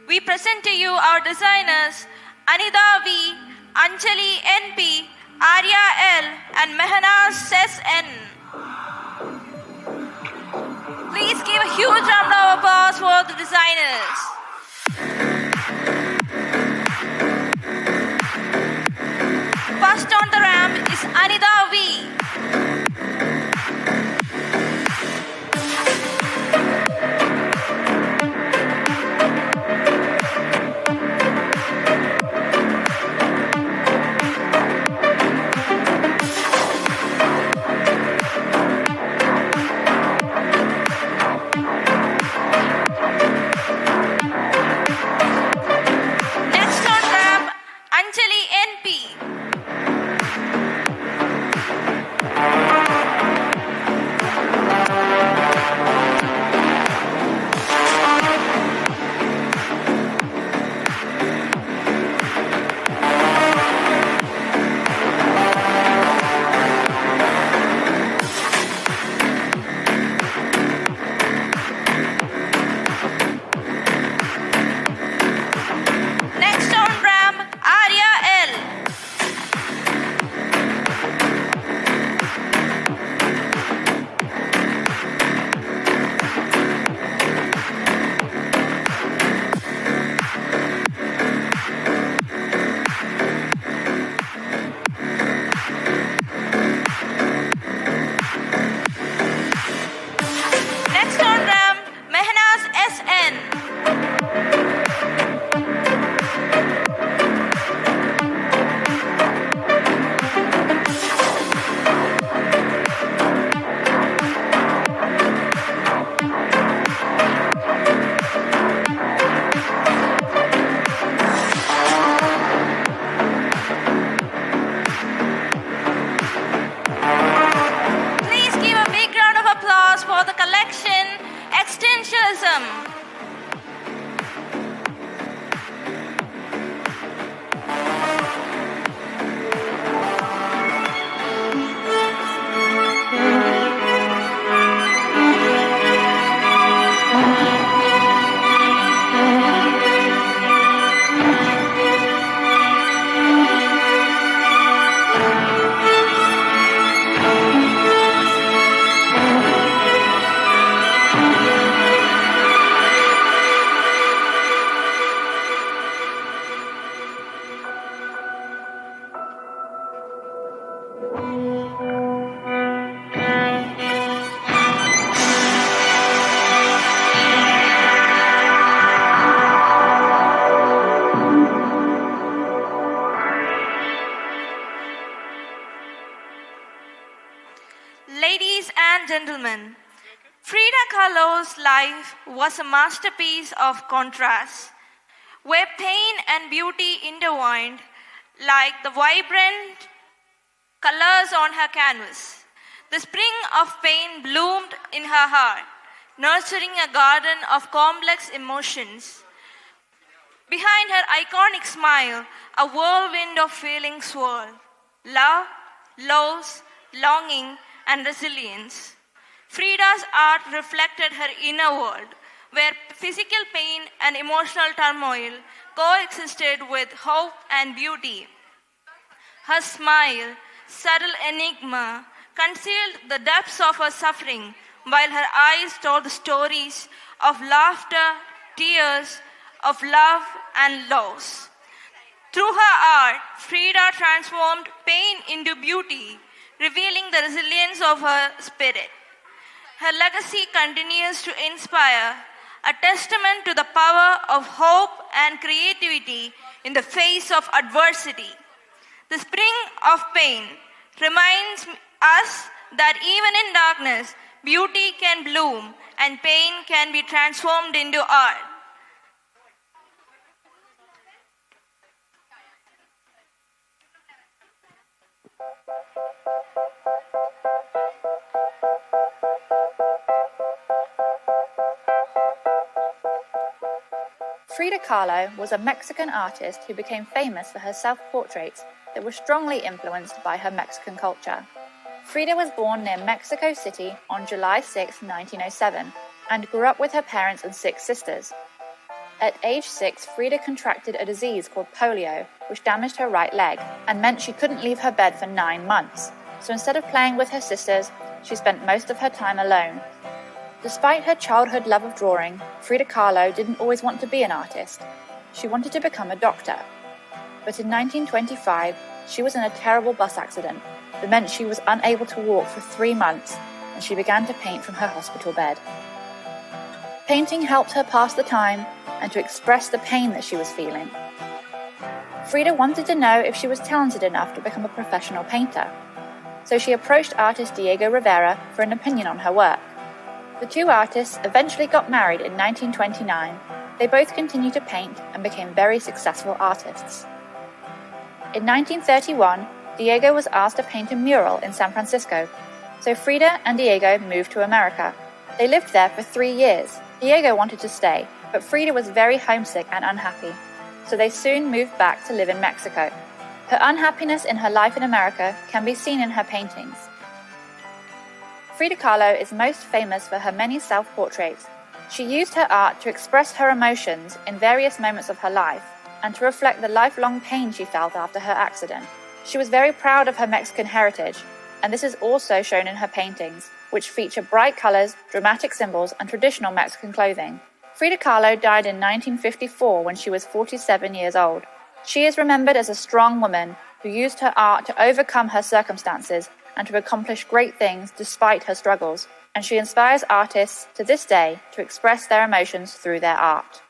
We present to you our designers, Anida V, Anjali NP, Arya L, and Mehanaz Ses N. Please give a huge round of applause for the designers. First on the ramp is Anida V. Kahlo's life was a masterpiece of contrast, where pain and beauty intertwined like the vibrant colors on her canvas. The spring of pain bloomed in her heart, nurturing a garden of complex emotions. Behind her iconic smile, a whirlwind of feelings swirled: love, loss, longing, and resilience. Frida's art reflected her inner world, where physical pain and emotional turmoil coexisted with hope and beauty. Her smile, subtle enigma, concealed the depths of her suffering, while her eyes told the stories of laughter, tears, of love, and loss. Through her art, Frida transformed pain into beauty, revealing the resilience of her spirit. Her legacy continues to inspire, a testament to the power of hope and creativity in the face of adversity. The spring of pain reminds us that even in darkness, beauty can bloom and pain can be transformed into art. Frida Kahlo was a Mexican artist who became famous for her self-portraits that were strongly influenced by her Mexican culture. Frida was born near Mexico City on July 6, 1907, and grew up with her parents and 6 sisters. At age 6, Frida contracted a disease called polio, which damaged her right leg and meant she couldn't leave her bed for 9 months. So instead of playing with her sisters, she spent most of her time alone. Despite her childhood love of drawing, Frida Kahlo didn't always want to be an artist. She wanted to become a doctor. But in 1925, she was in a terrible bus accident that meant she was unable to walk for 3 months, and she began to paint from her hospital bed. Painting helped her pass the time and to express the pain that she was feeling. Frida wanted to know if she was talented enough to become a professional painter, so she approached artist Diego Rivera for an opinion on her work. The 2 artists eventually got married in 1929. They both continued to paint and became very successful artists. In 1931, Diego was asked to paint a mural in San Francisco, so Frida and Diego moved to America. They lived there for 3 years. Diego wanted to stay, but Frida was very homesick and unhappy, so they soon moved back to live in Mexico. Her unhappiness in her life in America can be seen in her paintings. Frida Kahlo is most famous for her many self-portraits. She used her art to express her emotions in various moments of her life and to reflect the lifelong pain she felt after her accident. She was very proud of her Mexican heritage, and this is also shown in her paintings, which feature bright colors, dramatic symbols, and traditional Mexican clothing. Frida Kahlo died in 1954 when she was 47 years old. She is remembered as a strong woman who used her art to overcome her circumstances and to accomplish great things despite her struggles, and she inspires artists to this day to express their emotions through their art.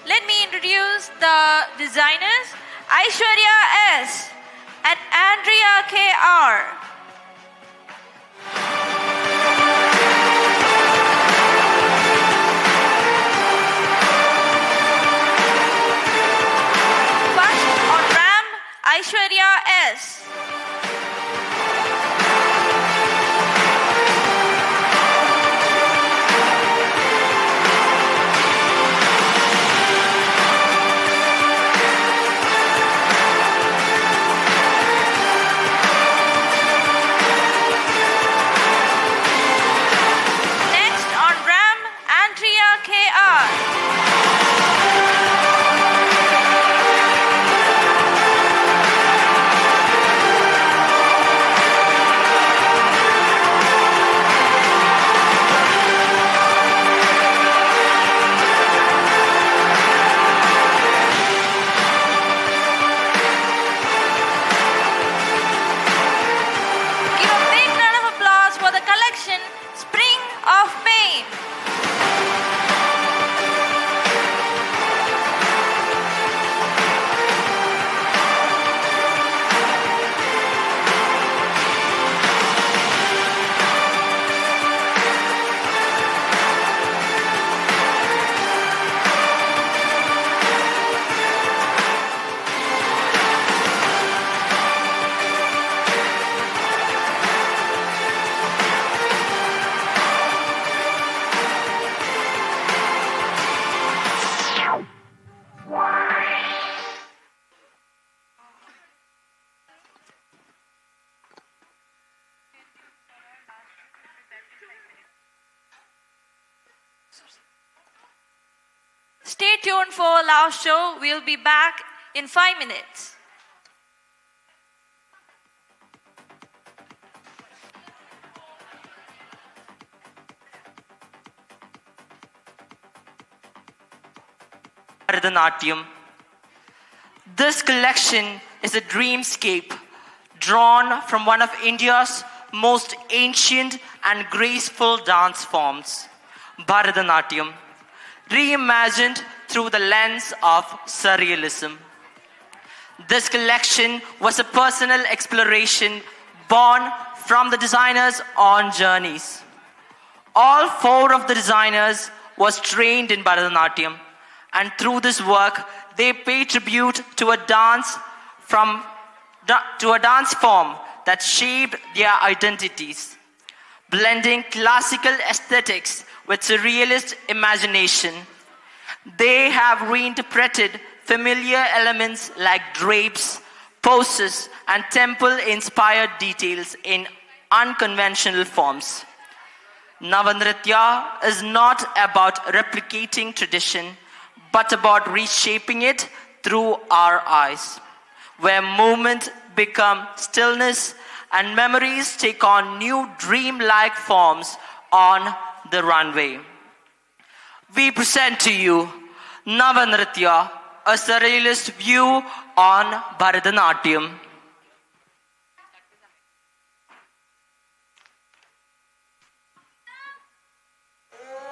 Let me introduce the designers, Aishwarya S. and Andrea K.R. First on ramp, Aishwarya S. Next on ramp, Andrea K.R. Give a big round of applause for the collection Spring of Pain. Stay tuned for our show. We'll be back in 5 minutes. Bharatanatyam. This collection is a dreamscape drawn from one of India's most ancient and graceful dance forms, Bharatanatyam, reimagined through the lens of surrealism. This collection was a personal exploration born from the designers' own journeys. All 4 of the designers was trained in Bharatanatyam, and through this work, they pay tribute to a dance form that shaped their identities, blending classical aesthetics with surrealist imagination. They have reinterpreted familiar elements like drapes, poses, and temple-inspired details in unconventional forms. Navandritya is not about replicating tradition, but about reshaping it through our eyes, where movement becomes stillness and memories take on new dream-like forms on the runway. We present to you Navandritya, a surrealist view on Bharatanatyam. Thank you.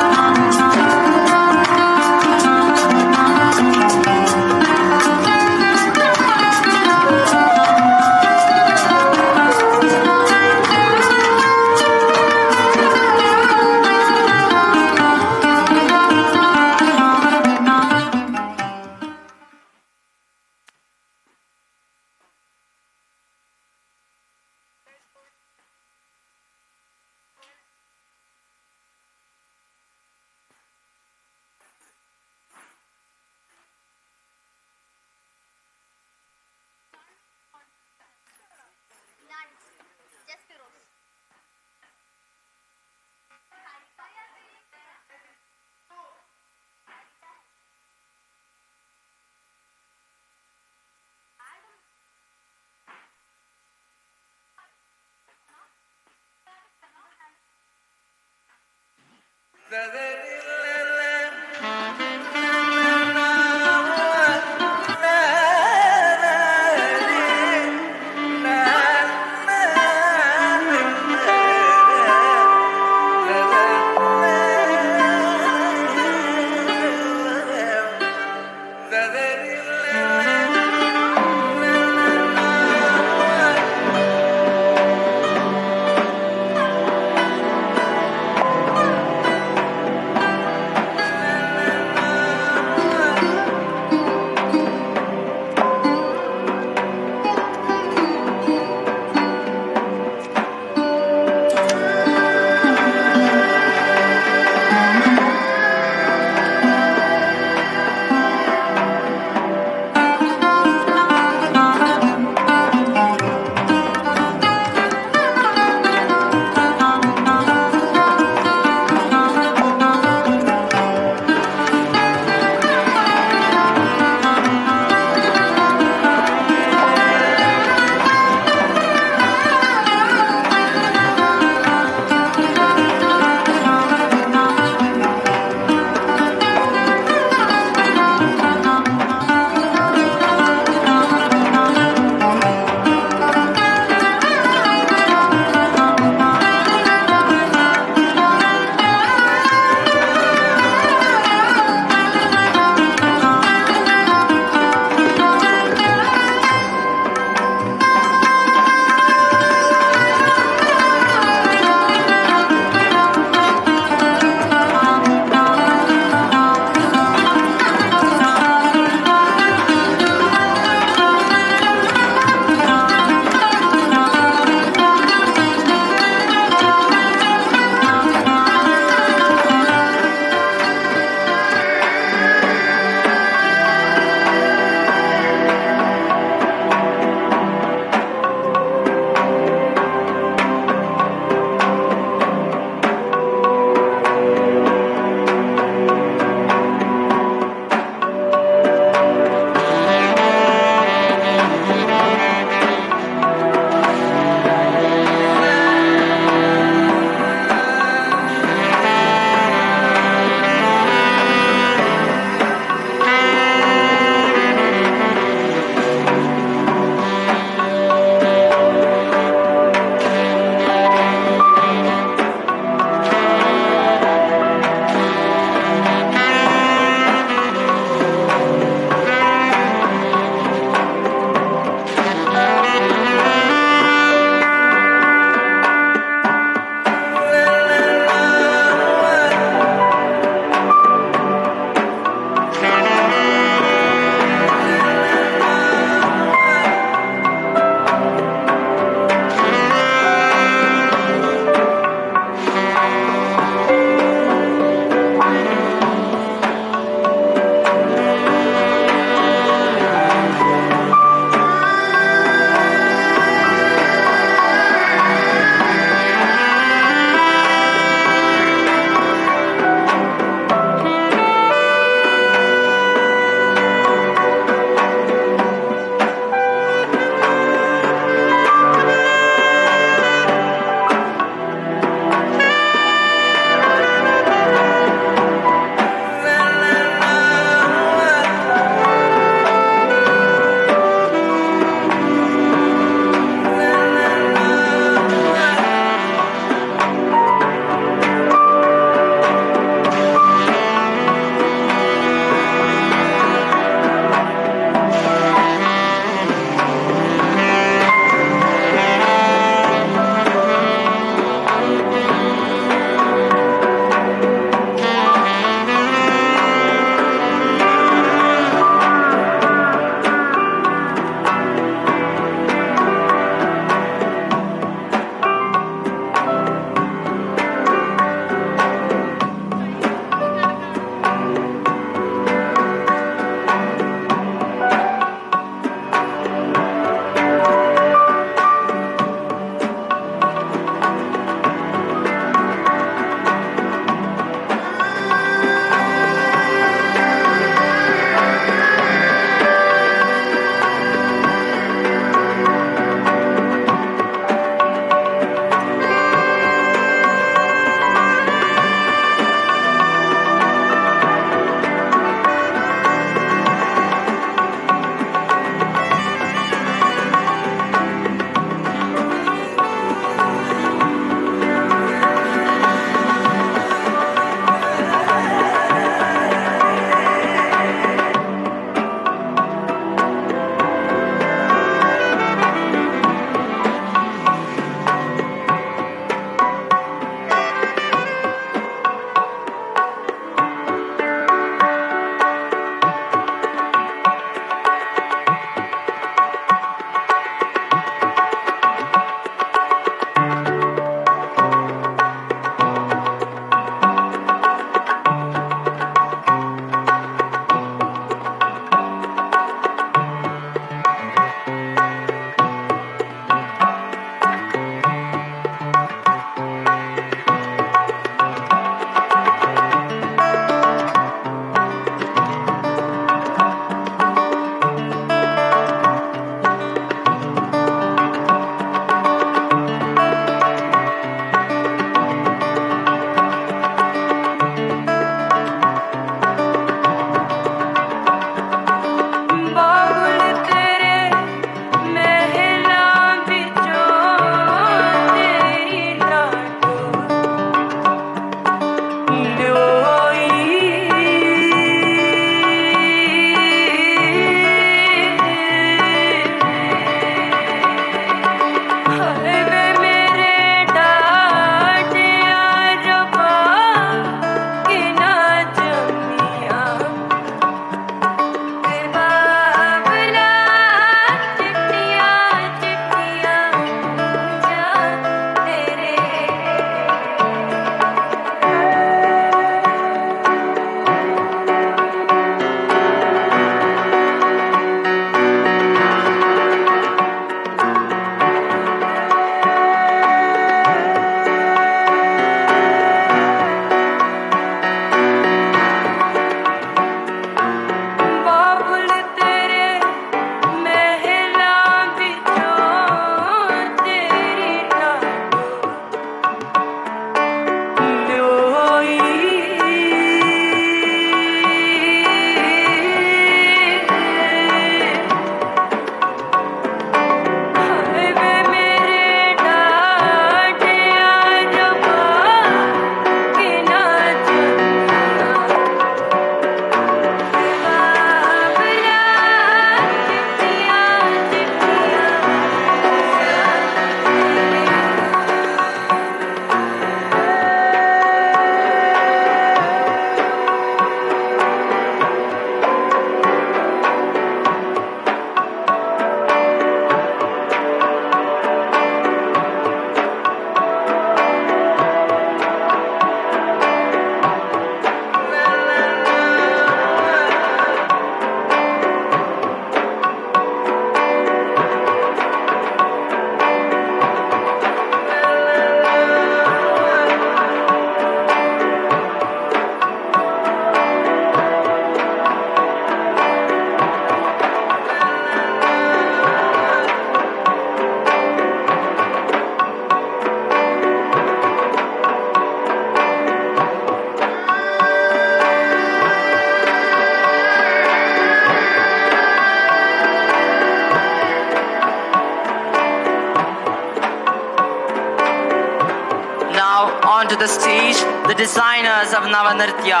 stage the designers of Navanritya,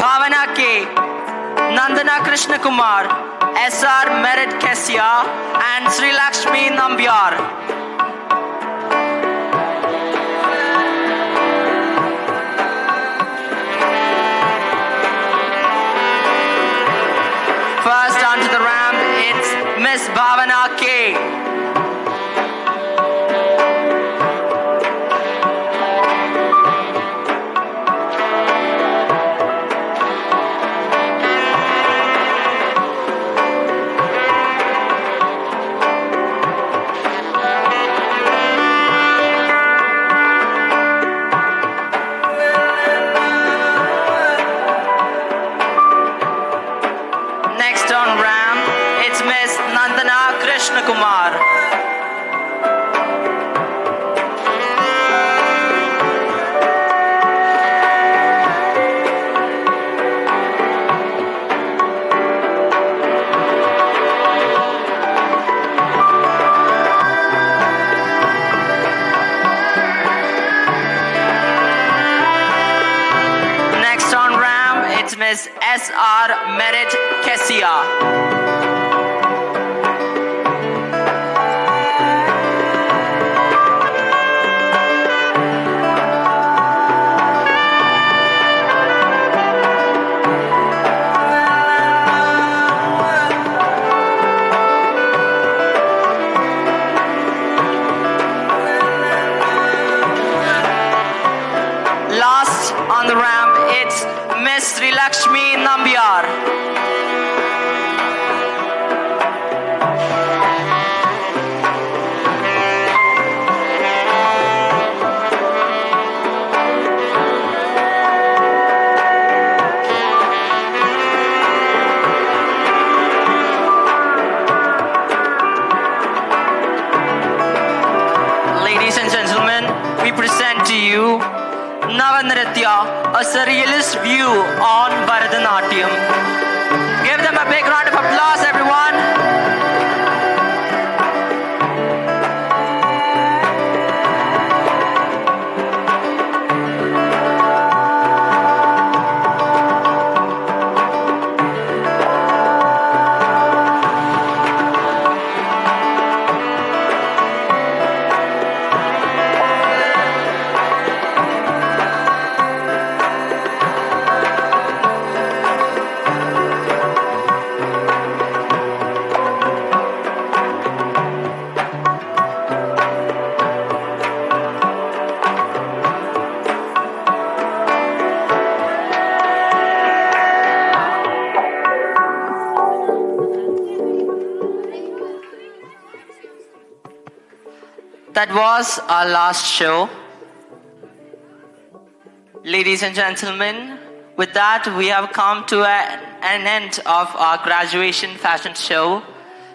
Bhavana K, Nandana Krishna Kumar, SR Merit Kesia, and Sri Lakshmi Nambyar. First onto the ramp, it's Miss Bhavana K. Next on ramp, it's Miss Nandana Krishna Kumar. Next on ramp, it's Miss SR Merit Kesia. Last on the ramp, it's Miss Sri Lakshmi Nambyar. Ladies and gentlemen, we present to you Navanritya, a surrealist view on Bharatanatyam. Give them a big round of applause, everyone. That was our last show. Ladies and gentlemen, with that we have come to an end of our graduation fashion show.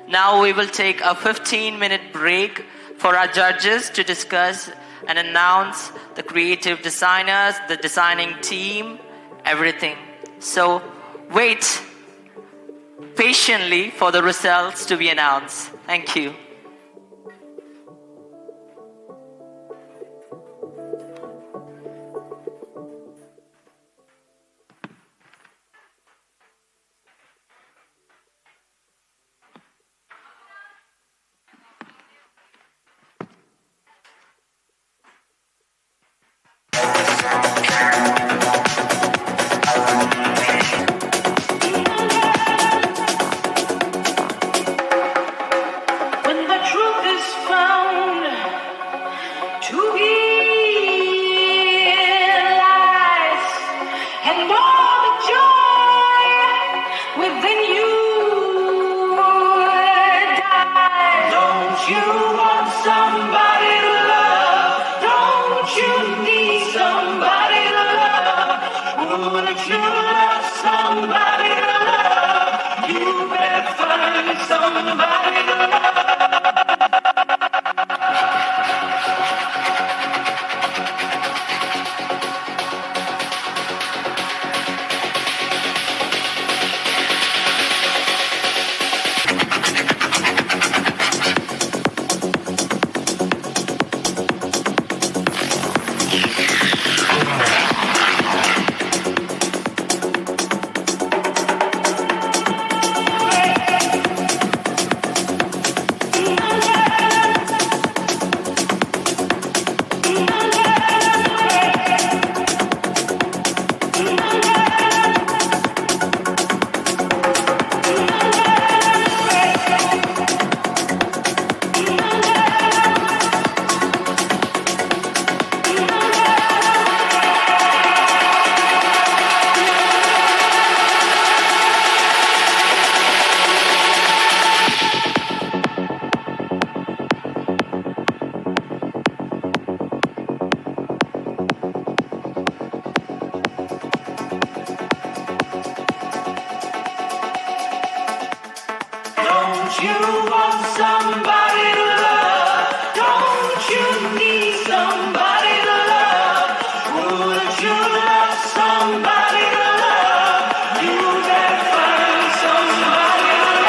Now we will take a 15-minute break for our judges to discuss and announce the creative designers, the designing team, everything. So wait patiently for the results to be announced. Thank you. somebody to love. You better find somebody to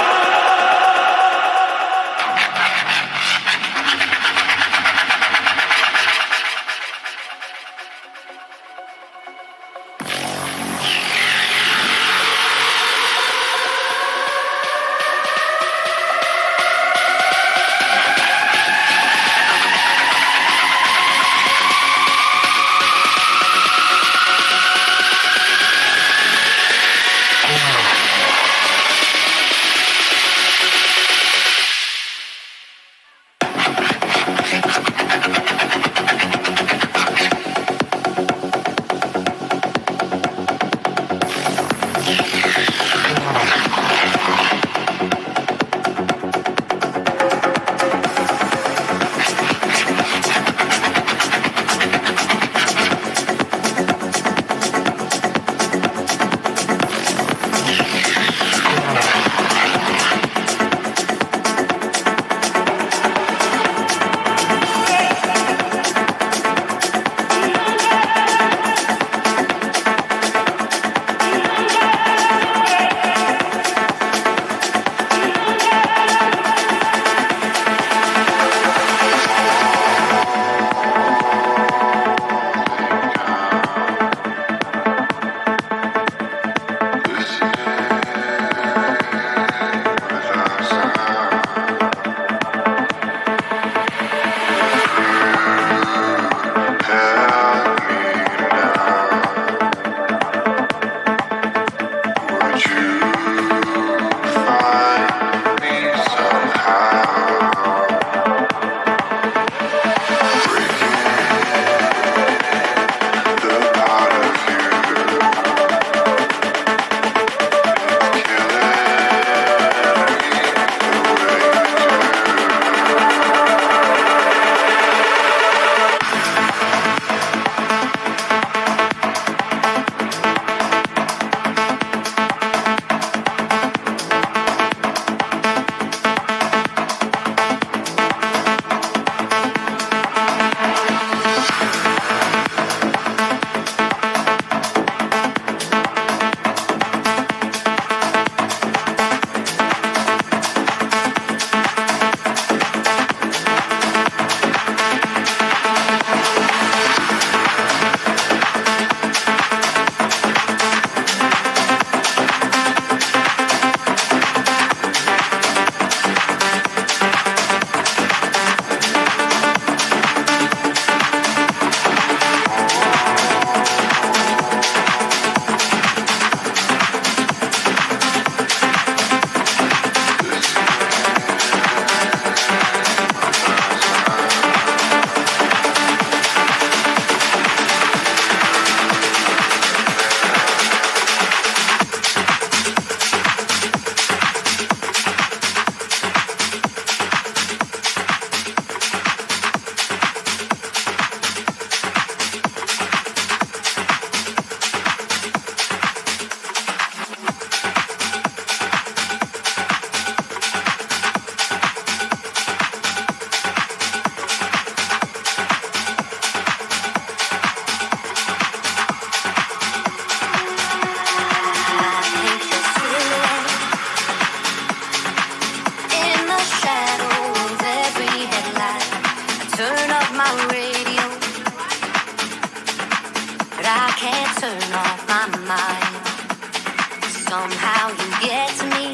Somehow you get to me.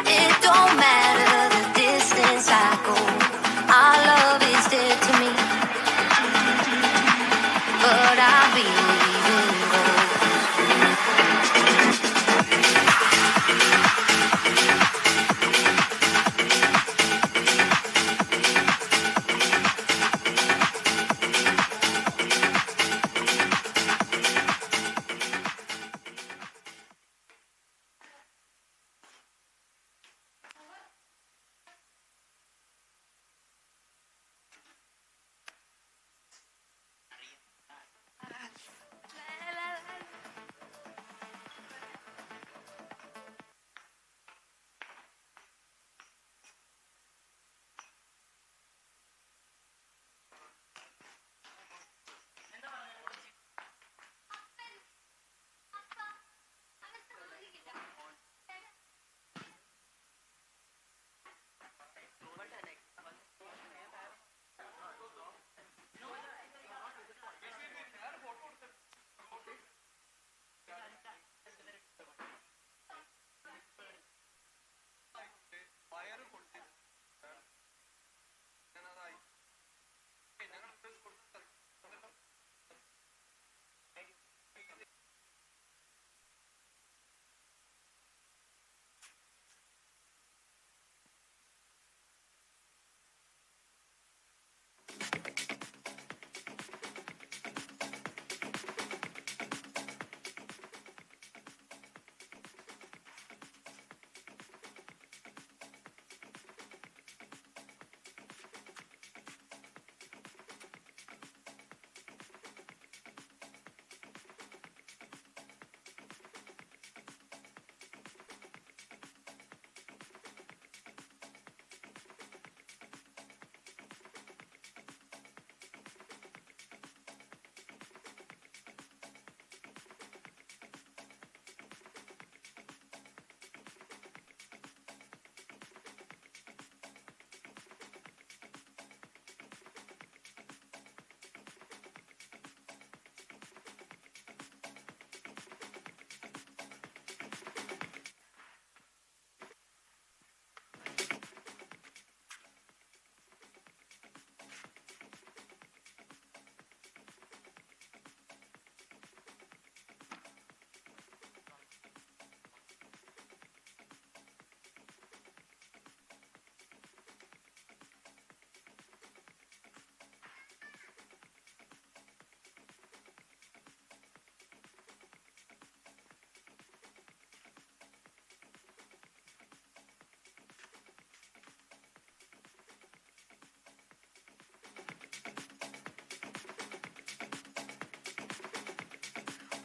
It don't matter the distance I go. Our love is dead to me. But I'll be leaving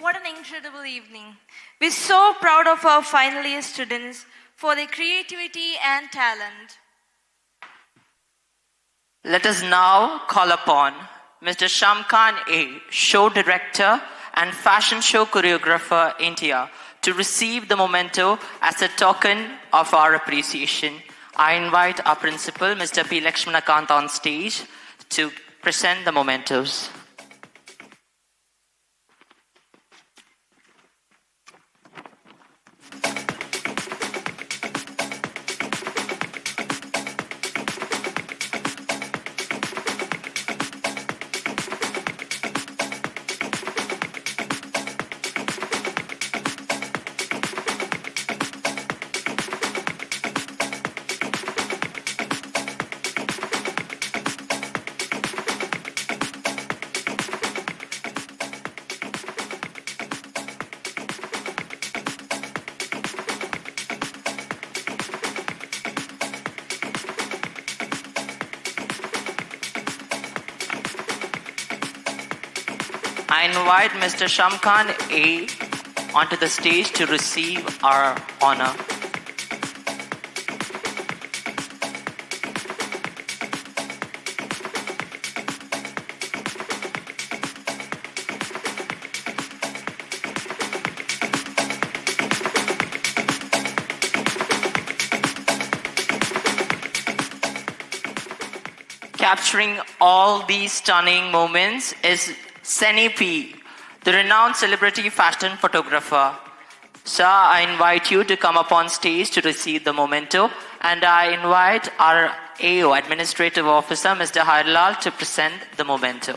What an incredible evening. We're so proud of our final year students for their creativity and talent. Let us now call upon Mr. Shamkan A., show director and fashion show choreographer, India, to receive the memento as a token of our appreciation. I invite our principal, Mr. P. Lakshmanakant, on stage to present the mementos. I invite Mr. Shamkan A. onto the stage to receive our honor. Capturing all these stunning moments is Seni P., the renowned celebrity fashion photographer. Sir, I invite you to come up on stage to receive the memento, and I invite our AO, Administrative Officer, Mr. Harilal, to present the memento.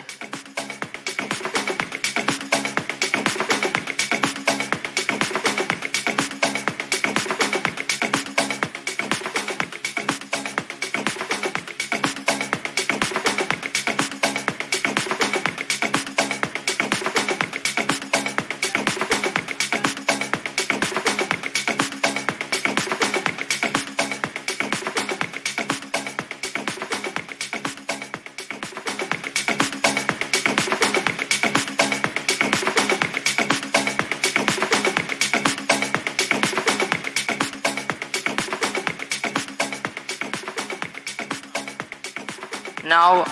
Now,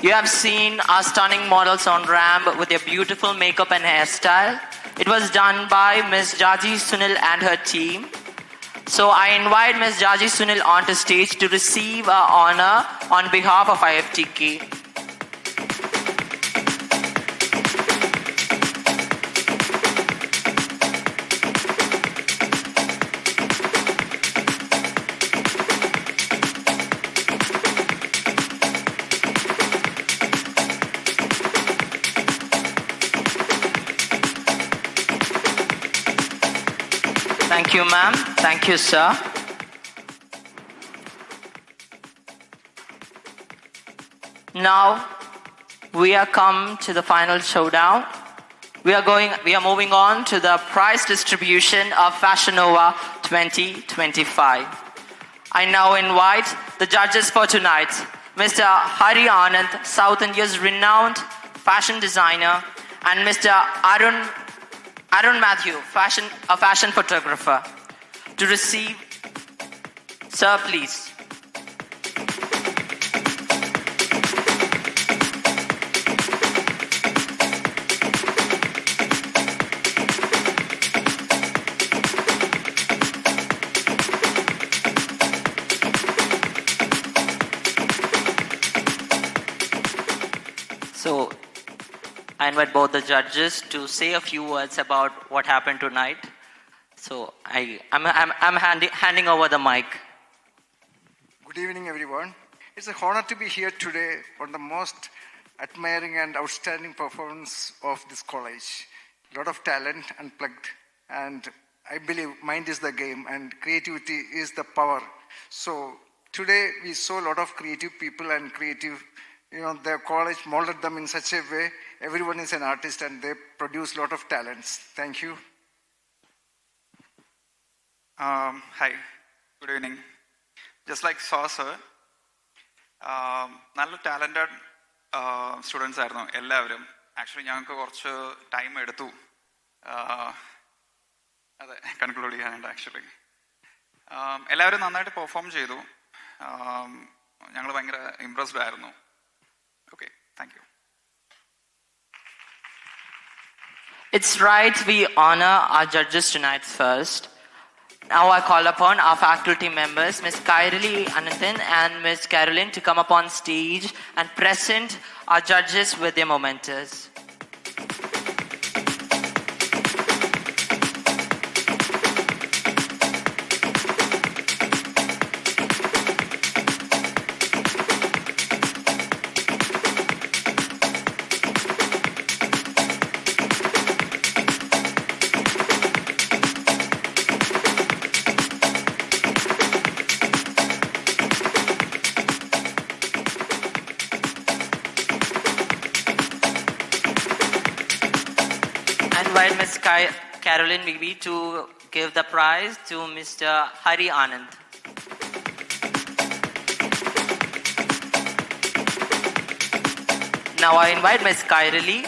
you have seen our stunning models on ramp with their beautiful makeup and hairstyle. It was done by Ms. Jaji Sunil and her team. So I invite Ms. Jaji Sunil onto stage to receive our honor on behalf of IFTK. Thank you, ma'am. Thank you, sir. Now, we are come to the final showdown. We are moving on to the prize distribution of FASHIONOVA 2025. I now invite the judges for tonight, Mr. Hari Anand, South India's renowned fashion designer, and Mr. Arun Matthew, a fashion photographer, to receive. Sir, please. So, I invite both the judges to say a few words about what happened tonight. So I'm handing over the mic. Good evening, everyone. It's an honor to be here today on the most admiring and outstanding performance of this college. A lot of talent unplugged, and I believe mind is the game and creativity is the power. So today we saw a lot of creative people and creative, their college molded them in such a way. Everyone is an artist and they produce a lot of talents. Thank you. Hi, good evening. Just like saw sir, നല്ല talented students ആയിരുന്നു എല്ലാവരും. Actually ഞങ്ങൾക്ക് കുറച്ച് time എടുത്തു അതെ, conclude ചെയ്യാനുണ്ട് actually. എല്ലാവരും നന്നായിട്ട് പെർഫോം ചെയ്തു. ഞങ്ങൾ ഭയങ്കര ഇംപ്രസ്ഡ് ആയിരുന്നു. Okay, thank you. It's right we honor our judges tonight first. Now I call upon our faculty members, Ms. Kairali Ananthan and Ms. Caroline, to come up on stage and present our judges with their mementos. Caroline Vigby to give the prize to Mr. Hari Anand. Now I invite Ms. Kairali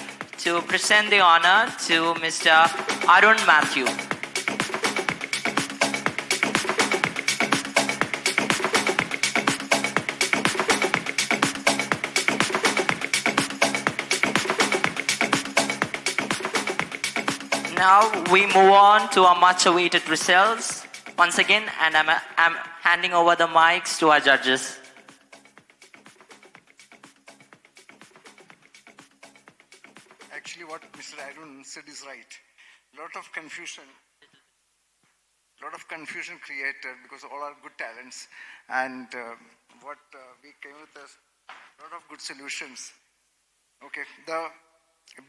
to present the honor to Mr. Arun Matthew. Now we move on to our much awaited results once again, and I'm handing over the mics to our judges. Actually, what Mr. Arun said is right. Lot of confusion created because all are good talents, and we came with a lot of good solutions. Okay, the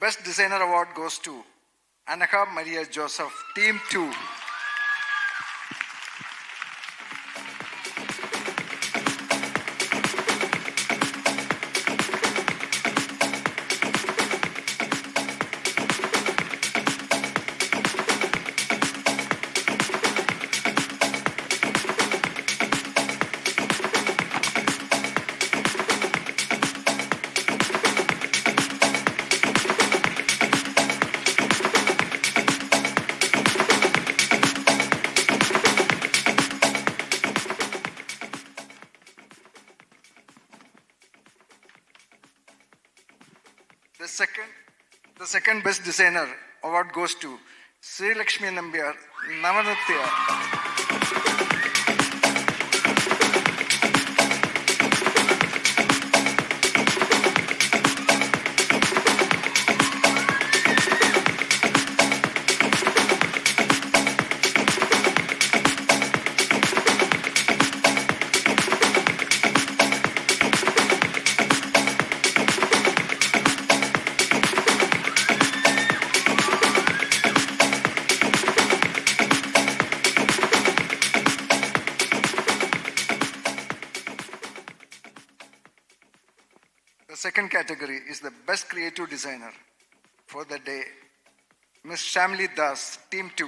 best designer award goes to Anaka Maria Joseph, Team 2. The second best designer award goes to Sri Lakshmi Nambiar, Navanatya. The second category is the best creative designer for the day. Ms. Shamli Das, Team 2.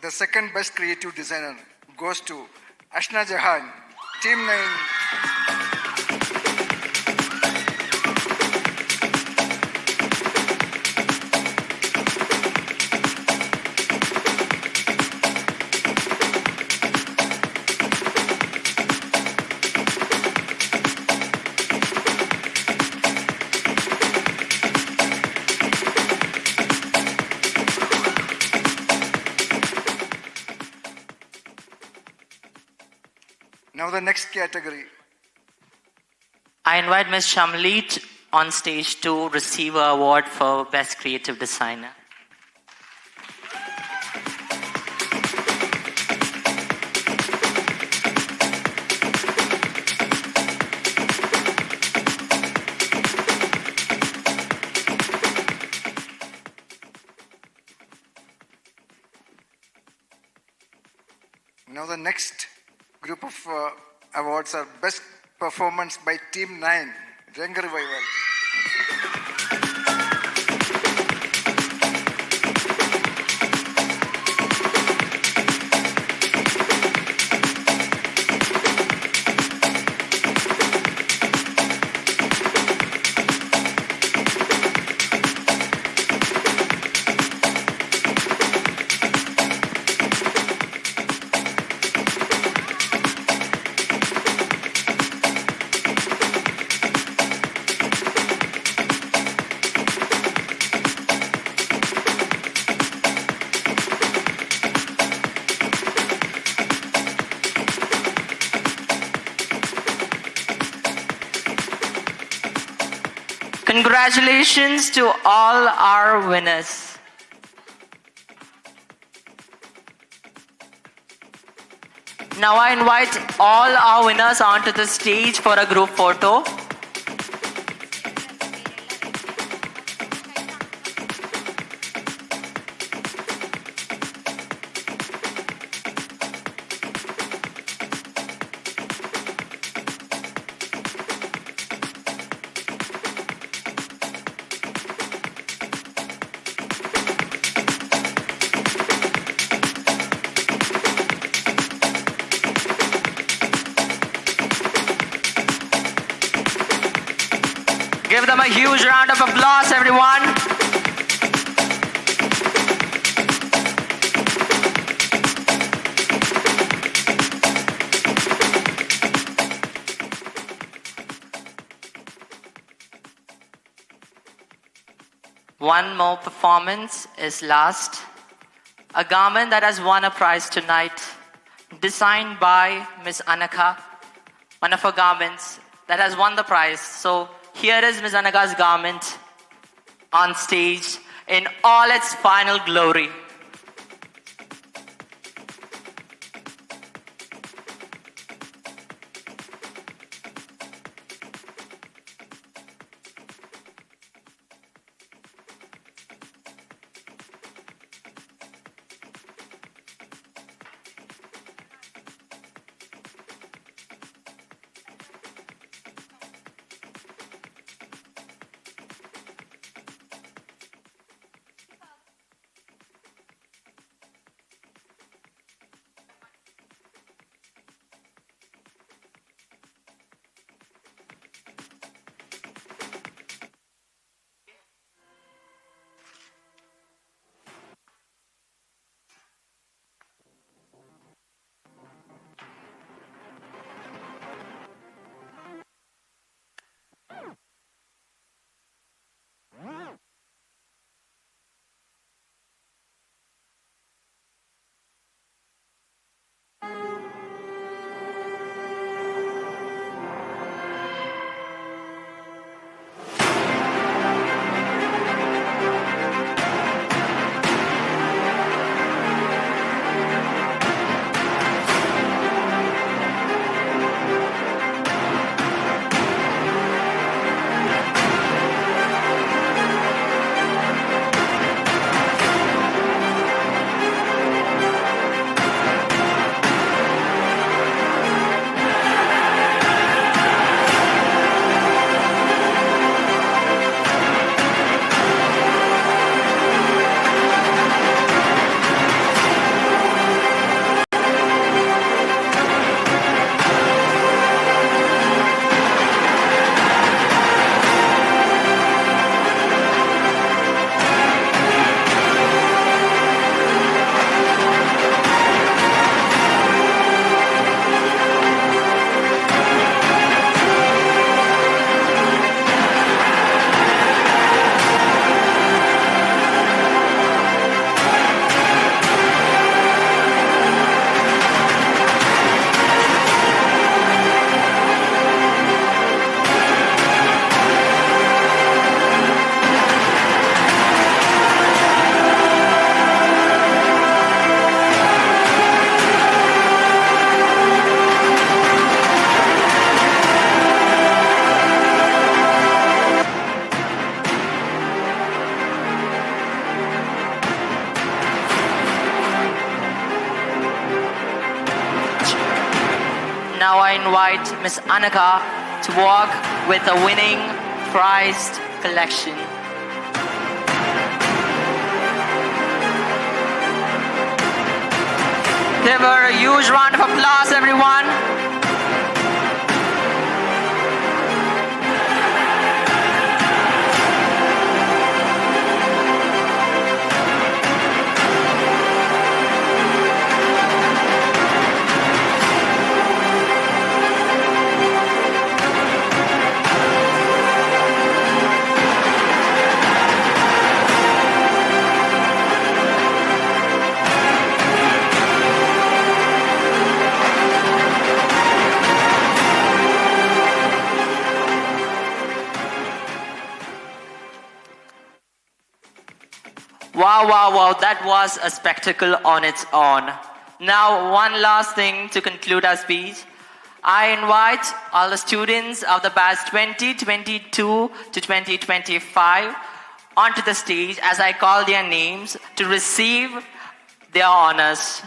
The second best creative designer goes to Ashna Jahan, Team 9. Now the next category. I invite Ms. Shamli on stage to receive her award for Best Creative Designer. Now the next group of awards are Best Performance by Team 9, Ranga Revival. Congratulations to all our winners. Now I invite all our winners onto the stage for a group photo. Give them a huge round of applause, everyone. One more performance is last. A garment that has won a prize tonight, designed by Ms. Anaka. One of her garments that has won the prize. So here is Ms. Anaka's garment on stage in all its final glory. invite Miss Anaka to walk with a winning prized collection. Give her a huge round of applause, everyone. Wow, that was a spectacle on its own. Now, one last thing to conclude our speech. I invite all the students of the batch 2022 to 2025 onto the stage as I call their names to receive their honors.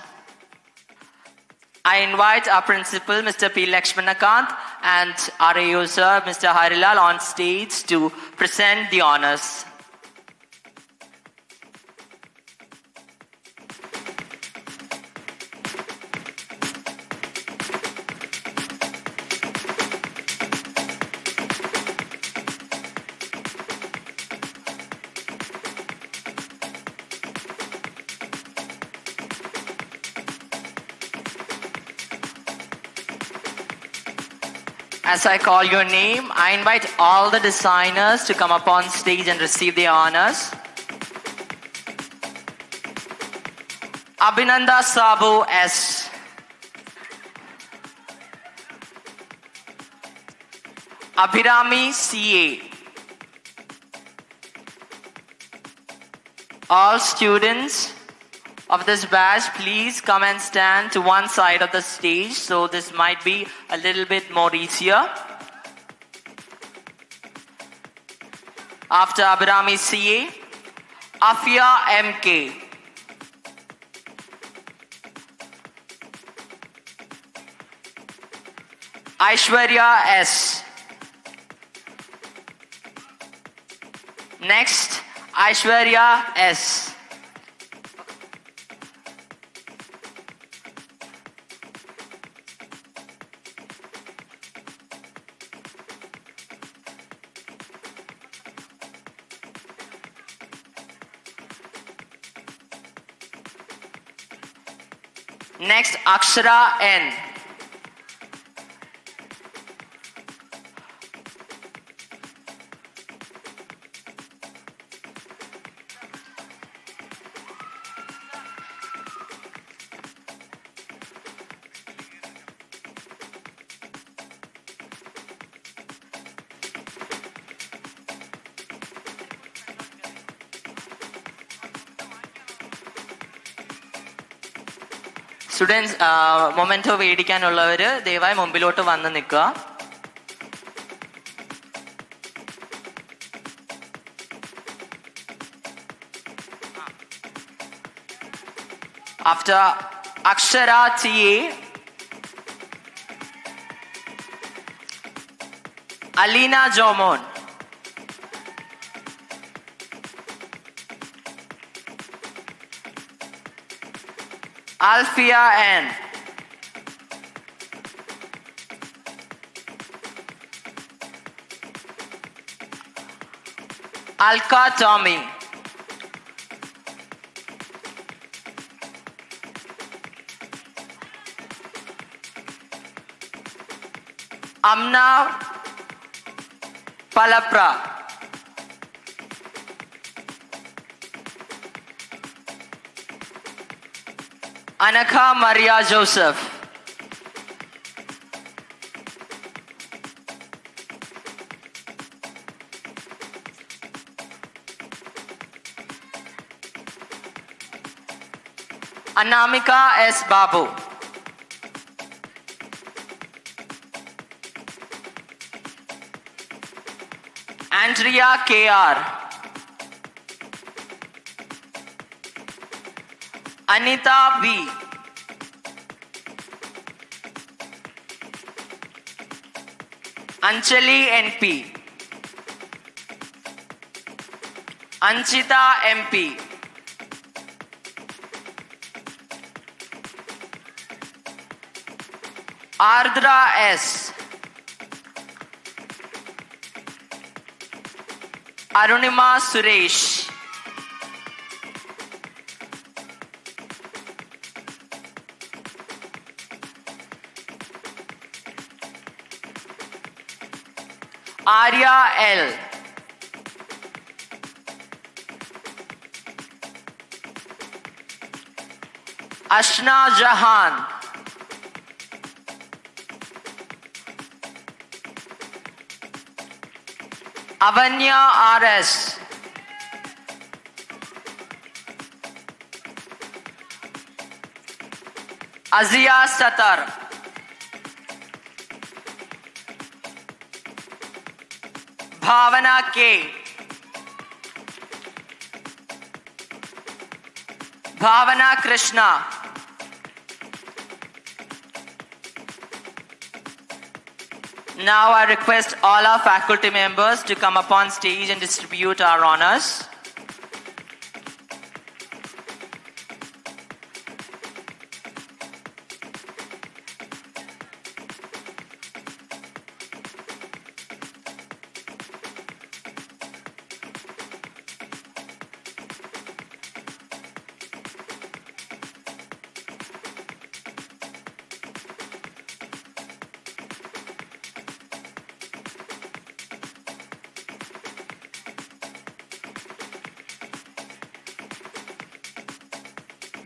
I invite our principal, Mr. P. Lakshmanakant, and RAO sir, Mr. Harilal, on stage to present the honors. As I call your name, I invite all the designers to come up on stage and receive the honors. Abhinanda Sabu S. Abhirami CA. All students of this batch, please come and stand to one side of the stage, so this might be a little bit more easier. After Abhirami CA, Afia MK. Aishwarya S. Next, Aishwarya S. Next, Akshara N. Students, momento വേടിക്കാനുള്ളവര് ദയവായി മുമ്പിലോട്ട് വന്ന് നിൽക്കുക. After Akshara TA, Alina Jomon. Alfia N. Alka Tommy. Amna Palapra. Anaka Maria Joseph. Anamika S. Babu. Andrea K.R. Anita B. Anjali NP. Anchita MP. Ardra S. Arunima Suresh. Arya L. Ashna Jahan. Avanya RS. Azia Satar. Bhavana K. Bhavana Krishna. Now I request all our faculty members to come up on stage and distribute our honors.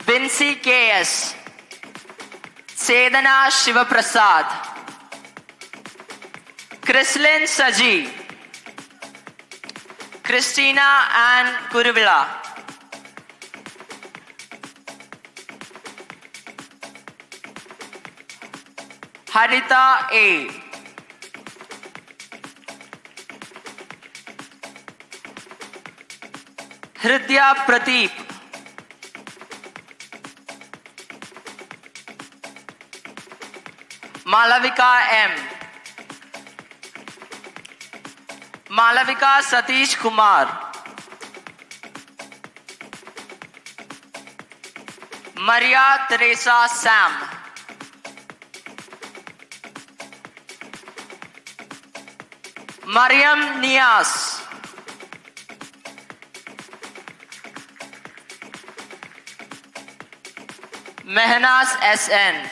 Vinci KS, Sedana Shivaprasad, Chrislyn Saji, Christina Ann Kuruvila, Harita A, Hridya Pradeep, Malavika M, Malavika Satish Kumar, Maria Teresa Sam, Mariam Nias, Mehnaz SN,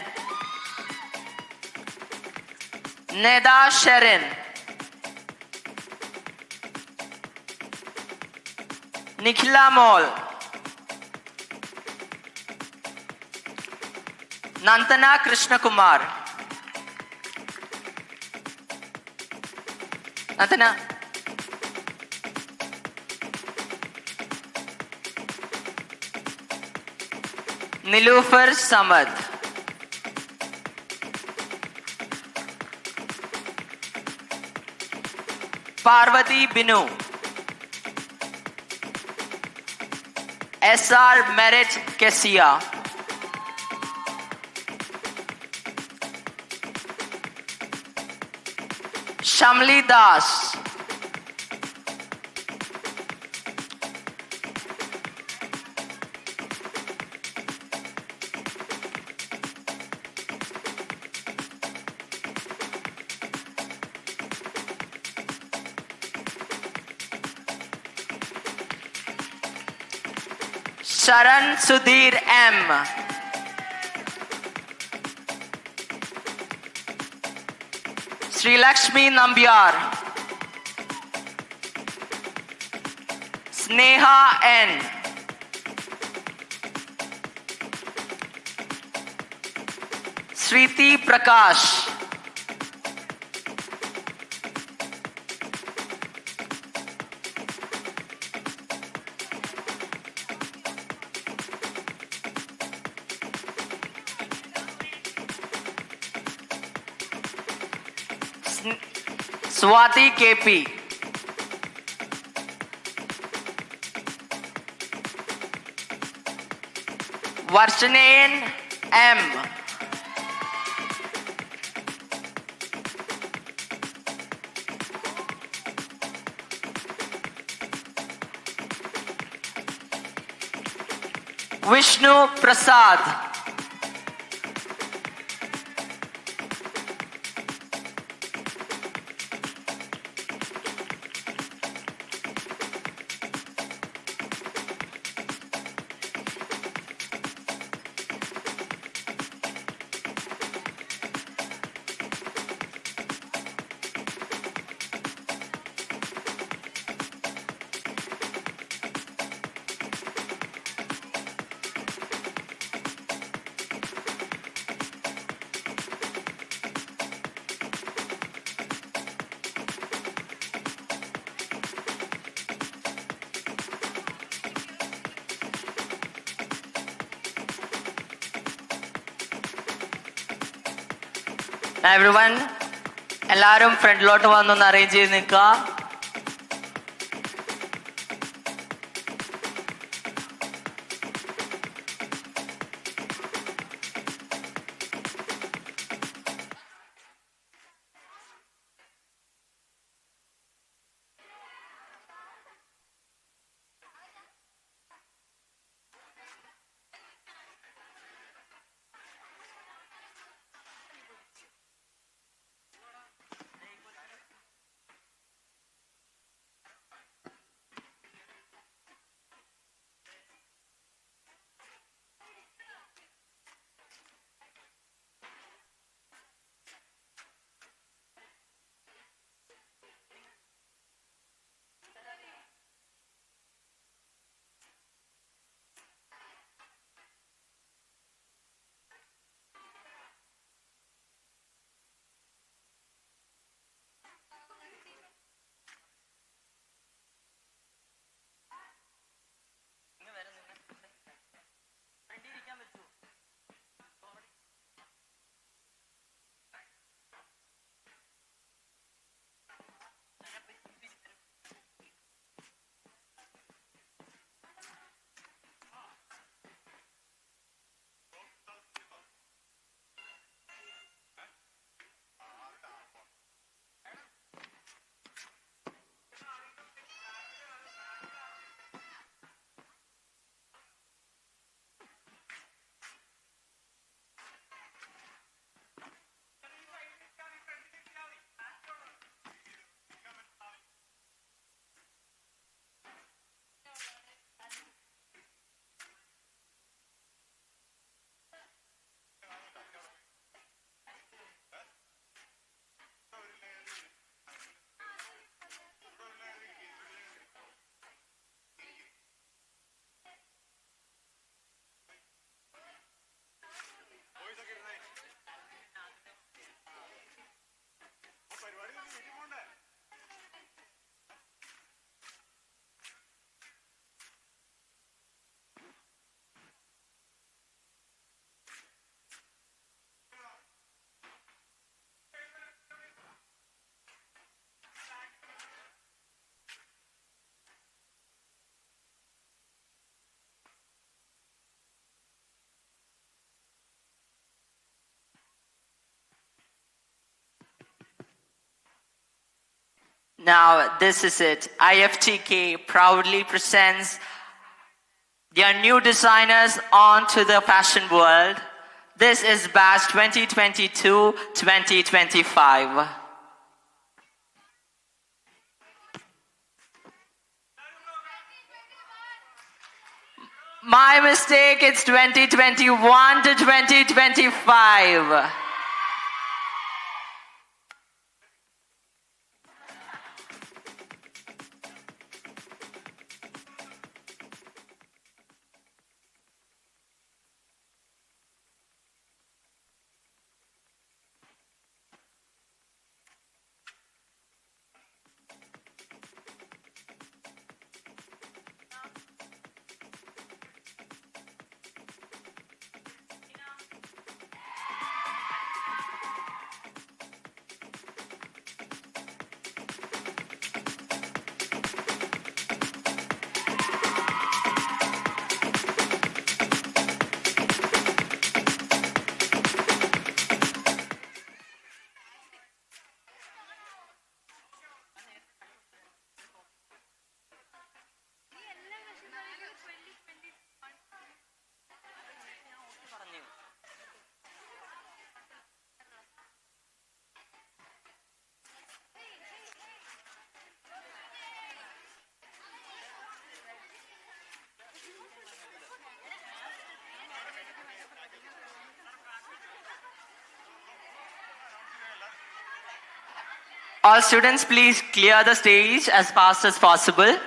Neda Sherin, Nikhila Mol, Nantana Krishna Kumar, Nantana, Nilufar Samad, Parvati Binu, SR Merit Kesia, Shamli Das, Sharan Sudhir M, Sri Lakshmi Nambiar, Sneha N, Sriti Prakash, Swati KP, Varshanen M, Vishnu Prasad. Now everyone, എല്ലാവരും ഫ്രണ്ടിലോട്ട് വന്നൊന്ന് arrange ചെയ്ത് നിൽക്കുക. Now, this is it. IFTK proudly presents their new designers onto the fashion world. This is batch 2022-2025. My mistake, it's 2021 to 2025. All students, please clear the stage as fast as possible.